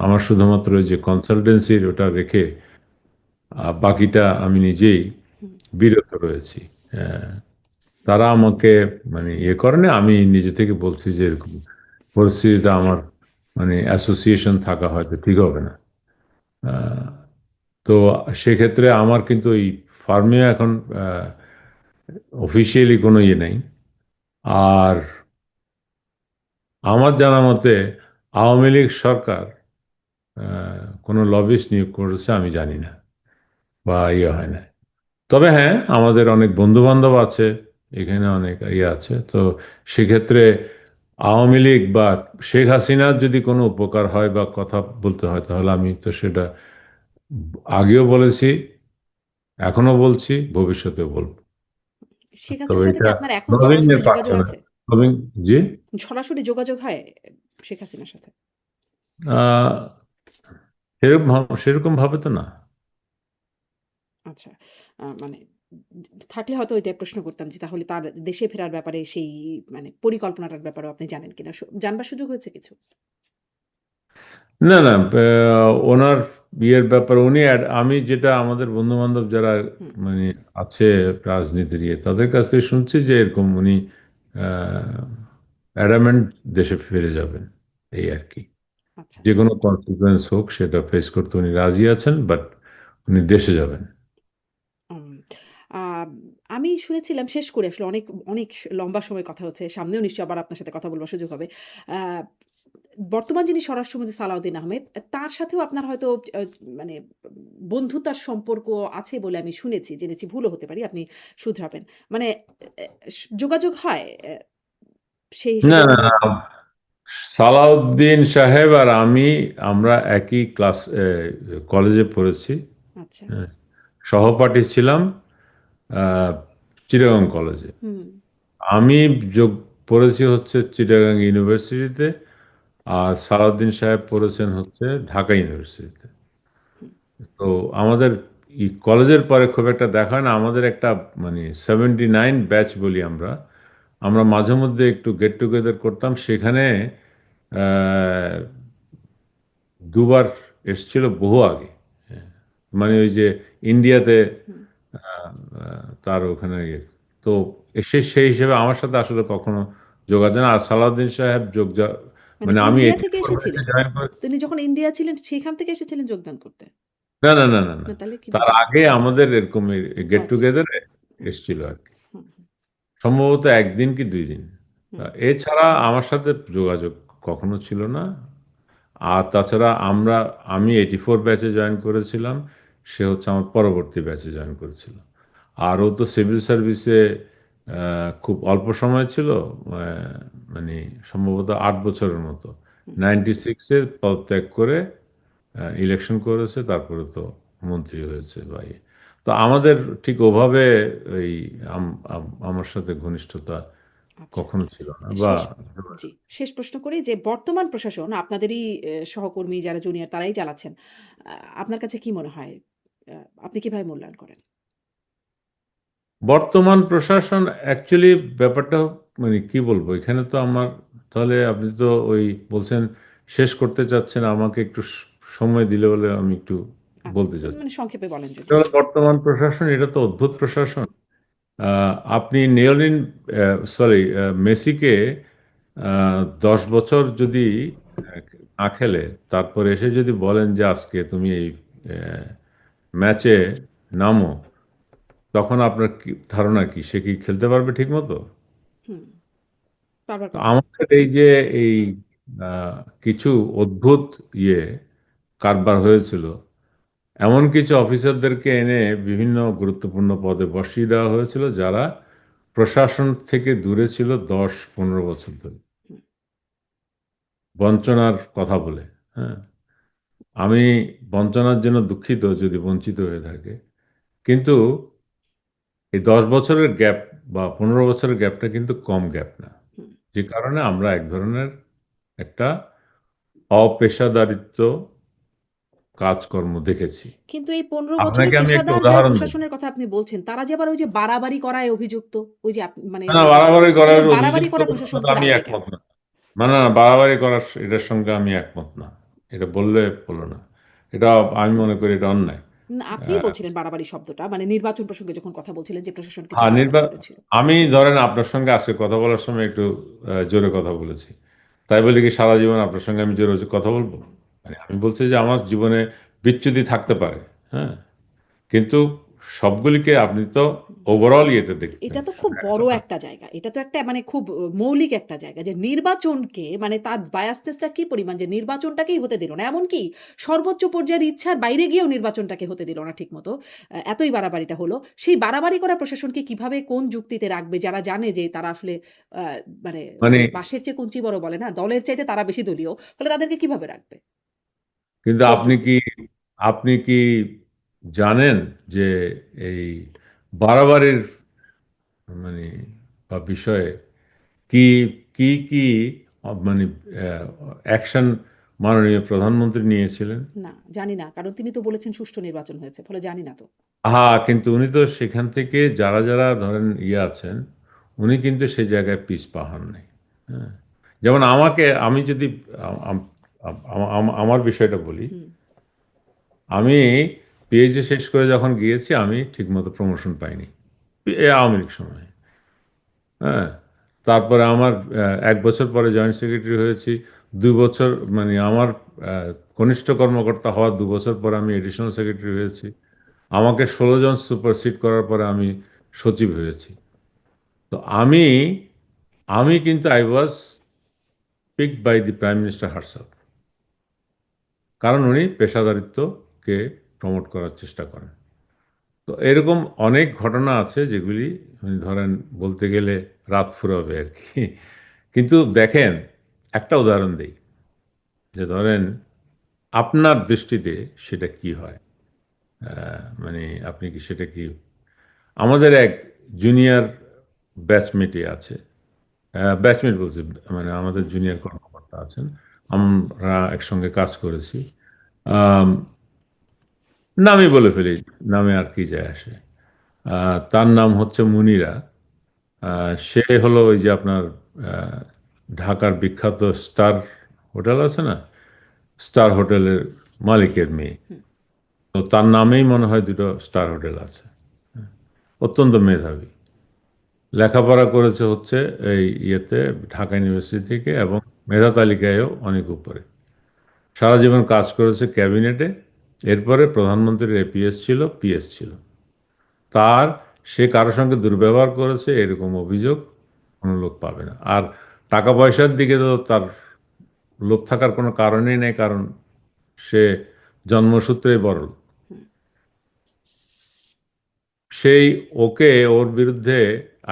আমার শুধুমাত্র ওই যে কনসালটেন্সির ওটা রেখে বাকিটা আমি নিজেই হুম। বিরত রয়েছি। তারা আমাকে মানে ইয়ে করেনি, আমি নিজে থেকে বলছি যে এরকম পরিস্থিতিটা আমার মানে অ্যাসোসিয়েশন থাকা হয়তো ঠিক হবে না। তো সেক্ষেত্রে আমার কিন্তু এই ফার্মে এখন অফিসিয়ালি কোনো ইয়ে নেই। আর আমার জানা মতে আওয়ামী লীগ সরকার কোনো লবিস্ট নিয়োগ করেছে আমি জানি না, বা ইয়ে হয় না। তবে হ্যাঁ, আমাদের অনেক বন্ধু বান্ধব আছে এখানে, অনেক ইয়ে আছে। তো সেক্ষেত্রে আওয়ামী লীগ বা শেখ হাসিনার যদি কোনো উপকার হয় বা কথা বলতে হয়, তাহলে আমি তো সেটা আগেও বলেছি, এখনো বলছি, ভবিষ্যতেও বলবো। শেখ তবে হাসিনার সাথে কি এটা আপনার এখন লবিং সরাসরি এর পার্ট যোগাযোগ না। আছে? লবিং, জি। সরাসরি যোগাযোগ হয় শেখ হাসিনার সাথে? আহ, সেরকম ভাবে তো না। আচ্ছা। মানে থাকলে হয়তো এটাই প্রশ্ন করতাম যে তাহলে তার দেশে ফেরার ব্যাপারে সেই মানে পরিকল্পনাটার ব্যাপারেও আপনি জানেন কিনা? জানবার সুযোগ হয়েছে কিছু? না না, ওনার বিয়ের ব্যাপারে উনি আমি যেটা আমাদের বন্ধু বান্ধব যারা হুম, মানে আছে রাজনীতির ইয়ে, তাদের কাছ থেকে শুনছি যে এরকম উনি অ্যাডামেন্ট দেশে ফিরে যাবেন, এই আর কি। আচ্ছা। যে কোনো কনসিকুয়েন্স হোক সেটা ফেস করতে উনি রাজি আছেন, বাট উনি দেশে যাবেন। উম আ আমি শুনেছিলাম শেষ করে আসলে অনেক লম্বা সময় কথা হচ্ছে। সামনেও নিশ্চয়ই আবার আপনার সাথে কথা বলবার সুযোগ হবে। আ বর্তমান যিনি স্বরাষ্ট্রমন্ত্রী সালাউদ্দিন আহমেদ, তার সাথেও আপনার হয়তো আ মানে বন্ধুতার সম্পর্ক আছে বলে আমি শুনেছি। জেনেছি, ভুলও হতে পারি। আপনি শুধরাবেন। মানে যোগাযোগ হয় সেই না হিসেবে না মানে না, সালাউদ্দিন সাহেব আর আমি আমরা একই কলেজে পড়েছি। আচ্ছা। হ্যাঁ, সহপাঠী ছিলাম আহ, চিটাগাং কলেজে। হুম, আমি যোগ পড়েছি হচ্ছে চিটাগাং ইউনিভার্সিটিতে, আর সালাউদ্দিন সাহেব পড়েছেন হচ্ছে ঢাকা ইউনিভার্সিটিতে। হুম, তো আমাদের কলেজের পরে খুব একটা দেখা হয় না। আমাদের একটা মানে 79 ব্যাচ বলি আমরা, আমরা মাঝে মধ্যে একটু গেট টুগেদার করতাম সেখানে। আহ, দুবার এসছিল বহু আগে। হ্যাঁ, মানে ওই যে ইন্ডিয়াতে হুম। তার ওখানে তো সেই হিসেবে আমার সাথে আসলে কখনো যোগাযোগ না। আর সালাউদ্দিন সাহেব মানে মানে আমি ইন্ডিয়া এইটি থেকে ফোর ব্যাচে এসেছিলেন? জয়েন করে। তিনি যখন ইন্ডিয়া ছিলেন সেখান থেকে এসেছিলেন যোগদান করতে? না না না না না, না তাহলে কি তার বুঝলাম? আগে আমাদের এরকম গেট আচ্ছা। টুগেদারে হুম, এসছিল আর কি। হুম, হুম, সম্ভবত একদিন কি 2 দিন। হুম, এছাড়া আমার সাথে যোগাযোগ কখনো ছিল না। আর তাছাড়া আমি 84 ব্যাচে জয়েন করেছিলাম, সে হচ্ছে আমার পরবর্তী ব্যাচে জয়েন করেছিল। আর ও তো সিভিল সার্ভিসে খুব অল্প সময় ছিল, মানে সম্ভবত 8 বছরের মতো। হুম। 96-এ পদত্যাগ করে ইলেকশন করেছে, তারপরে তো মন্ত্রী হয়েছে ভাই। তো আমাদের ঠিক ওভাবে ওই আমার সাথে ঘনিষ্ঠতা আচ্ছা। কখনো ছিল না বা শেষ জি, শেষ প্রশ্ন করি যে বর্তমান প্রশাসন আপনাদেরই সহকর্মী যারা জুনিয়র তারাই চালাচ্ছেন। আ আপনার কাছে কি মনে হয়? আ আপনি কিভাবে মূল্যায়ন করেন? বর্তমান প্রশাসন অ্যাকচুয়ালি ব্যাপারটা মানে কি বলবো এখানে তো আমার তাহলে আপনি তো ওই বলছেন শেষ করতে চাচ্ছেন আমাকে একটু সময় দিলে বলে আমি একটু আচ্ছা, বলতে চাচ্ছি। মানে সংক্ষেপে বলেন যদি। এটা হলো বর্তমান প্রশাসন, এটা তো অদ্ভুত প্রশাসন। আপনি নেওলিন সরি মেসিকে 10 বছর যদি আহ, না খেলে তারপর এসে যদি বলেন যে আজকে তুমি এই ম্যাচে নামো, তখন আপনার কি ধারণা কি সে কি খেলতে পারবে ঠিক মতো? হুম, বারবার তো কথা। আমাদের এই যে এই আহ, কিছু অদ্ভুত ইয়ে কারবার হয়েছিল, এমন কিছু অফিসারদেরকে এনে বিভিন্ন গুরুত্বপূর্ণ পদে বসিয়ে দেওয়া হয়েছিল যারা প্রশাসন থেকে দূরে ছিল 10-15 বছর ধরে হুম, বঞ্চনার কথা বলে। হ্যাঁ, আমি বঞ্চনার জন্য দুঃখিত যদি বঞ্চিত হয়ে থাকে, কিন্তু এই 10 বছরের গ্যাপ বা 15 বছরের গ্যাপটা কিন্তু কম গ্যাপ না। হুম। যে কারণে আমরা এক ধরনের একটা অপেশাদারিত্ব কাজকর্ম দেখেছি। কিন্তু এই ১৫ বছরের আপনাকে আমি একটা পেশাদার যারা উদাহরণ দিই। প্রশাসনের কথা আপনি বলছেন, তারা যে আবার ওই যে বাড়াবাড়ি করায় অভিযুক্ত, ওই যে মানে না, ওই বাড়াবাড়ি তাহলে করার বাড়াবাড়ি অভিযুক্ত করা বলার সাথে প্রশাসনকে আমি রাখবে কেন? একমত না। না, না, বাড়াবাড়ি করার এটার সঙ্গে আমি একমত না। এটা বললে বলো না। এটা আমি মনে করি এটা অন্যায়। না, আপনিই বলছিলেন বাড়াবাড়ি শব্দটা। মানে নির্বাচন প্রসঙ্গে যখন কথা বলছিলেন যে প্রশাসন কিছু হ্যাঁ, বাড়াবাড়ি করেছিল। আমি ধরেন আপনার সঙ্গে আজকে কথা বলার সময় একটু জোরে কথা বলেছি। তাই বলে কি সারা জীবন আপনার সঙ্গে আমি জোরে কথা বলবো? মানে আমি বলছি যে আমার জীবনে বিচ্যুতি থাকতে পারে। হ্যাঁ, কিন্তু সবগুলিকে আপনি তো ওভারঅল ইয়েতে দেখবেন। এটা তো খুব বড় একটা জায়গা। এটা তো একটা মানে খুব মৌলিক একটা জায়গা যে নির্বাচনকে মানে তার বায়াসনেসটা কি পরিমাণ যে নির্বাচনটাকেই হতে দিল না। এমনকি সর্বোচ্চ পর্যায়ের ইচ্ছার বাইরে গিয়েও নির্বাচনটাকে হতে দিল না ঠিকমতো। এতই বাড়াবাড়িটা হলো। সেই বাড়াবাড়ি করা প্রশাসনকে কিভাবে কোন যুক্তিতে রাখবে যারা জানে যে তারা আসলে আ মানে ওই মানে যে বাঁশের চেয়ে কঞ্চি বড় বলে না? দলের চাইতে তারা বেশি দলীয়। ফলে তাদেরকে কিভাবে রাখবে? কিন্তু কোন আপনি কি যুক্তিতে? আপনি কি জানেন যে এই বাড়াবাড়ির মানে বা বিষয়ে কি কি মানে অ্যাকশন মাননীয় প্রধানমন্ত্রী নিয়েছিলেন? না, জানি না। কারণ তিনি তো বলেছেন সুষ্ঠু নির্বাচন হয়েছে। ফলে জানি না তো। হ্যাঁ, কিন্তু উনি তো সেখান থেকে যারা ধরেন ইয়ে আছেন, উনি কিন্তু সেই জায়গায় পিছপা হন নাই। হ্যাঁ, যেমন আমি যদি আম- আমার বিষয়টা বলি, হুম, আমি পিএইচডি শেষ করে যখন গিয়েছি আমি ঠিকমতো প্রমোশন পাইনি আওয়ামী লীগ সময়। হ্যাঁ, তারপরে আমার 1 বছর পরে জয়েন্ট সেক্রেটারি হয়েছি। 2 বছর মানে আমার কনিষ্ঠ কর্মকর্তা হওয়ার 2 বছর পরে আমি এডিশনাল সেক্রেটারি হয়েছি। আমাকে 16 জন সুপারসিড করার পরে আমি সচিব হয়েছি। তো আমি কিন্তু I was picked by the prime minister herself, কারণ উনি পেশাদারিত্বকে প্রমোট করার চেষ্টা করেন। তো এরকম অনেক ঘটনা আছে যেগুলি মানে ধরেন বলতে গেলে রাত ফুরাবে আর কি। কিন্তু দেখেন, একটা উদাহরণ দেই যে ধরেন আপনার দৃষ্টিতে সেটা কি হয়, মানে আপনি কি সেটা কি আমাদের এক জুনিয়র ব্যাচমেটে আছে, ব্যাচমেট বলছি মানে আমাদের হুম। জুনিয়র কর্মকর্তা আছেন, আমরা একসঙ্গে কাজ করেছি। আম, নামই বলে ফেলি, নামে আর কি যায় আসে। তার নাম হচ্ছে মুনিরা। সে হলো ওই যে আপনার আহ, ঢাকার বিখ্যাত স্টার হোটেল আছে না, স্টার হোটেলের মালিকের মেয়ে। হুম, তো তার নামেই মনে হয় দুটো স্টার হোটেল আছে। অত্যন্ত মেধাবী, লেখাপড়া করেছে হচ্ছে এই ইয়েতে ঢাকা ইউনিভার্সিটি থেকে এবং মেধা তালিকায়ও অনেক উপরে। সারা জীবন কাজ করেছে ক্যাবিনেটে। এরপরে প্রধানমন্ত্রীর এপিএস ছিল, পিএস ছিল। তার সে কারোর সঙ্গে দুর্ব্যবহার করেছে এরকম অভিযোগ কোনো লোক পাবে না। আর টাকা পয়সার দিকে তো তার লোভ থাকার কোনো কারণই নেই, কারণ সে জন্মসূত্রেই বড়লোক। হুম। সেই ওর বিরুদ্ধে,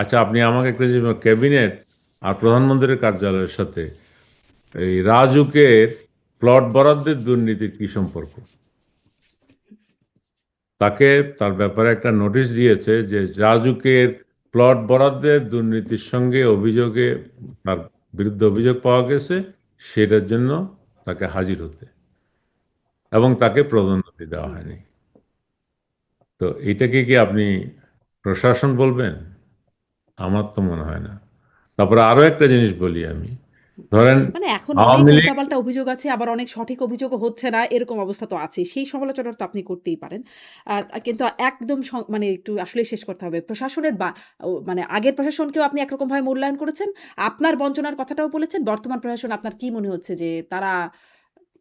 আচ্ছা আপনি আমাকে একটা যে ক্যাবিনেট আর প্রধানমন্ত্রীর কার্যালয়ের সাথে এই রাজুকের প্লট বরাদ্দের দুর্নীতির কি সম্পর্ক? তাকে তার ব্যাপারে একটা নোটিশ দিয়েছে যে রাজুকের প্লট বরাদ্দের দুর্নীতির সঙ্গে অভিযোগে তার বিরুদ্ধে অভিযোগ পাওয়া গেছে, সেটার জন্য তাকে হাজির হতে এবং তাকে পদোন্নতি দেওয়া হুম। হয়নি। তো এটাকে কি আপনি প্রশাসন বলবেন? আমার তো মনে হয় না। তারপরে আরো একটা জিনিস বলি আমি, ধরেন মানে এখন অনেক আওয়ামী লীগ, উল্টাপাল্টা অভিযোগ আছে, আবার অনেক সঠিক অভিযোগও হচ্ছে না, এরকম অবস্থা তো আছে। সেই সমালোচনা তো আপনি করতেই পারেন। কিন্তু একদম মানে একটু আসলেই শেষ করতে হবে। প্রশাসনের মানে আগের প্রশাসনকেও আপনি একরকমভাবে মূল্যায়ন করেছেন। আপনার বঞ্চনার কথাটাও বলেছেন। বর্তমান প্রশাসন আপনার কি মনে হচ্ছে যে তারা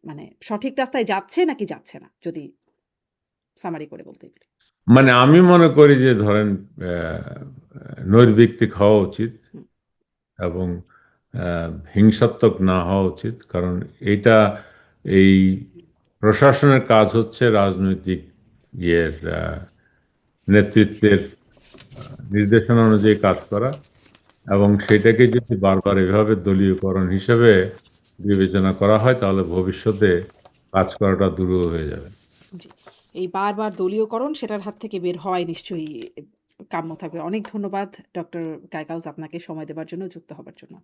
মানে সঠিক রাস্তায় যাচ্ছে নাকি যাচ্ছে না? যদি সামারি করে বলতেই পারি। মানে আমি মনে করি যে ধরেন নৈর্ব্যক্তিক হওয়া উচিত হুম, এবং হিংসাত্মক না হওয়া উচিত, কারণ এটা এই প্রশাসনের কাজ হচ্ছে রাজনৈতিক ইয়ের নেতৃত্বের নির্দেশনা অনুযায়ী কাজ করা, এবং সেটাকে যদি বারবার এভাবে দলীয়করণ হিসেবে বিবেচনা করা হয় তাহলে ভবিষ্যতে কাজ করাটা দুরূহ হয়ে যাবে। জি। এই বারবার দলীয়করণ সেটার হাত থেকে বের হওয়াই নিশ্চয়ই কাম্য থাকবে। অনেক ধন্যবাদ ডক্টর গাইকাউস আপনাকে সময় দেবার জন্য, যুক্ত হবার জন্য।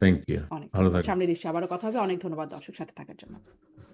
Thank you. অনেক ভালো ধন্যবাদ। থাকবেন। সামনে নিশ্চয়ই আবারও কথা হবে। অনেক ধন্যবাদ দর্শক সাথে থাকার জন্য।